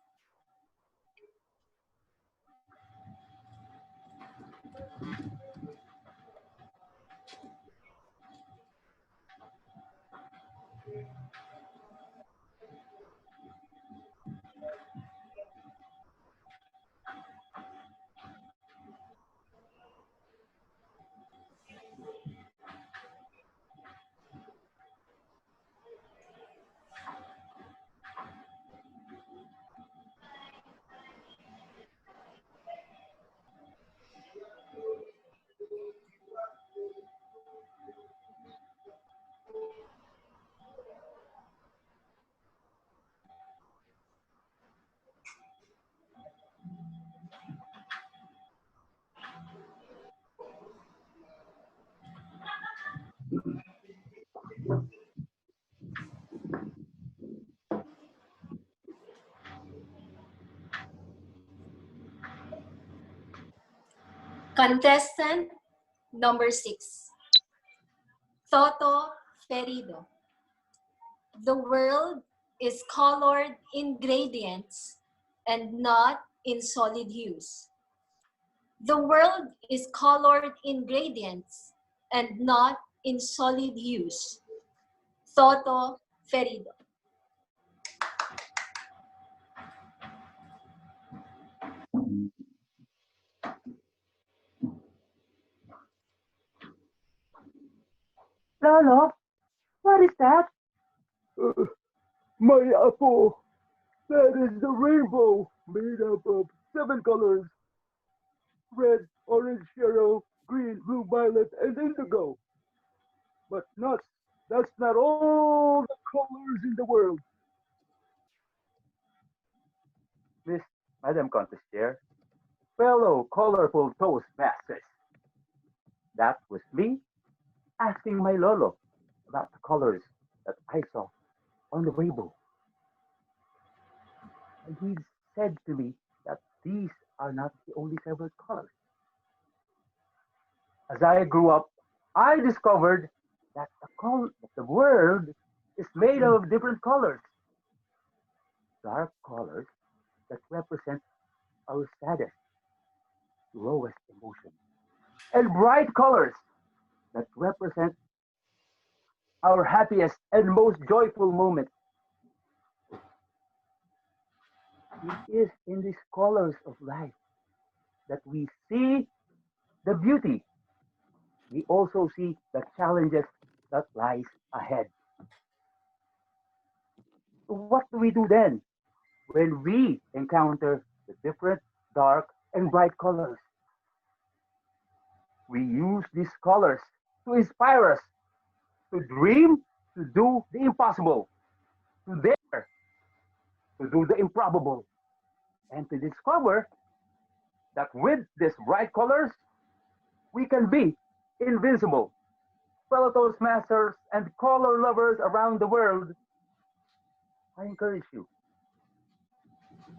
Contestant number 6. Toto Ferido. The world is colored in gradients and not in solid hues. The world is colored in gradients and not in solid hues. Toto Ferido. Lolo, what is that? My apple. That is the rainbow made up of 7 colors. Red, orange, yellow, green, blue, violet, and indigo. But nuts, that's not all the colors in the world. Miss Madam Contest Chair, fellow colorful Toastmasters, that was me asking my Lolo about the colors that I saw on the rainbow. And he said to me that these are not the only several colors. As I grew up, I discovered that that the world is made of different colors. Dark colors that represent our saddest, lowest emotion, and bright colors that represent our happiest and most joyful moments. It is in these colors of life that we see the beauty. We also see the challenges that lies ahead. So what do we do then when we encounter the different dark and bright colors? We use these colors to inspire us to dream, to do the impossible, to dare, to do the improbable, and to discover that with these bright colors, we can be invincible. Fellow Toastmasters and color lovers around the world, I encourage you.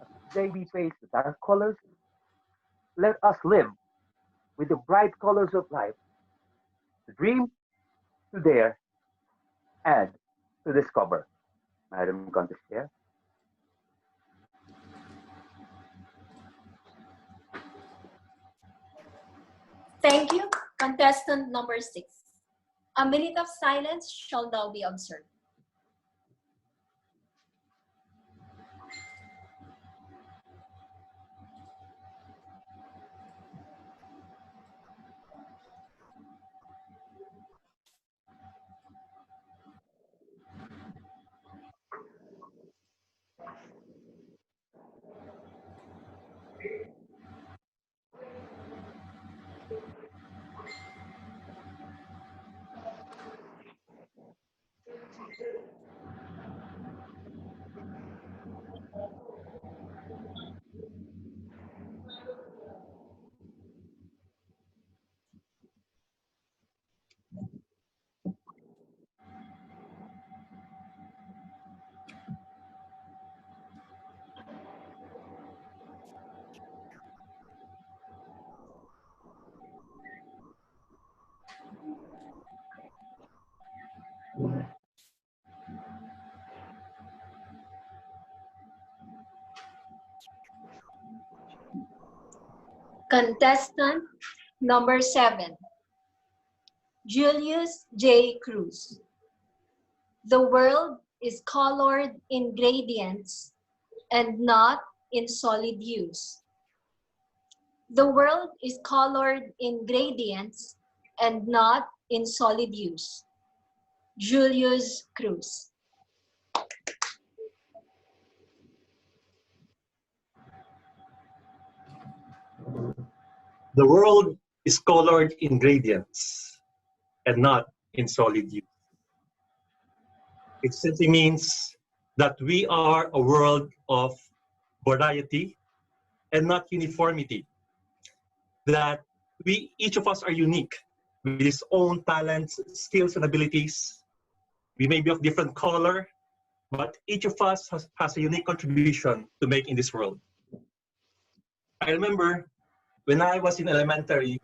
As today we face the dark colors, let us live with the bright colors of life, to dream, to dare, and to discover. Madam Contest Chair. Thank you. Contestant number 6. A minute of silence shall now be observed. Contestant number 7, Julius J. Cruz. The world is colored in gradients and not in solid hues. The world is colored in gradients and not in solid hues. Julius Cruz. The world is colored in gradients and not in solid hue. It simply means that we are a world of variety and not uniformity. That each of us are unique with his own talents, skills, and abilities. We may be of different color, but each of us has a unique contribution to make in this world. I remember when I was in elementary,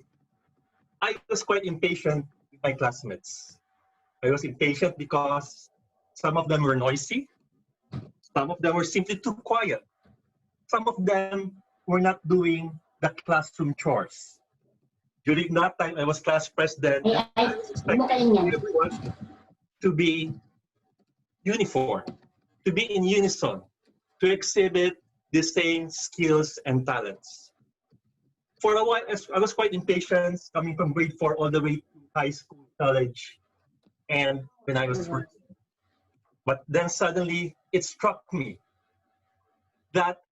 I was quite impatient with my classmates. I was impatient because some of them were noisy, some of them were simply too quiet, some of them were not doing the classroom chores. During that time, I was class president. I was expecting everyone to be uniform, to be in unison, to exhibit the same skills and talents. For a while, I was quite impatient, coming from grade 4 all the way to high school, college, and when I was working. But then suddenly, it struck me that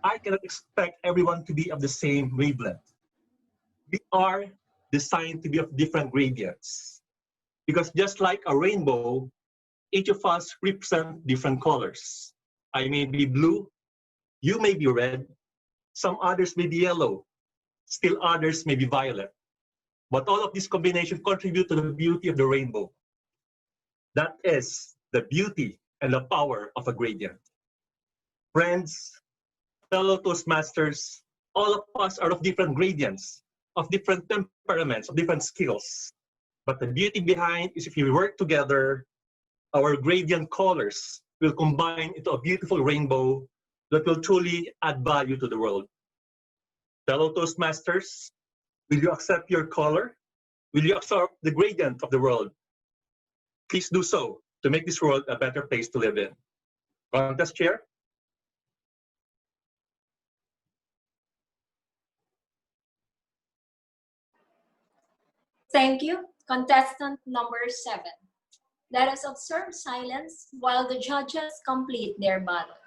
I cannot expect everyone to be of the same wavelength. We are designed to be of different gradients. Because just like a rainbow, each of us represent different colors. I may be blue, you may be red, some others may be yellow, still others may be violet. But all of these combinations contribute to the beauty of the rainbow. That is the beauty and the power of a gradient. Friends, fellow Toastmasters, all of us are of different gradients, of different temperaments, of different skills. But the beauty behind is if we work together, our gradient colors will combine into a beautiful rainbow that will truly add value to the world. Fellow Toastmasters, will you accept your color? Will you accept the gradient of the world? Please do so to make this world a better place to live in. Contest Chair? Thank you. Contestant number 7. Let us observe silence while the judges complete their ballots.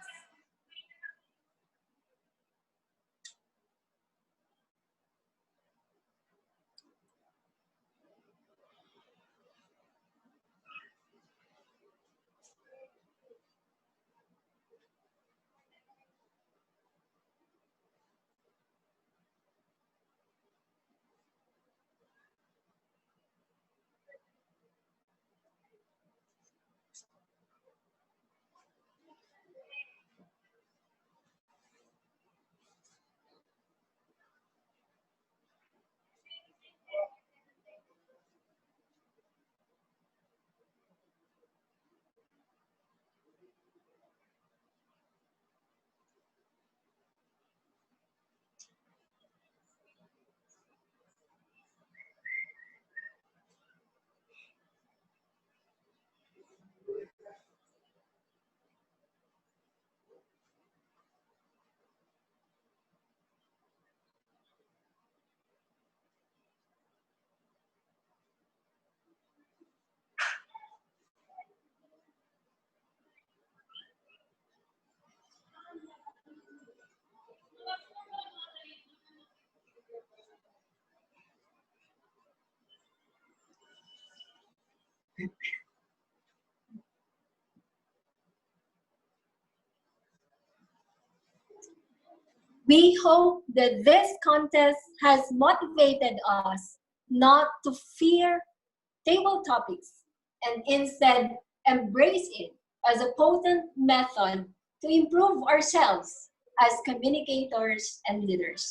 We hope that this contest has motivated us not to fear table topics and instead embrace it as a potent method to improve ourselves as communicators and leaders.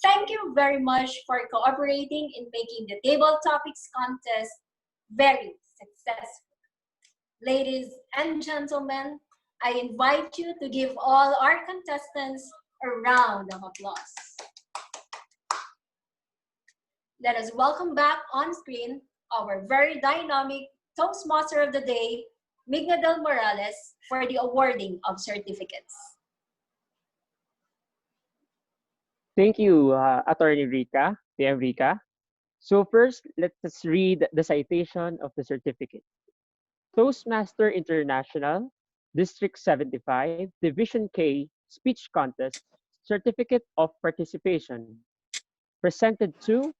Thank you very much for cooperating in making the table topics contest very successful. Ladies and gentlemen, I invite you to give all our contestants a round of applause. Let us welcome back on screen our very dynamic Toastmaster of the Day, Migna Del Morales, for the awarding of certificates. Thank you, Attorney Rica, PM Rica. So first, let us read the citation of the certificate. Toastmaster International, District 75, Division K, Speech Contest, Certificate of Participation, presented to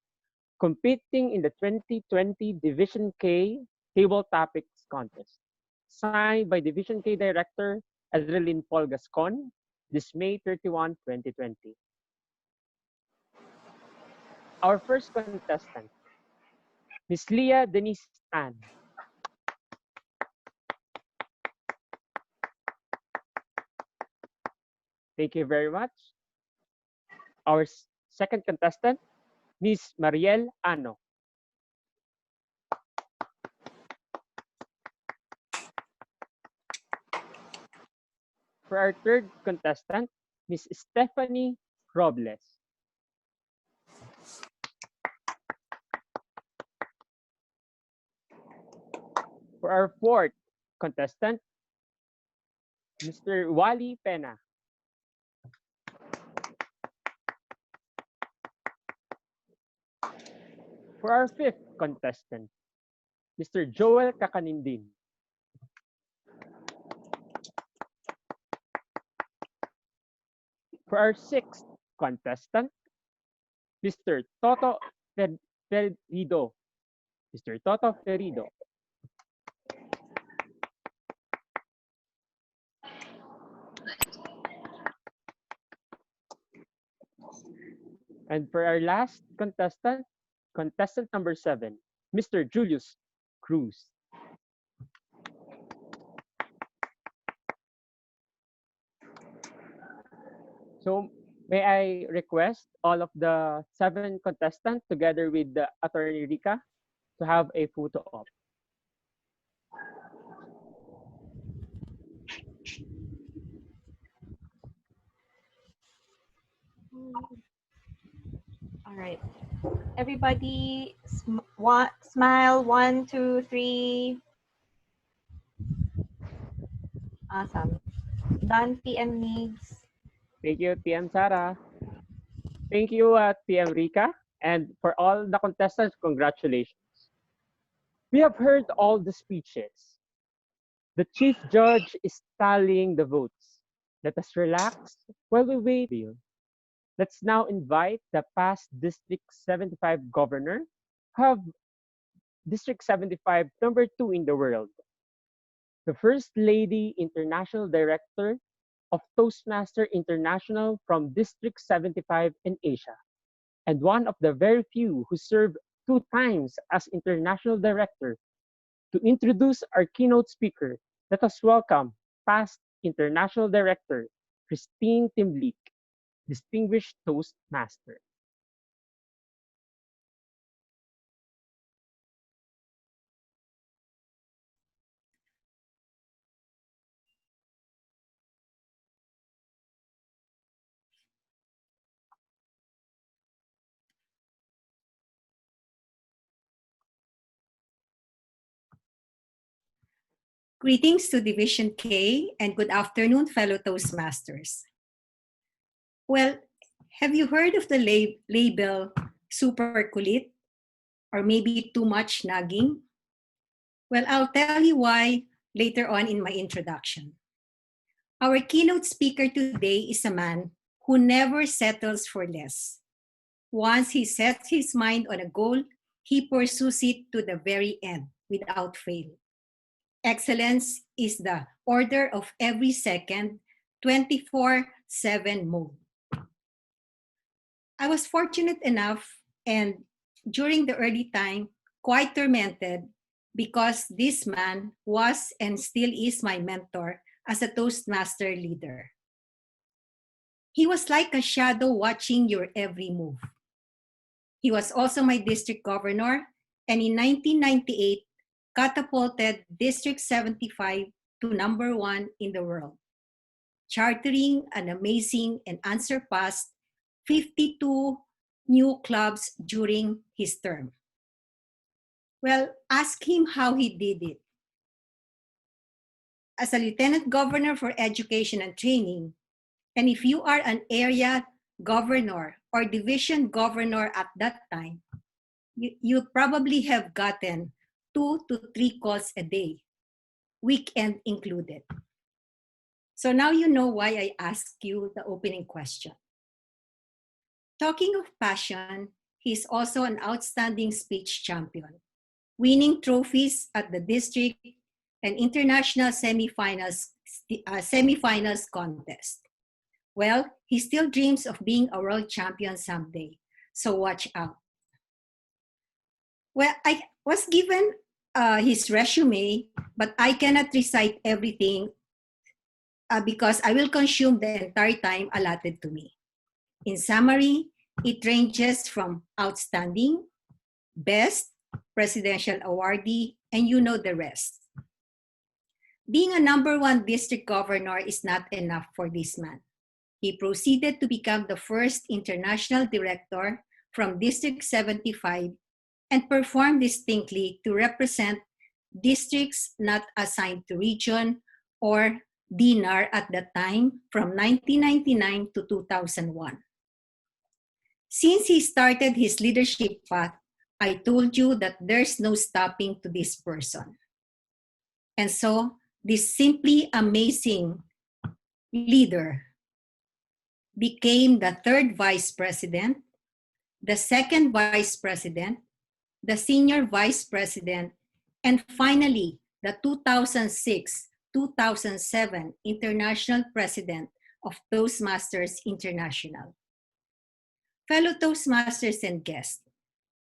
competing in the 2020 Division K Table Topics Contest, signed by Division K Director Adreline Paul Gascon, this May 31, 2020. Our first contestant, Ms. Leah Denise Tan. Thank you very much. Our second contestant, Ms. Mariel Ano. For our third contestant, Ms. Stephanie Robles. For our fourth contestant, Mr. Wally Pena. For our fifth contestant, Mr. Joel Kakanindin. For our sixth contestant, Mr. Toto Ferido. Mr. Toto Ferido. And for our last contestant, contestant number 7, Mr. Julius Cruz. So may I request all of the 7 contestants together with the Attorney Rica to have a photo op. All right. Everybody, smile. 1, 2, 3. Awesome. Done, PM needs. Thank you, TM Sara. Thank you, TM Rica. And for all the contestants, congratulations. We have heard all the speeches. The chief judge is tallying the votes. Let us relax while we wait. Let's now invite the past District 75 governor, who have District 75 number 2 in the world. The First Lady International Director of Toastmaster International from District 75 in Asia, and one of the very few who served 2 times as International Director. To introduce our keynote speaker, let us welcome past International Director, Christine Timlik, Distinguished Toastmaster. Greetings to Division K and good afternoon, fellow Toastmasters. Well, have you heard of the label super kulit or maybe too much nagging? Well, I'll tell you why later on in my introduction. Our keynote speaker today is a man who never settles for less. Once he sets his mind on a goal, he pursues it to the very end without fail. Excellence is the order of every second, 24/7 mode. I was fortunate enough and during the early time, quite tormented because this man was and still is my mentor as a Toastmaster leader. He was like a shadow watching your every move. He was also my district governor, and in 1998, catapulted District 75 to number 1 in the world, chartering an amazing and unsurpassed 52 new clubs during his term. Well, ask him how he did it. As a lieutenant governor for education and training, and if you are an area governor or division governor at that time, you probably have gotten 2 to 3 calls a day, weekend included. So now you know why I asked you the opening question. Talking of passion, he's also an outstanding speech champion, winning trophies at the district and international semifinals contest. Well, he still dreams of being a world champion someday, so watch out. Well, I was given his resume, but I cannot recite everything because I will consume the entire time allotted to me. In summary, it ranges from outstanding, best, presidential awardee, and you know the rest. Being a number 1 district governor is not enough for this man. He proceeded to become the first international director from District 75 and performed distinctly to represent districts not assigned to region or DINAR at that time from 1999 to 2001. Since he started his leadership path, I told you that there's no stopping to this person. And so, this simply amazing leader became the 3rd vice president, the 2nd vice president, the senior vice president, and finally, the 2006-2007 international president of Toastmasters International. fellow Toastmasters and guests,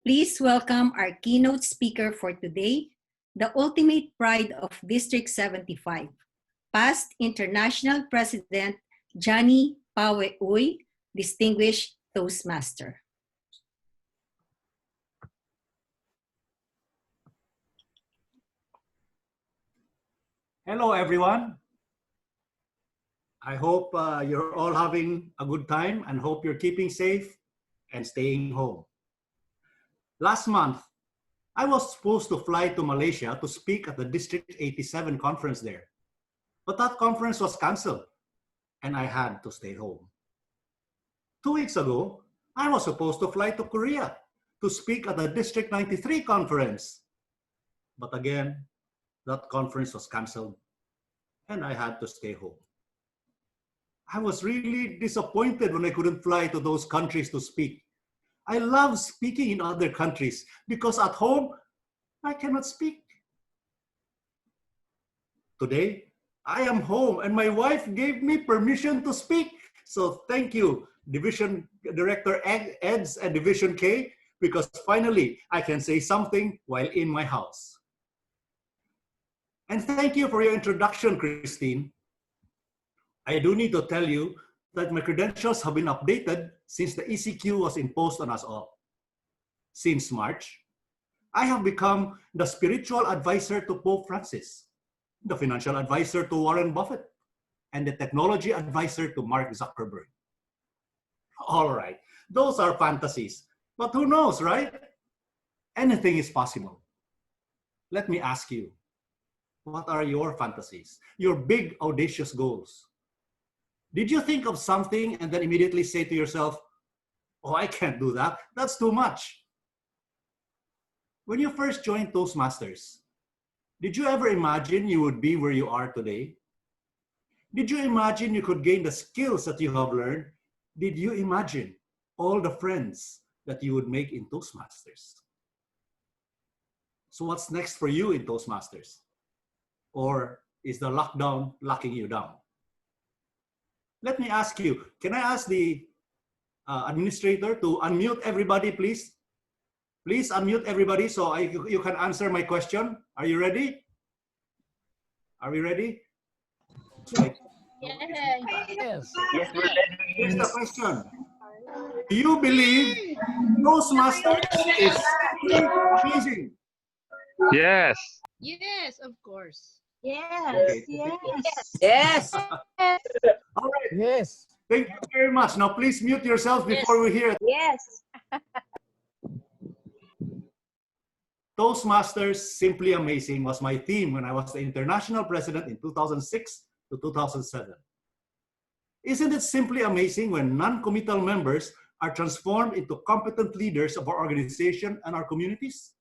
please welcome our keynote speaker for today, the ultimate pride of District 75, past International President Johnny Pawe Uy, Distinguished Toastmaster. Hello, everyone. I hope you're all having a good time and hope you're keeping safe and staying home. Last month, I was supposed to fly to Malaysia to speak at the District 87 conference there. But that conference was canceled and I had to stay home. 2 weeks ago, I was supposed to fly to Korea to speak at the District 93 conference. But again, that conference was canceled and I had to stay home. I was really disappointed when I couldn't fly to those countries to speak. I love speaking in other countries because at home, I cannot speak. Today, I am home and my wife gave me permission to speak. So thank you, Division Director Eds and Division K, because finally I can say something while in my house. And thank you for your introduction, Christine. I do need to tell you that my credentials have been updated since the ECQ was imposed on us all. Since March, I have become the spiritual advisor to Pope Francis, the financial advisor to Warren Buffett, and the technology advisor to Mark Zuckerberg. All right, those are fantasies, but who knows, right? Anything is possible. Let me ask you, what are your fantasies, your big, audacious goals? Did you think of something and then immediately say to yourself, oh, I can't do that. That's too much. When you first joined Toastmasters, did you ever imagine you would be where you are today? Did you imagine you could gain the skills that you have learned? Did you imagine all the friends that you would make in Toastmasters? So what's next for you in Toastmasters? Or is the lockdown locking you down? Let me ask you, can I ask the administrator to unmute everybody, please? Please unmute everybody so you can answer my question. Are you ready? Are we ready? Yes. Yes, we're ready. Here's the question. Do you believe Toastmasters is simply amazing? Yes. Yes, of course. Yes. Yes. All right. Yes. Thank you very much. Now, please mute yourselves before we hear it. Yes. Toastmasters Simply Amazing was my theme when I was the international president in 2006 to 2007. Isn't it simply amazing when non-committal members are transformed into competent leaders of our organization and our communities?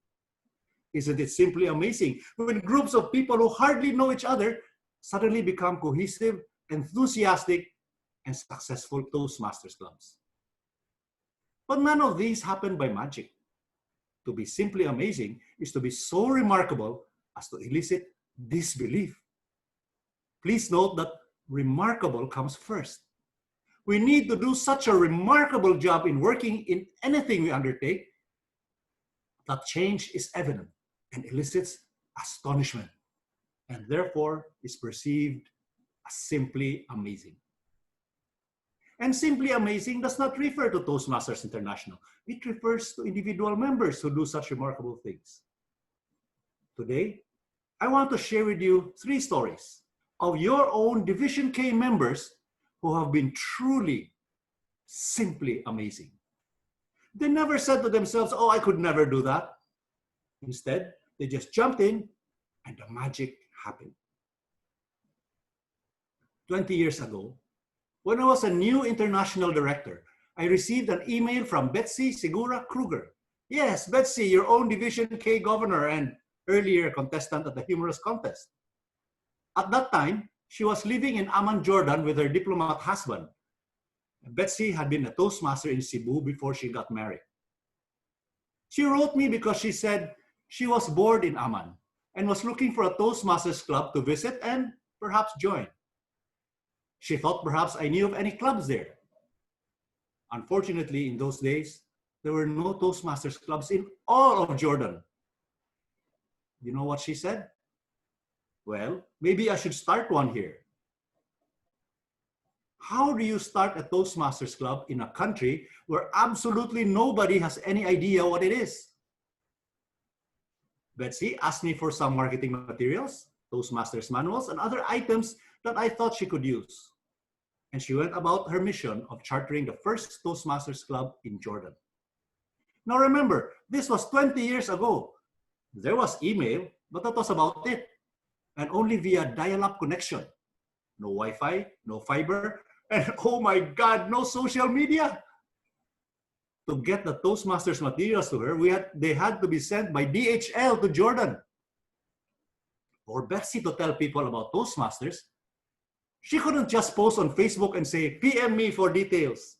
Isn't it simply amazing when groups of people who hardly know each other suddenly become cohesive, enthusiastic, and successful Toastmasters clubs? But none of these happen by magic. To be simply amazing is to be so remarkable as to elicit disbelief. Please note that remarkable comes first. We need to do such a remarkable job in working in anything we undertake that change is evident and elicits astonishment, and therefore is perceived as simply amazing. And simply amazing does not refer to Toastmasters International. It refers to individual members who do such remarkable things. Today, I want to share with you 3 stories of your own Division K members who have been truly, simply amazing. They never said to themselves, oh, I could never do that. Instead, they just jumped in and the magic happened. 20 years ago, when I was a new international director, I received an email from Betsy Segura Kruger. Yes, Betsy, your own Division K governor and earlier contestant at the humorous contest. At that time, she was living in Amman, Jordan with her diplomat husband. Betsy had been a Toastmaster in Cebu before she got married. She wrote me because she said she was bored in Amman and was looking for a Toastmasters club to visit and perhaps join. She thought perhaps I knew of any clubs there. Unfortunately, in those days, there were no Toastmasters clubs in all of Jordan. You know what she said? Well, maybe I should start one here. How do you start a Toastmasters club in a country where absolutely nobody has any idea what it is? Betsy asked me for some marketing materials, Toastmasters manuals, and other items that I thought she could use. And she went about her mission of chartering the first Toastmasters club in Jordan. Now remember, this was 20 years ago. There was email, but that was about it. And only via dial-up connection. No Wi-Fi, no fiber, and oh my God, no social media. To get the Toastmasters materials to her, they had to be sent by DHL to Jordan. For Betsy to tell people about Toastmasters, she couldn't just post on Facebook and say, PM me for details.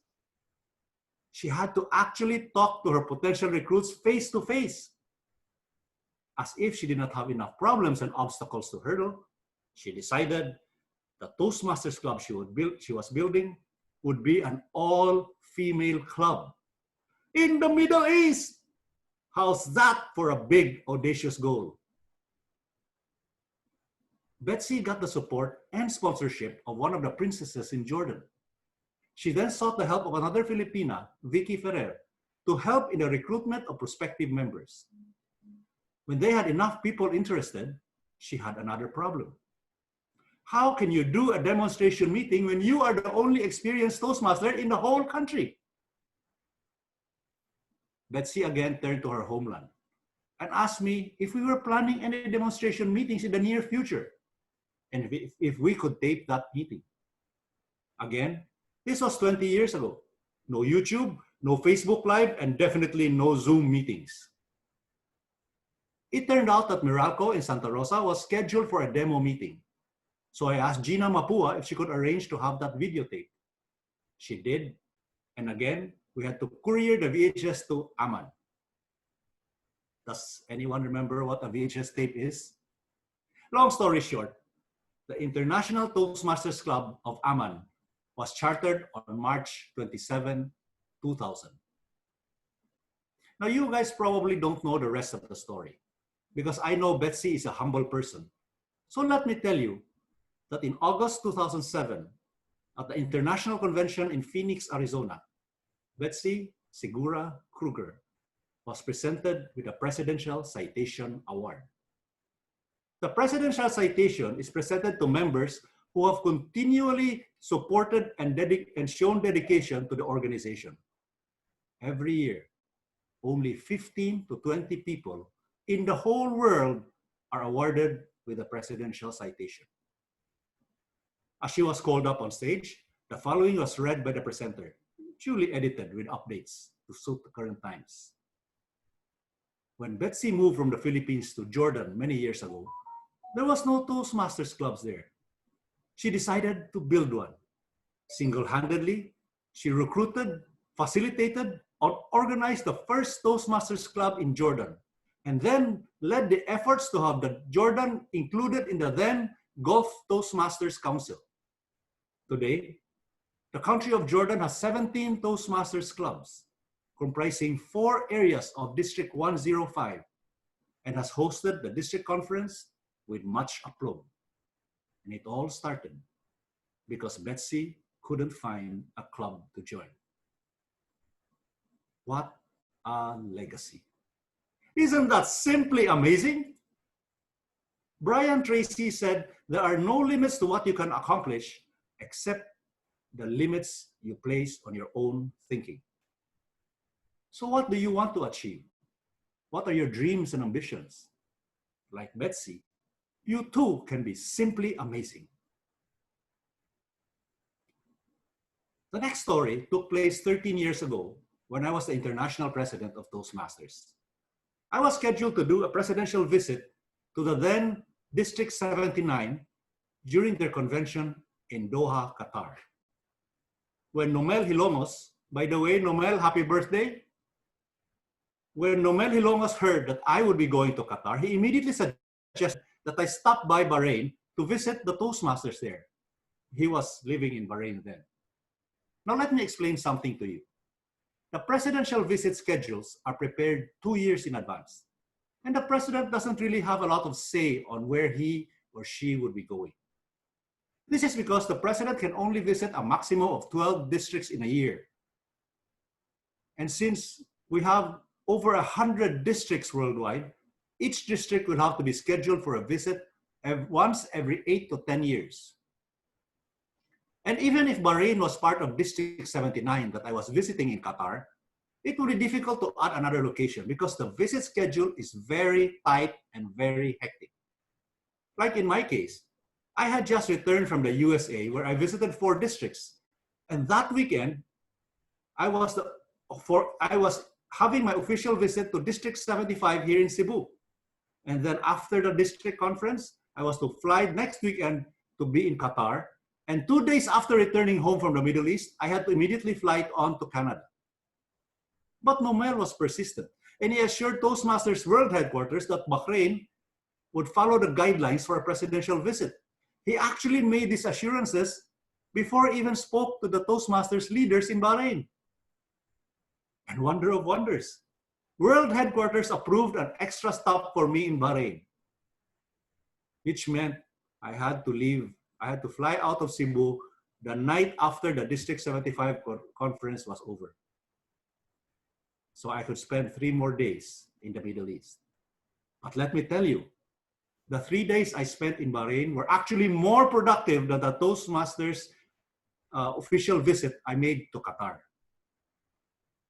She had to actually talk to her potential recruits face to face. As if she did not have enough problems and obstacles to hurdle, she decided the Toastmasters club she was building would be an all-female club in the Middle East. How's that for a big, audacious goal? Betsy got the support and sponsorship of one of the princesses in Jordan. She then sought the help of another Filipina, Vicky Ferrer, to help in the recruitment of prospective members. When they had enough people interested, she had another problem. How can you do a demonstration meeting when you are the only experienced Toastmaster in the whole country? Betsy again turned to her homeland and asked me if we were planning any demonstration meetings in the near future and if we could tape that meeting. Again, this was 20 years ago. No YouTube, no Facebook Live, and definitely no Zoom meetings. It turned out that Meralco in Santa Rosa was scheduled for a demo meeting. So I asked Gina Mapua if she could arrange to have that videotape. She did. And again, we had to courier the VHS to Amman. Does anyone remember what a VHS tape is? Long story short, the International Toastmasters Club of Amman was chartered on March 27, 2000. Now you guys probably don't know the rest of the story because I know Betsy is a humble person. So let me tell you that in August 2007, at the International Convention in Phoenix, Arizona, Betsy Segura Kruger was presented with a Presidential Citation Award. The Presidential Citation is presented to members who have continually supported and shown dedication to the organization. Every year, only 15 to 20 people in the whole world are awarded with a Presidential Citation. As she was called up on stage, the following was read by the presenter, duly edited with updates to suit the current times. When Betsy moved from the Philippines to Jordan many years ago, there was no Toastmasters clubs there. She decided to build one. Single-handedly, she recruited, facilitated, or organized the first Toastmasters club in Jordan, and then led the efforts to have the Jordan included in the then Gulf Toastmasters Council. Today, the country of Jordan has 17 Toastmasters clubs, comprising 4 areas of District 105, and has hosted the district conference with much aplomb. And it all started because Betsy couldn't find a club to join. What a legacy. Isn't that simply amazing? Brian Tracy said, there are no limits to what you can accomplish except the limits you place on your own thinking. So what do you want to achieve? What are your dreams and ambitions? Like Betsy, you too can be simply amazing. The next story took place 13 years ago when I was the international president of Toastmasters. I was scheduled to do a presidential visit to the then District 79 during their convention in Doha, Qatar. When Nomel Hilongos, by the way, Nomel, happy birthday. When Nomel Hilongos heard that I would be going to Qatar, he immediately suggested that I stop by Bahrain to visit the Toastmasters there. He was living in Bahrain then. Now let me explain something to you. the presidential visit schedules are prepared 2 years in advance. And the president doesn't really have a lot of say on where he or she would be going. This is because the president can only visit a maximum of 12 districts in a year. And since we have over 100 districts worldwide, each district will have to be scheduled for a visit once every 8 to 10 years. And even if Bahrain was part of District 79 that I was visiting in Qatar, it would be difficult to add another location because the visit schedule is very tight and very hectic. Like in my case, I had just returned from the USA where I visited 4 districts. And that weekend, I was having my official visit to District 75 here in Cebu. And then after the district conference, I was to fly next weekend to be in Qatar. And 2 days after returning home from the Middle East, I had to immediately fly on to Canada. But Nomel was persistent, and he assured Toastmasters World Headquarters that Bahrain would follow the guidelines for a presidential visit. He actually made these assurances before he even spoke to the Toastmasters leaders in Bahrain. And wonder of wonders, World Headquarters approved an extra stop for me in Bahrain, which meant I had to fly out of Cebu the night after the District 75 conference was over. So I could spend 3 more days in the Middle East. But let me tell you, the 3 days I spent in Bahrain were actually more productive than the Toastmasters official visit I made to Qatar.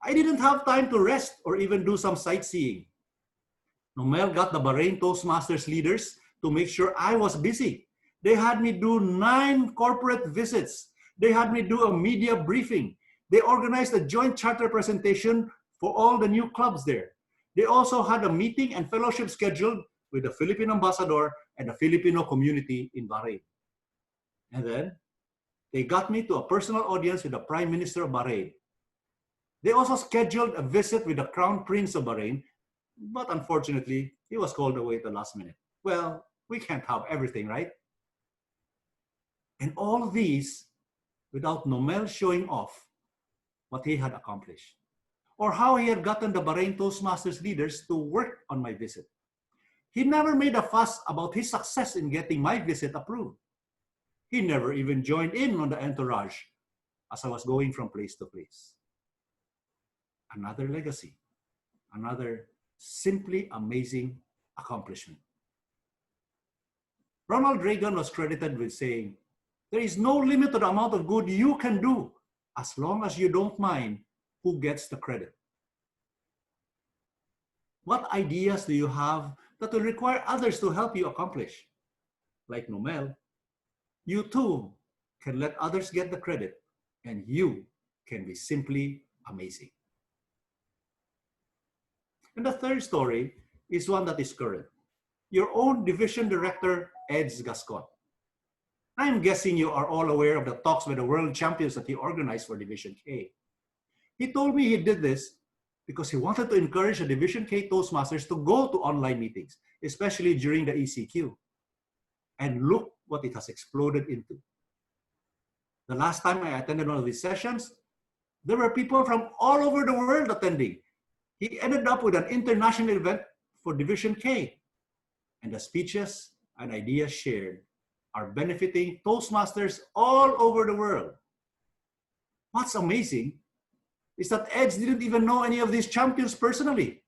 I didn't have time to rest or even do some sightseeing. Nomel got the Bahrain Toastmasters leaders to make sure I was busy. They had me do 9 corporate visits. They had me do a media briefing. They organized a joint charter presentation for all the new clubs there. They also had a meeting and fellowship scheduled with the Philippine ambassador and the Filipino community in Bahrain. And then they got me to a personal audience with the Prime Minister of Bahrain. They also scheduled a visit with the Crown Prince of Bahrain, but unfortunately, he was called away at the last minute. Well, we can't have everything, right? And all of these without Nomel showing off what he had accomplished, or how he had gotten the Bahrain Toastmasters leaders to work on my visit. He never made a fuss about his success in getting my visit approved. He never even joined in on the entourage as I was going from place to place. Another legacy, another simply amazing accomplishment. Ronald Reagan was credited with saying, "There is no limit to the amount of good you can do as long as you don't mind who gets the credit." What ideas do you have that will require others to help you accomplish? Like Nomel, you too can let others get the credit, and you can be simply amazing. And the third story is one that is current. Your own division director, Eds Gascon. I'm guessing you are all aware of the talks with the world champions that he organized for Division K. He told me he did this because he wanted to encourage the Division K Toastmasters to go to online meetings, especially during the ECQ. And look what it has exploded into. The last time I attended one of these sessions, there were people from all over the world attending. He ended up with an international event for Division K. And the speeches and ideas shared are benefiting Toastmasters all over the world. What's amazing is that Eds didn't even know any of these champions personally.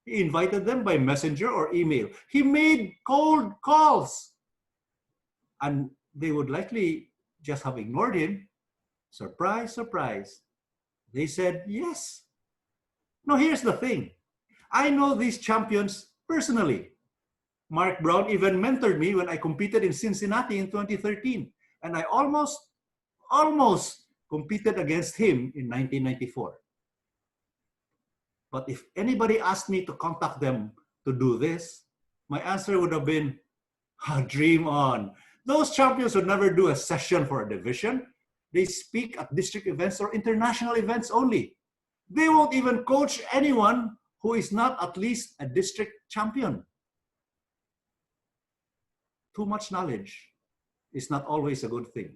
He invited them by messenger or email. He made cold calls. And they would likely just have ignored him. Surprise, surprise. They said yes. Now here's the thing. I know these champions personally. Mark Brown even mentored me when I competed in Cincinnati in 2013. And I almost competed against him in 1994. But if anybody asked me to contact them to do this, my answer would have been, dream on. Those champions would never do a session for a division. They speak at district events or international events only. They won't even coach anyone who is not at least a district champion. Too much knowledge is not always a good thing.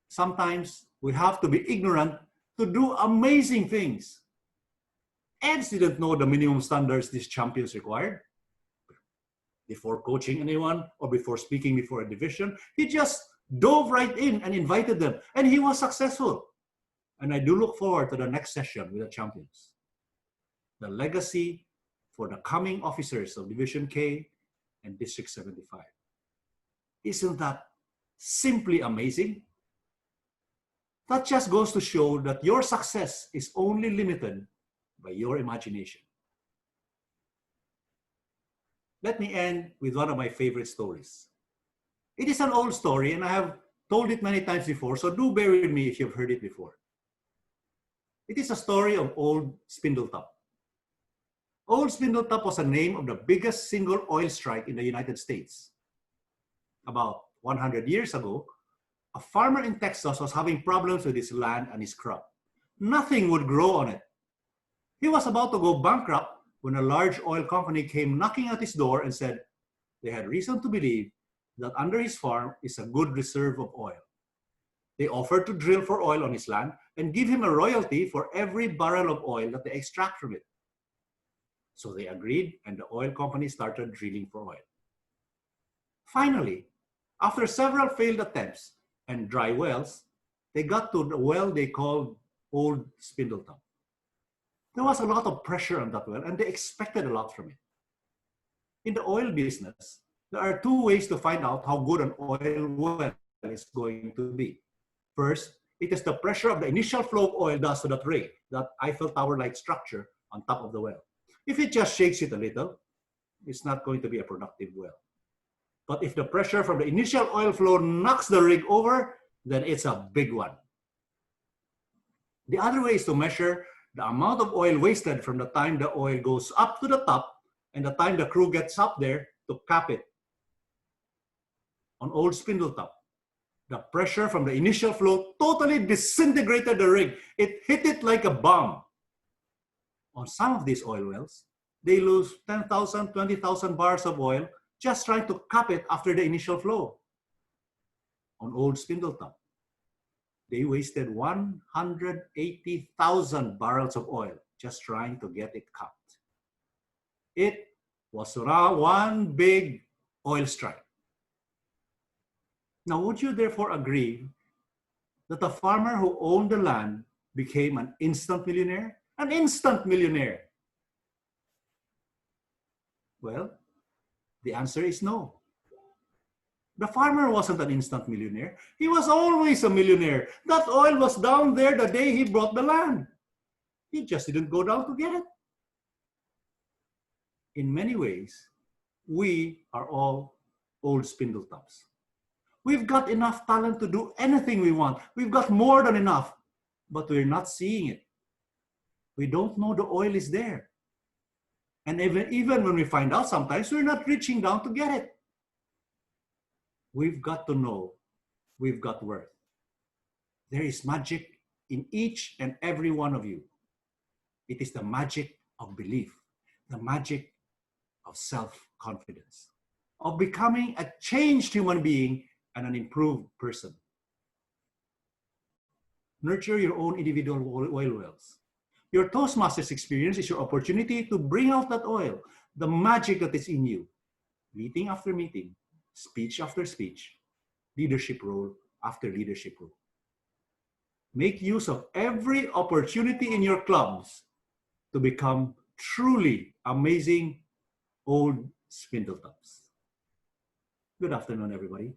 Sometimes we have to be ignorant to do amazing things. Eds didn't know the minimum standards these champions required. Before coaching anyone or before speaking before a division, he just dove right in and invited them, and he was successful. And I do look forward to the next session with the champions. The legacy for the coming officers of Division K and District 75. Isn't that simply amazing? That just goes to show that your success is only limited by your imagination. Let me end with one of my favorite stories. It is an old story, and I have told it many times before, so do bear with me if you've heard it before. It is a story of Old Spindletop. Old Spindletop was the name of the biggest single oil strike in the United States. About 100 years ago, a farmer in Texas was having problems with his land and his crop. Nothing would grow on it. He was about to go bankrupt when a large oil company came knocking at his door and said they had reason to believe that under his farm is a good reserve of oil. They offered to drill for oil on his land and give him a royalty for every barrel of oil that they extract from it. So they agreed, and the oil company started drilling for oil. Finally, after several failed attempts and dry wells, they got to the well they called Old Spindletop. There was a lot of pressure on that well, and they expected a lot from it. In the oil business, there are two ways to find out how good an oil well is going to be. First, it is the pressure of the initial flow of oil does to that rig, that Eiffel Tower-like structure on top of the well. If it just shakes it a little, it's not going to be a productive well. But if the pressure from the initial oil flow knocks the rig over, then it's a big one. The other way is to measure the amount of oil wasted from the time the oil goes up to the top and the time the crew gets up there to cap it. On Old Spindletop, the pressure from the initial flow totally disintegrated the rig. It hit it like a bomb. On some of these oil wells, they lose 10,000, 20,000 barrels of oil just trying to cap it after the initial flow. On Old Spindletop, they wasted 180,000 barrels of oil just trying to get it capped. It was one big oil strike. Now, would you therefore agree that the farmer who owned the land became an instant millionaire? An instant millionaire. Well, the answer is no. The farmer wasn't an instant millionaire. He was always a millionaire. That oil was down there the day he bought the land. He just didn't go down to get it. In many ways, we are all Old Spindletops. We've got enough talent to do anything we want. We've got more than enough, but we're not seeing it. We don't know the oil is there. And even when we find out sometimes, we're not reaching down to get it. We've got to know we've got worth. There is magic in each and every one of you. It is the magic of belief, the magic of self-confidence, of becoming a changed human being and an improved person. Nurture your own individual oil wells. Your Toastmasters experience is your opportunity to bring out that oil, the magic that is in you. Meeting after meeting, speech after speech, leadership role after leadership role. Make use of every opportunity in your clubs to become truly amazing Old Spindletops. Good afternoon, everybody.